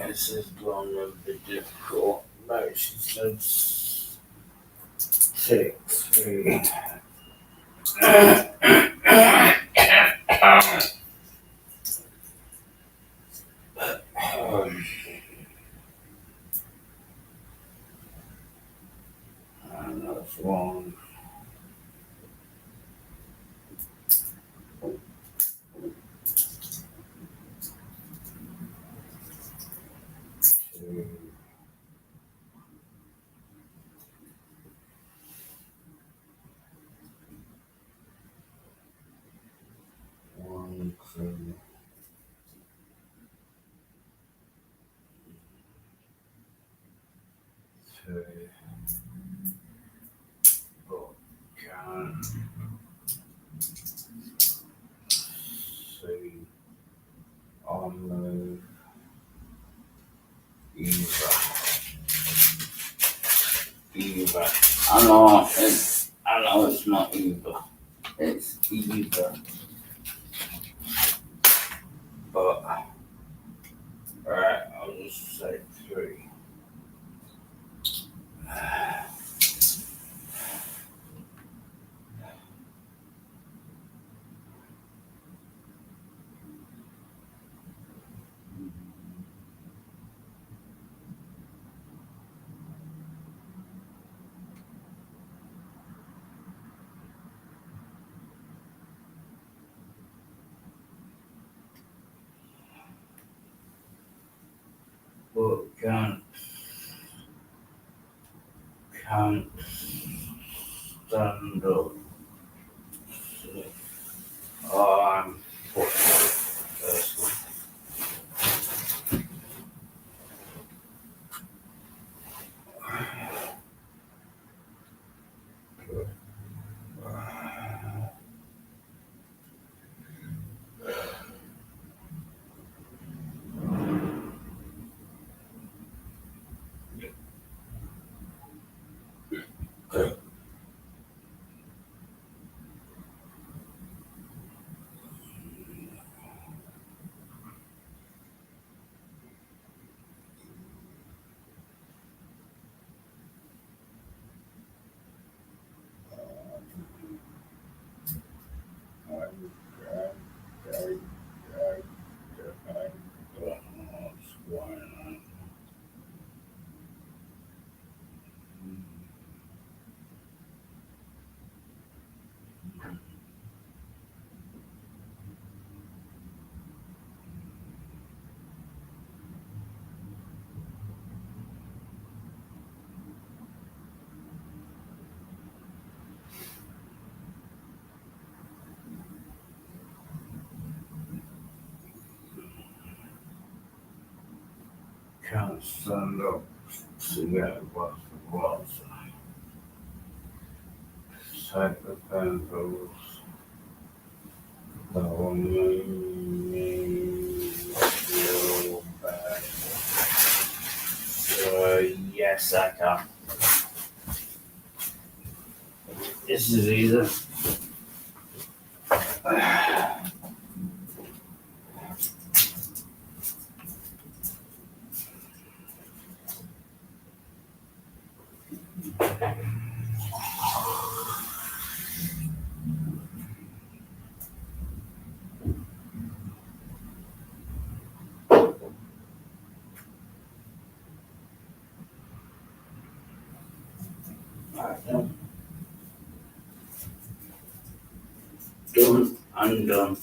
this is going to be difficult. But she said 6, 3. And that's 1. 2. 1, 2. 3. But can't see on the either. I know it's not either. It's either. But alright, I'll just say 3. But can't stand up. Oh, I'm fucked. Can't stand up to get a glass of water. Take the pencils. Follow me. Feel bad. Yes, I can. This is easy. Done and done.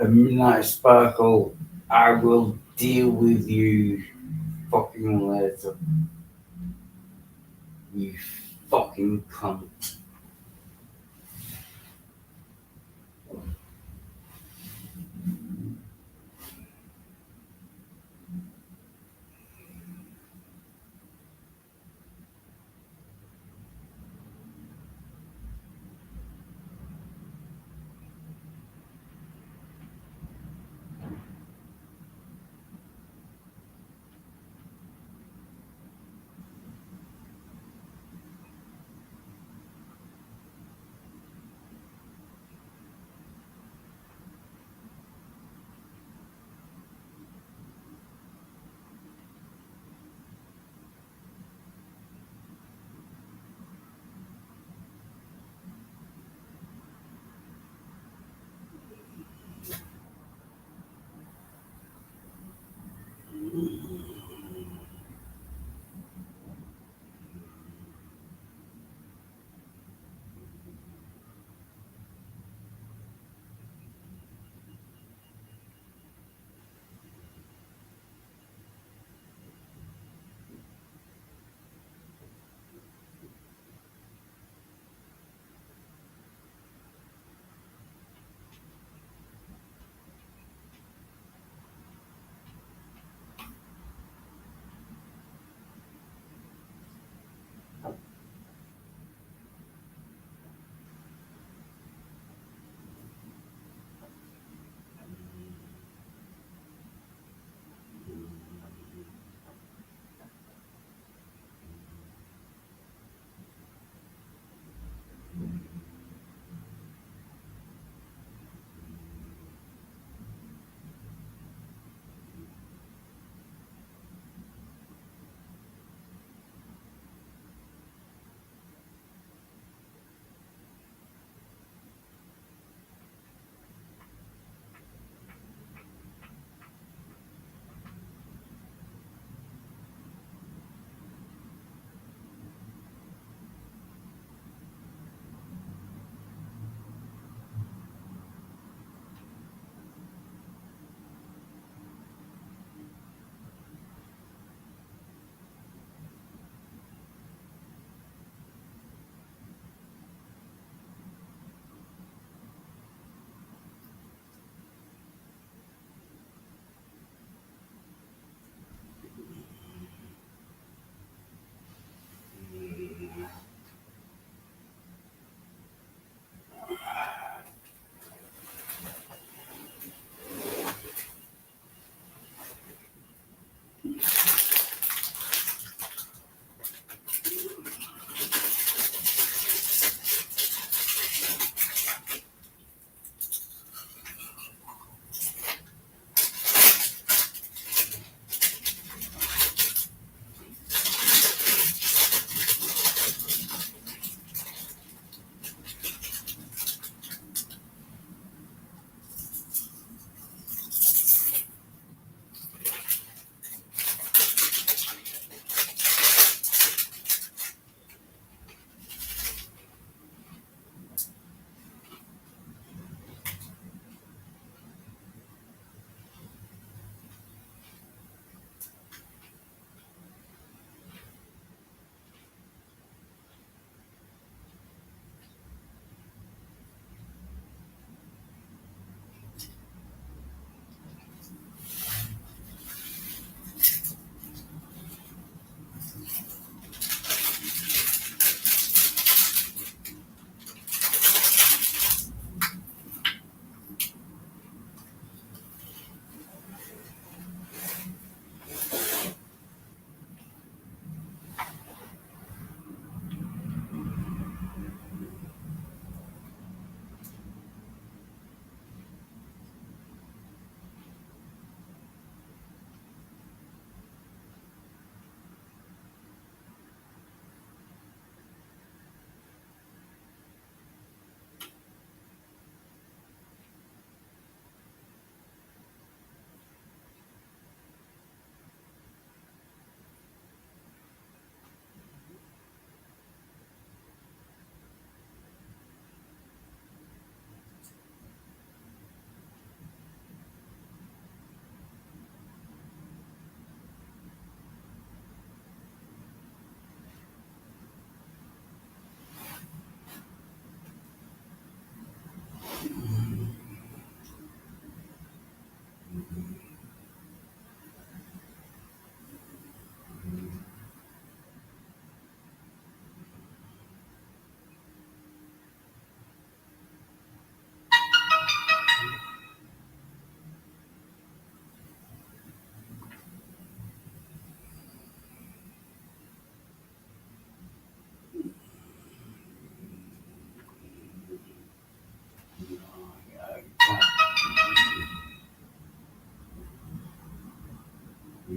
Midnight Sparkle, I will deal with you fucking later. You fucking cunt.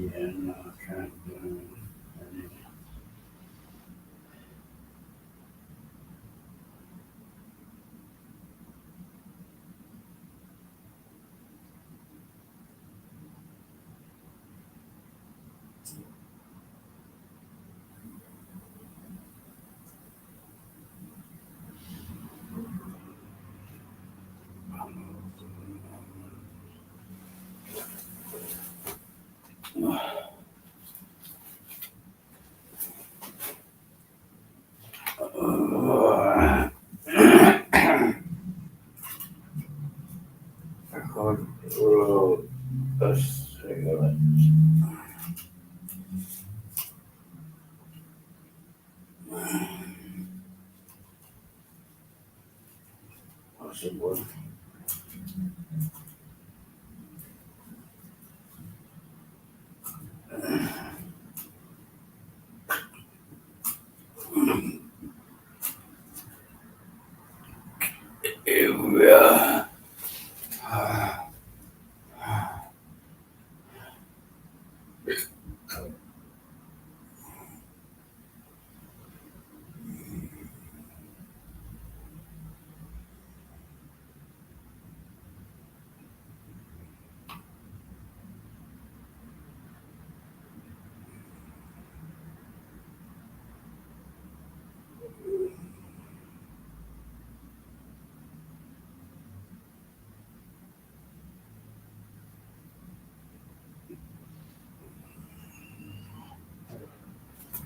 Yeah, no, I can't do it. I can't roll a cigarette. Possible. Yeah.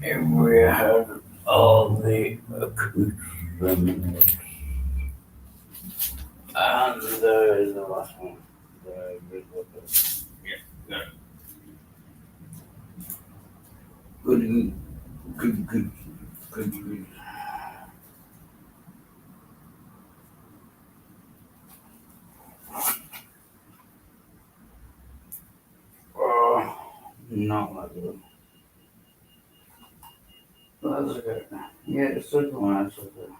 And we had all the accoutrements. And there is the last one. The Bridgewater. Yeah, good, good, good, good, good. Oh, not that good. That's good. Yeah, it's a good one. That's good.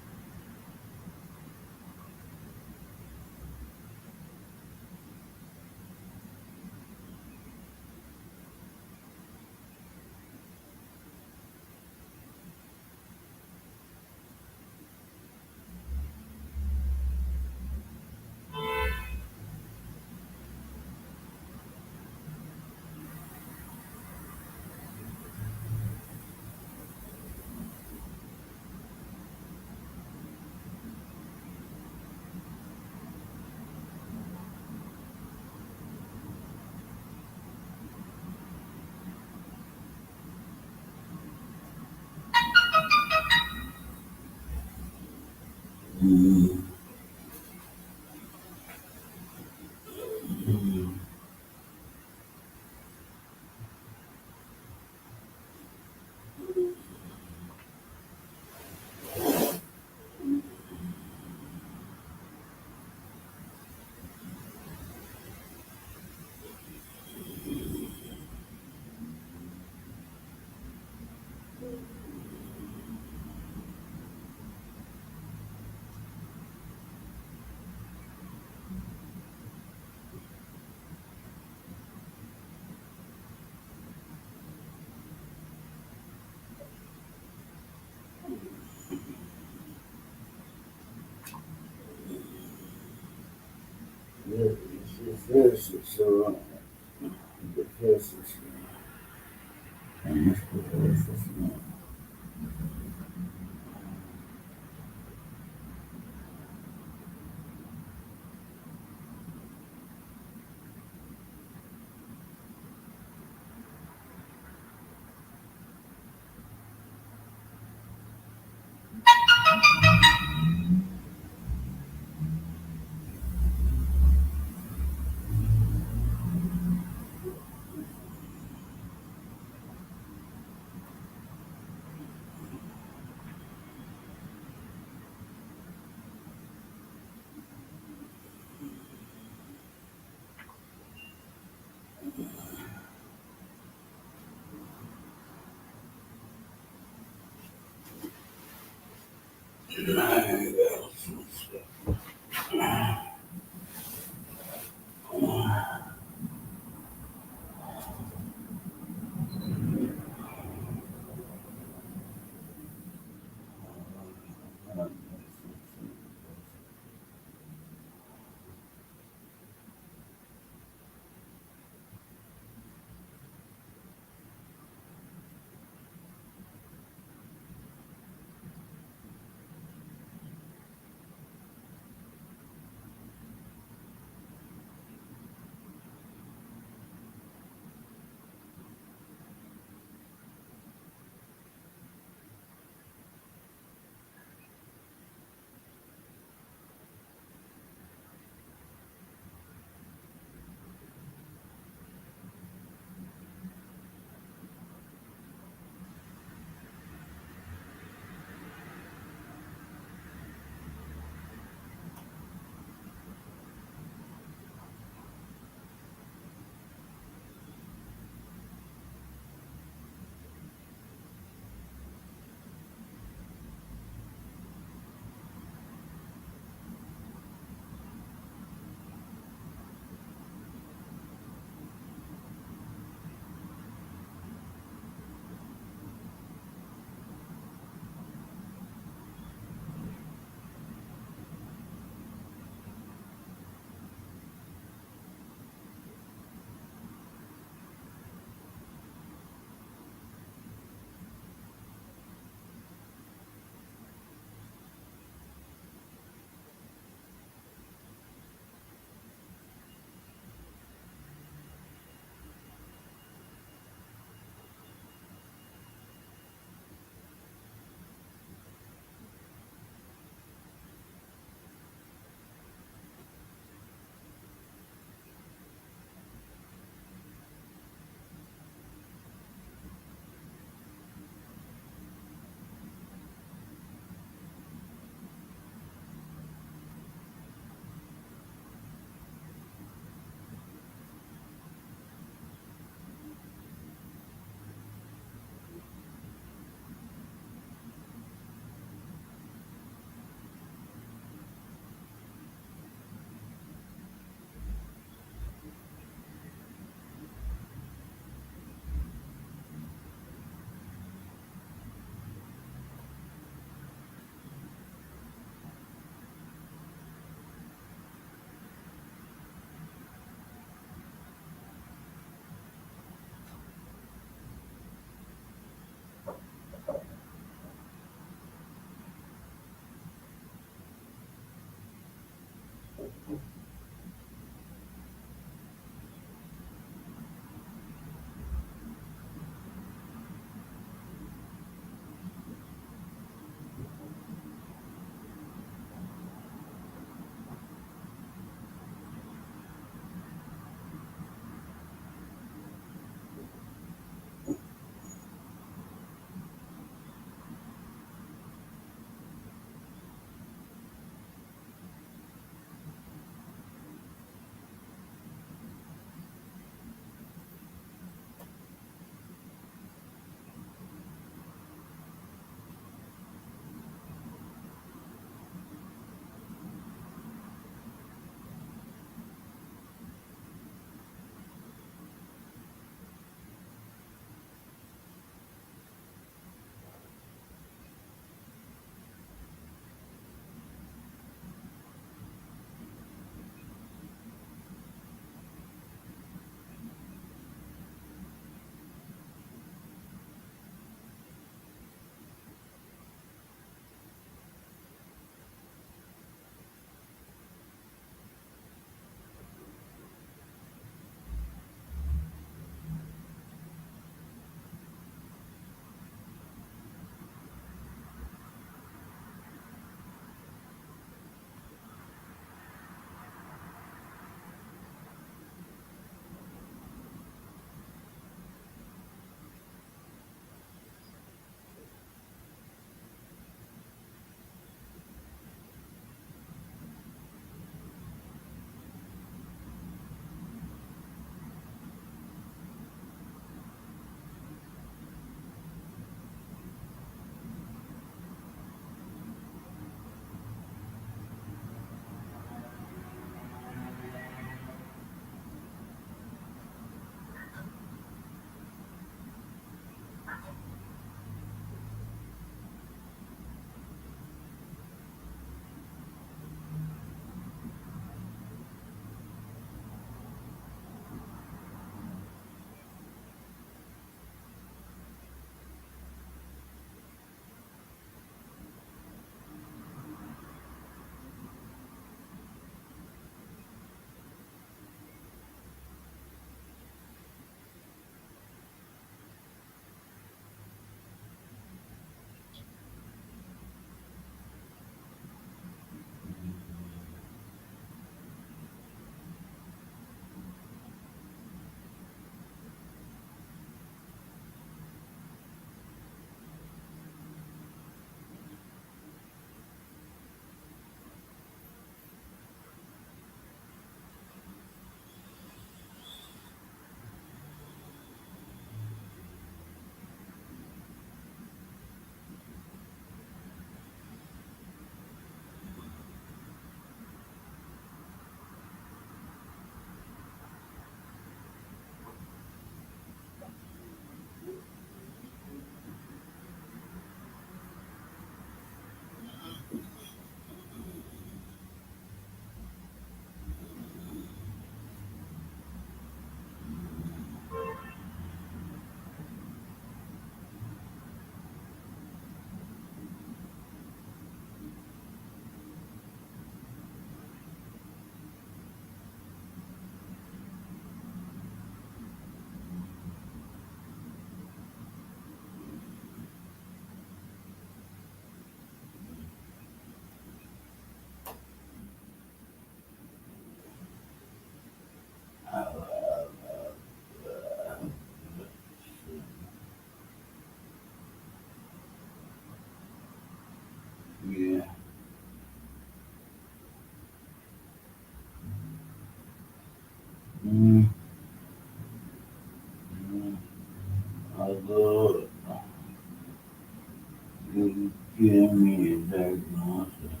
give me a diagnosis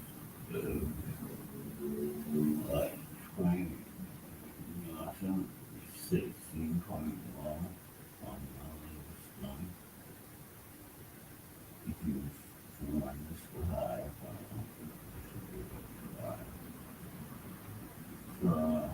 of like spring nothing 16.1 on my stomach. If you want this was high, so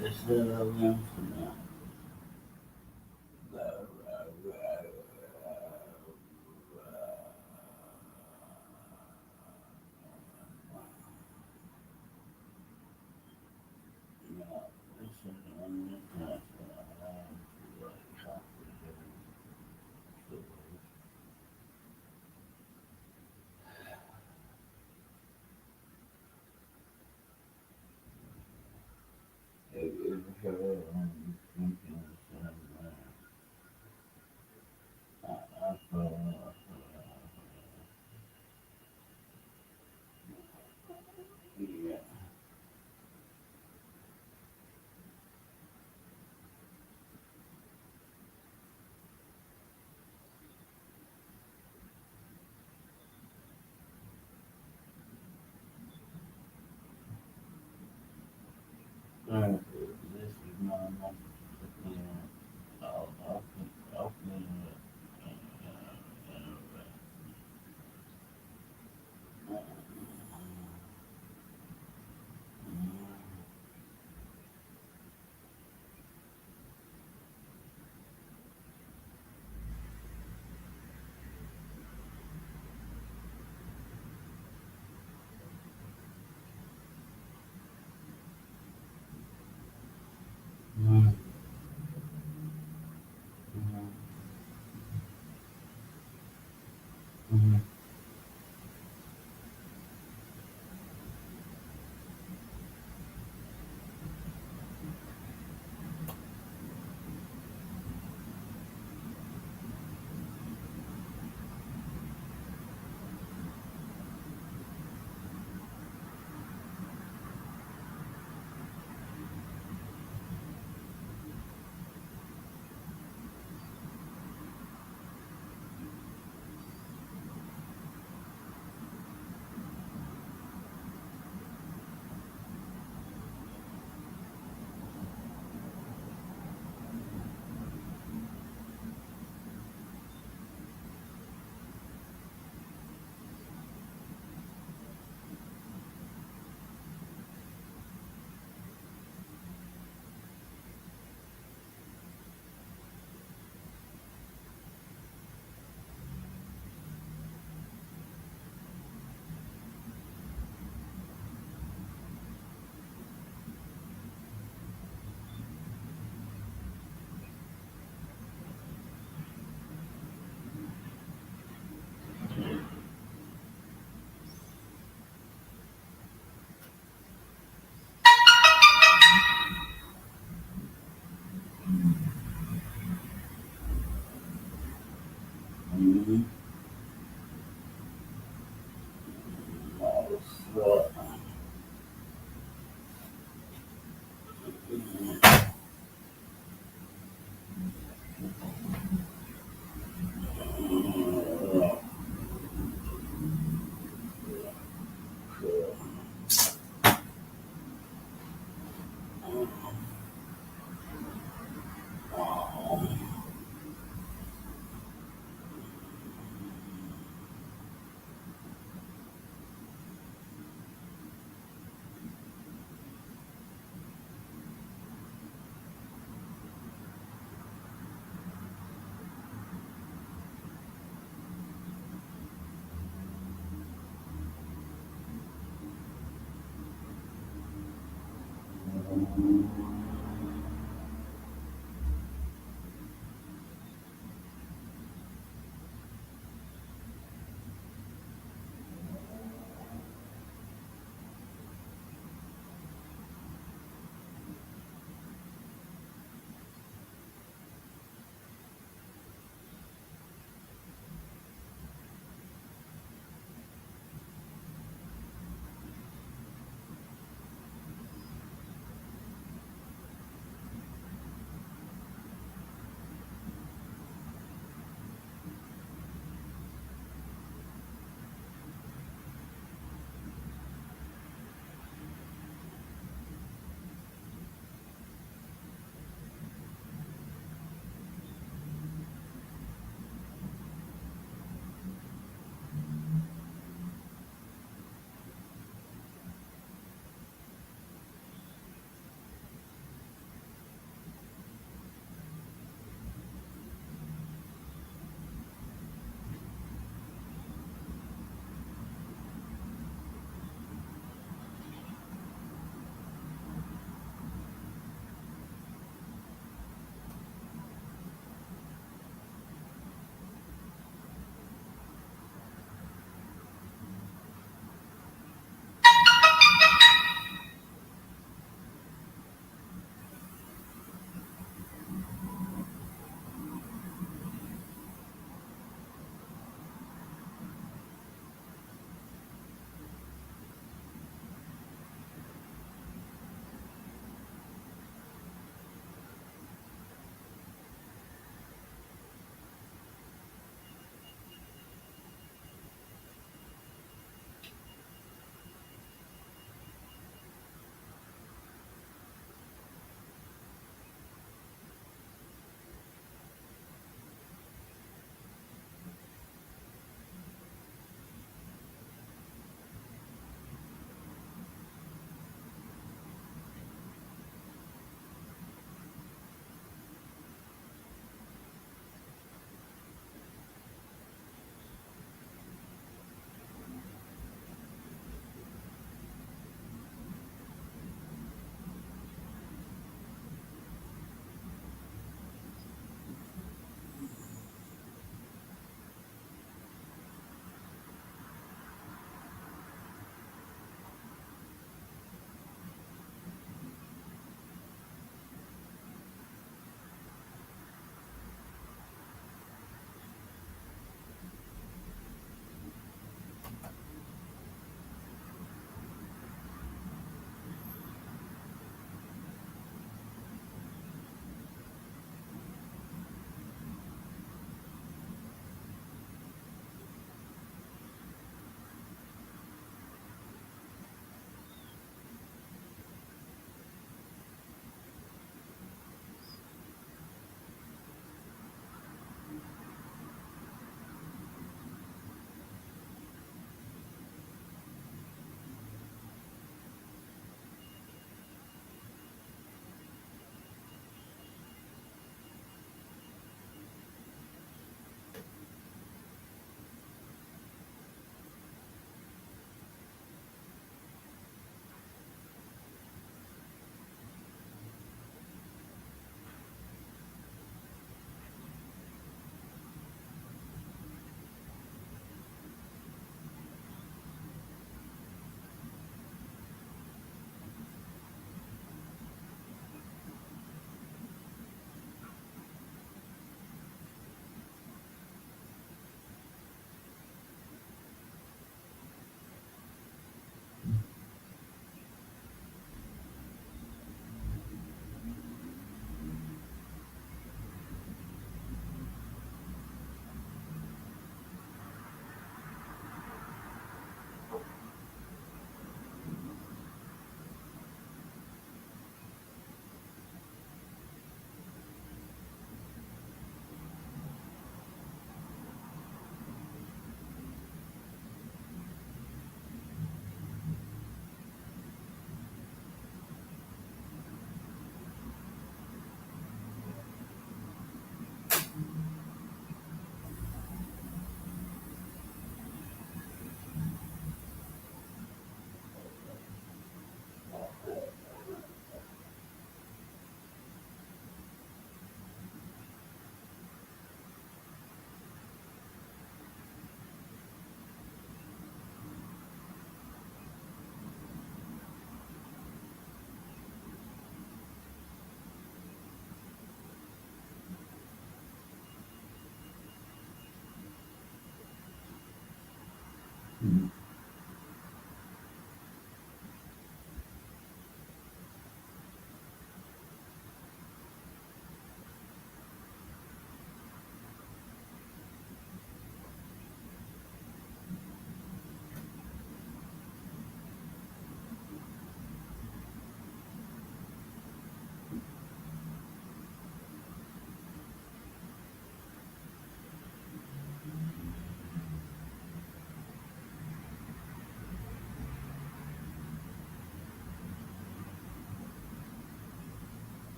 this is a lymph node. This is normal. I'll clean it.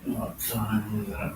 What time is it?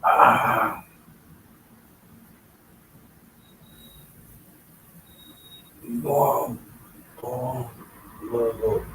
Ah. Wow. Oh. Whoa.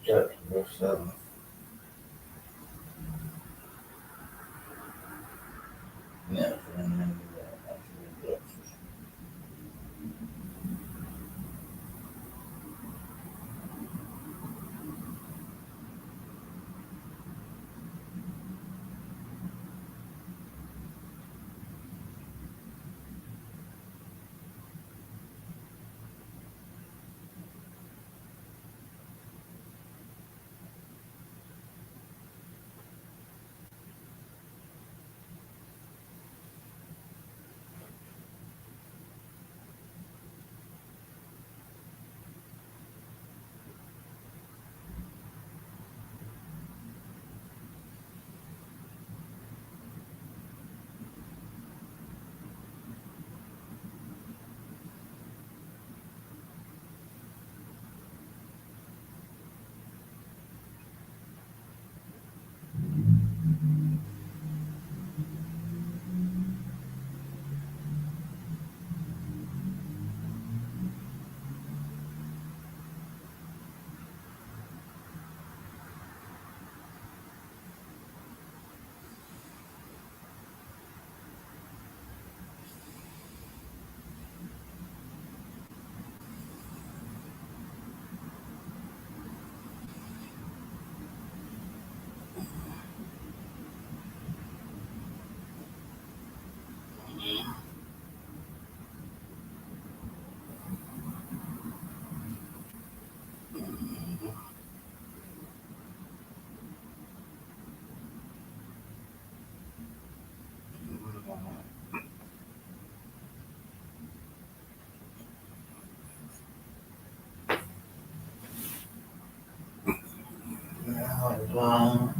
Just yourself. Yeah. Wow.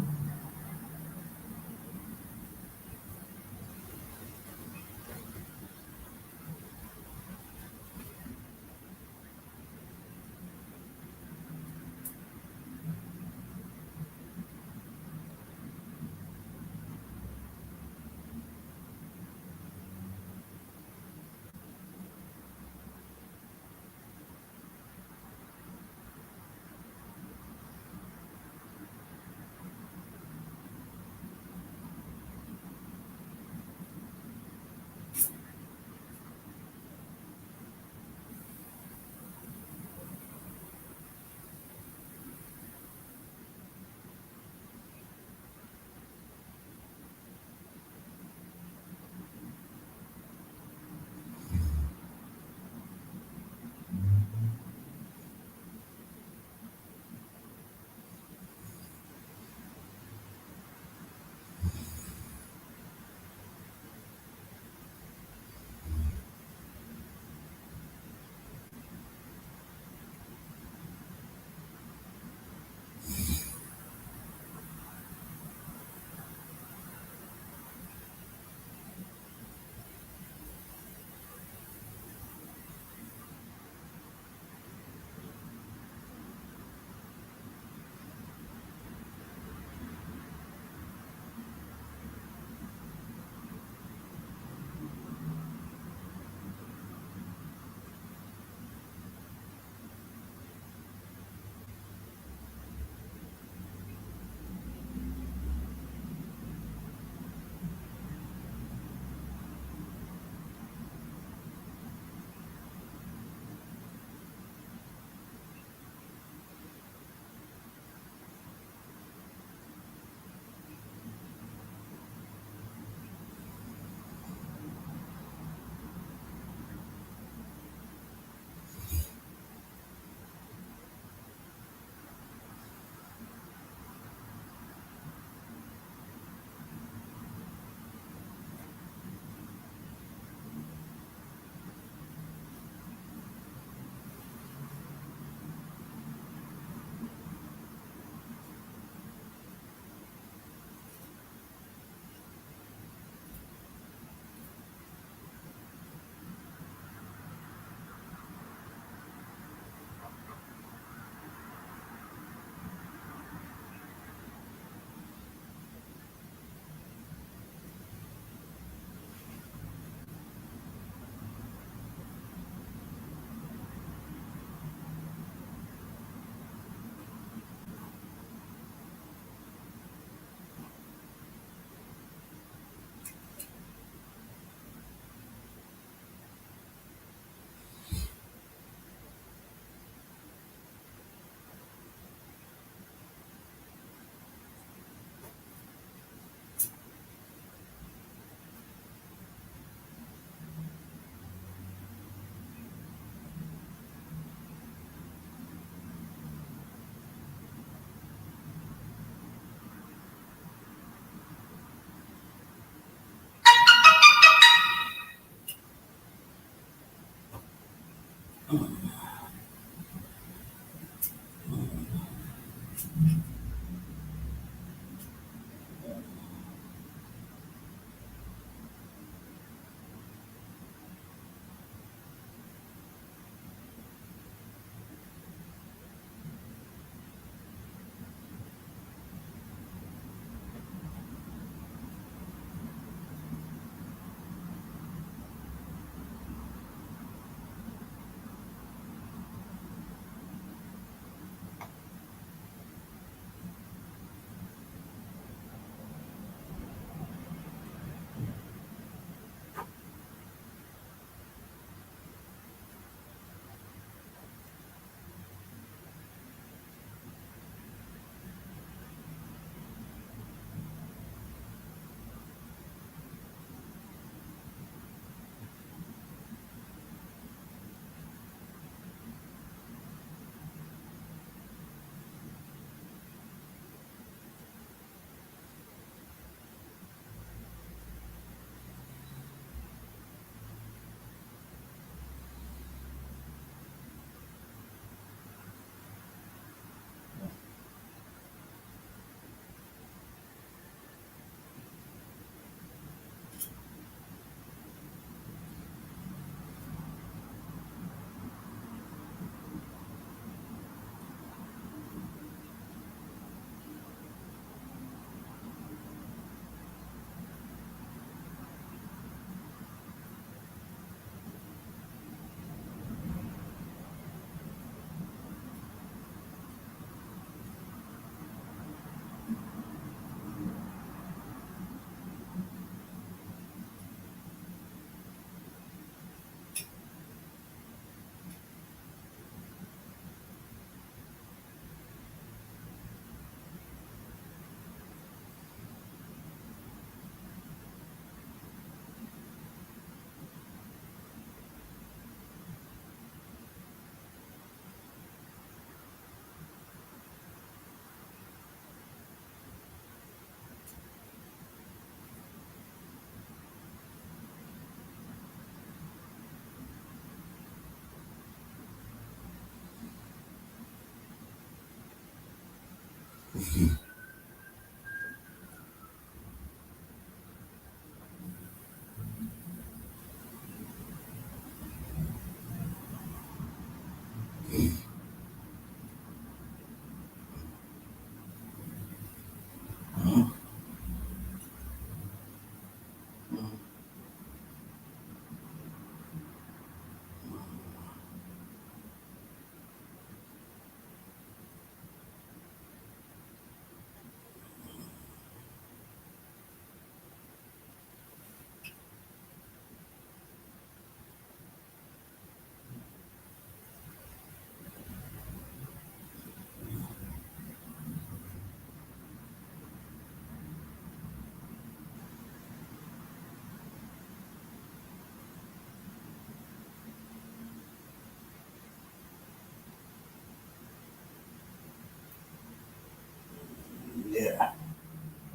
Yeah.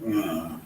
Mm.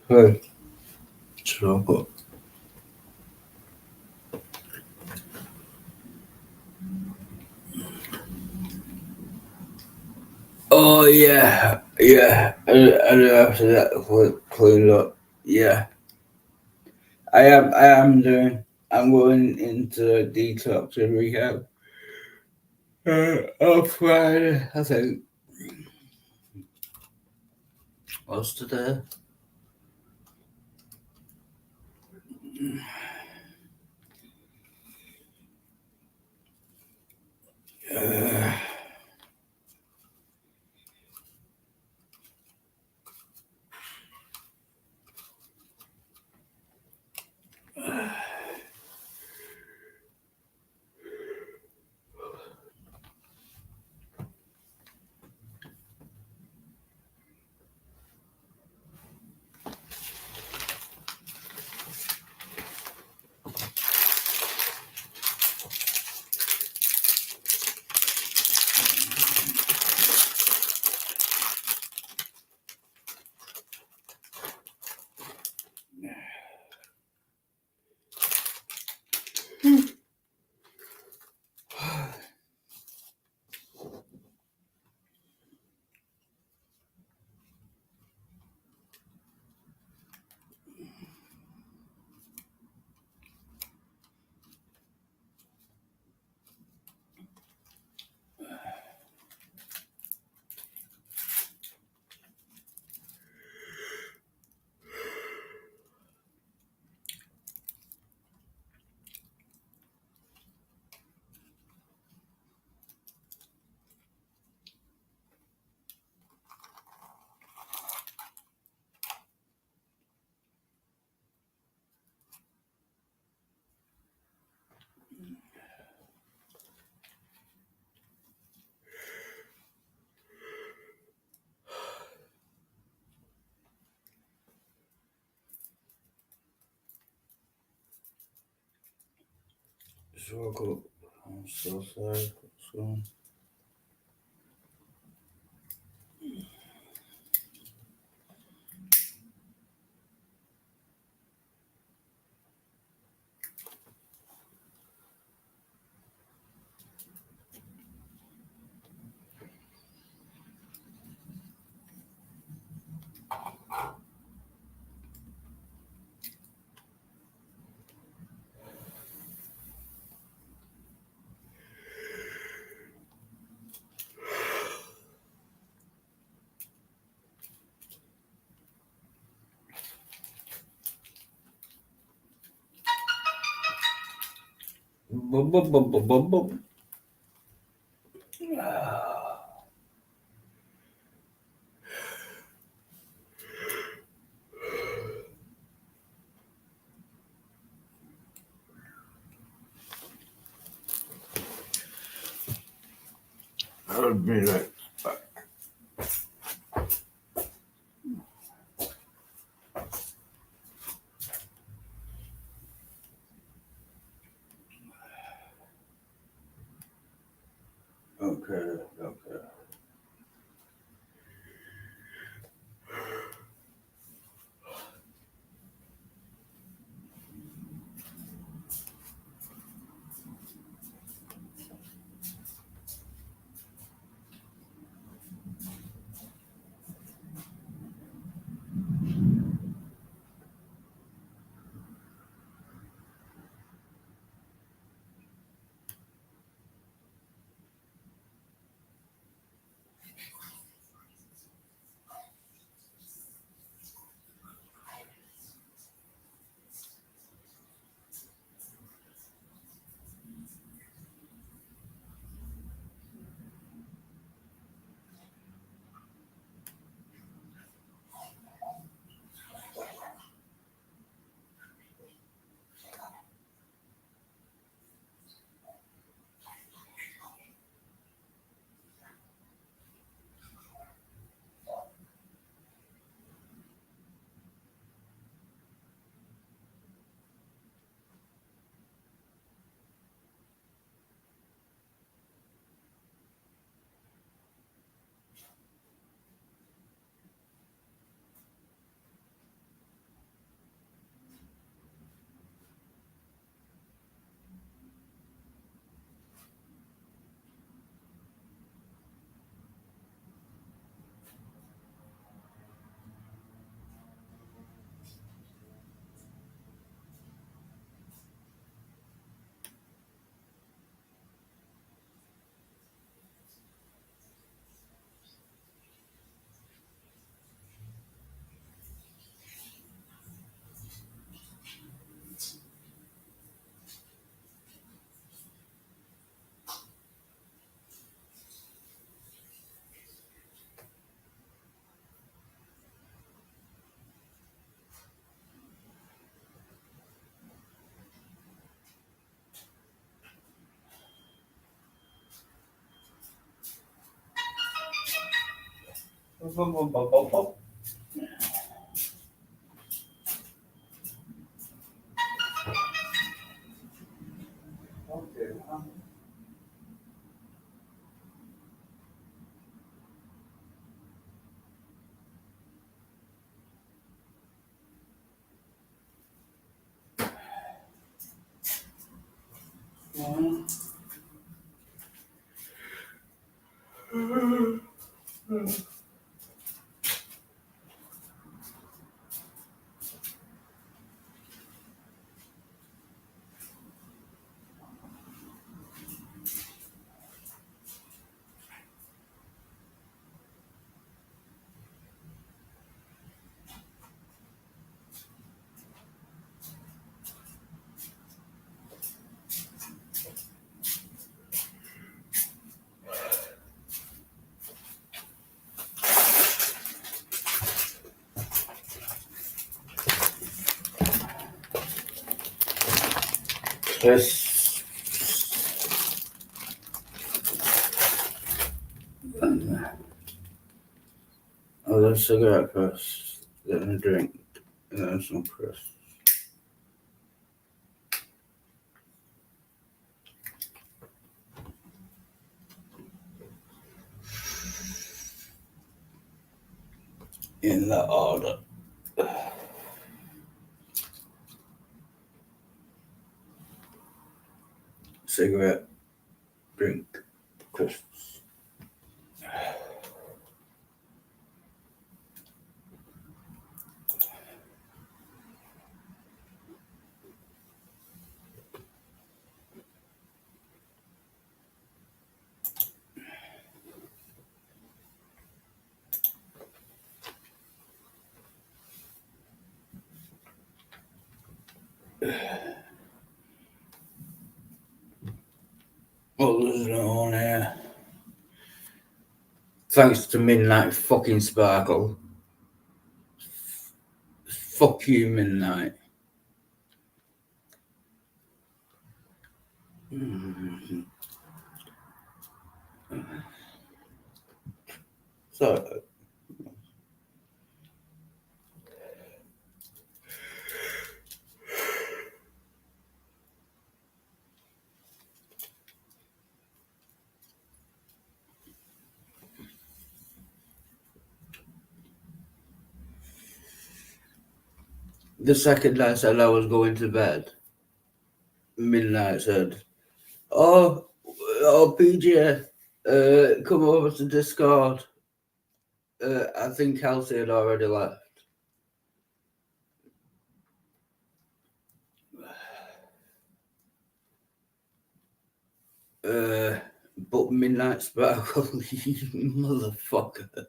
Hey, trouble. Oh yeah, yeah. I do after that clean up. Yeah, I am doing. I'm going into detox and rehab. On Friday, I think. What's today? Uh, so I got. I'm so sorry. So. Bum, bum, bum, bum, bum, bum. I'll be right back. Okay, okay. Yes. Oh, there's a cigarette first, then a drink, and then some crisps. In that order. Cigarette, drink, crisps. Oh, there's no one here. Thanks to Midnight fucking Sparkle. Fuck you, Midnight. So, the second I said I was going to bed, Midnight said, Oh, PJ, come over to Discord. I think Kelsey had already left. But Midnight Sparkle, you motherfucker.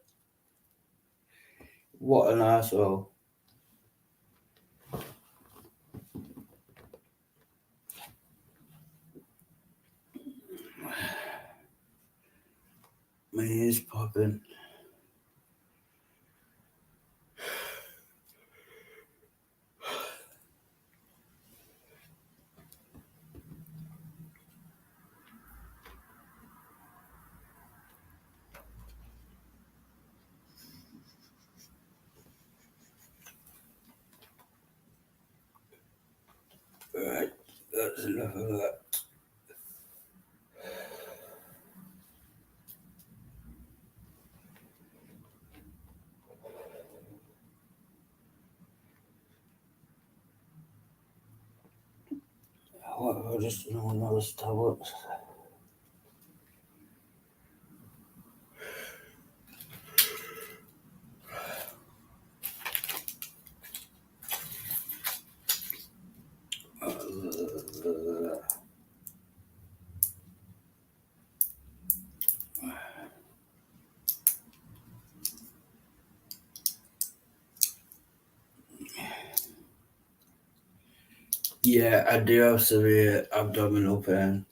What an asshole. My ears popping. Right, that's enough of that. I just don't know another Starbucks. Yeah, I do have severe abdominal pain.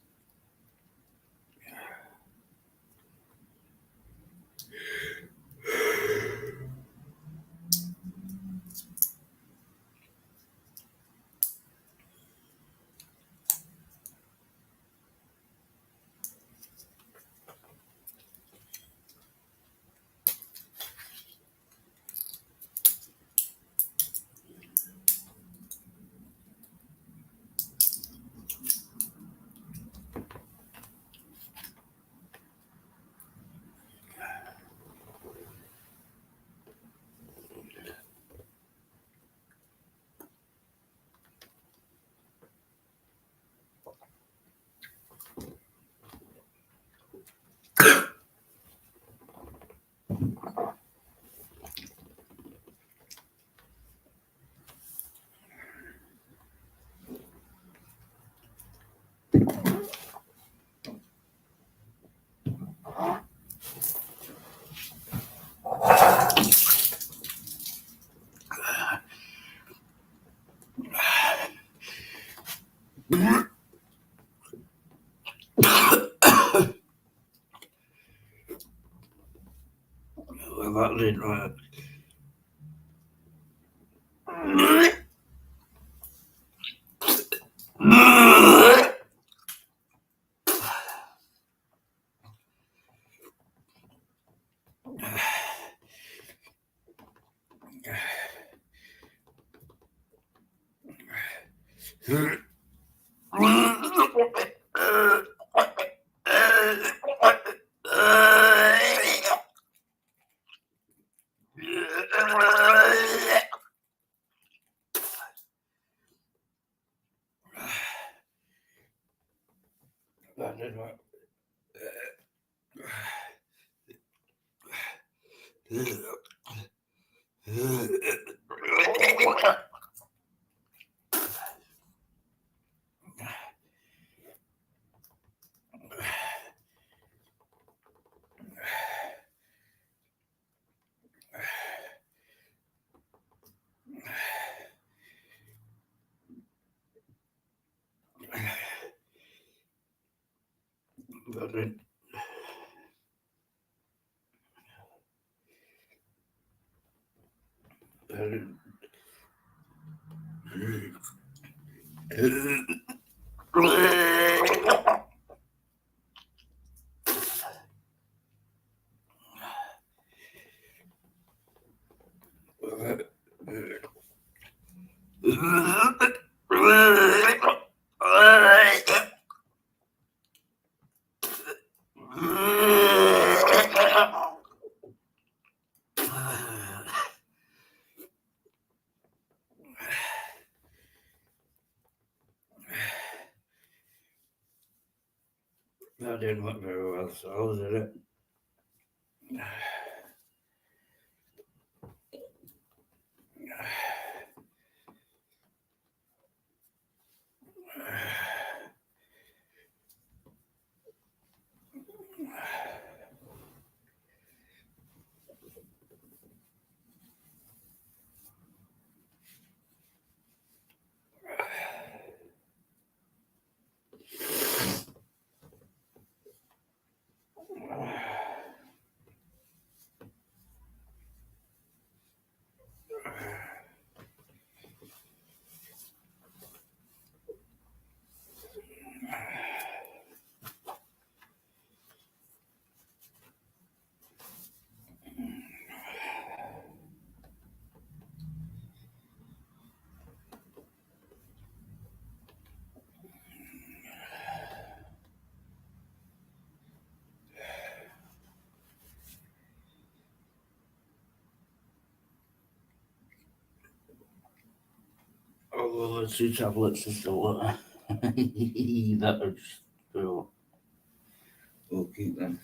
that didn't work. That didn't work. That didn't. That didn't work very well, so did it? Oh, well, the 2 tablets are still there. That are still. We'll keep them.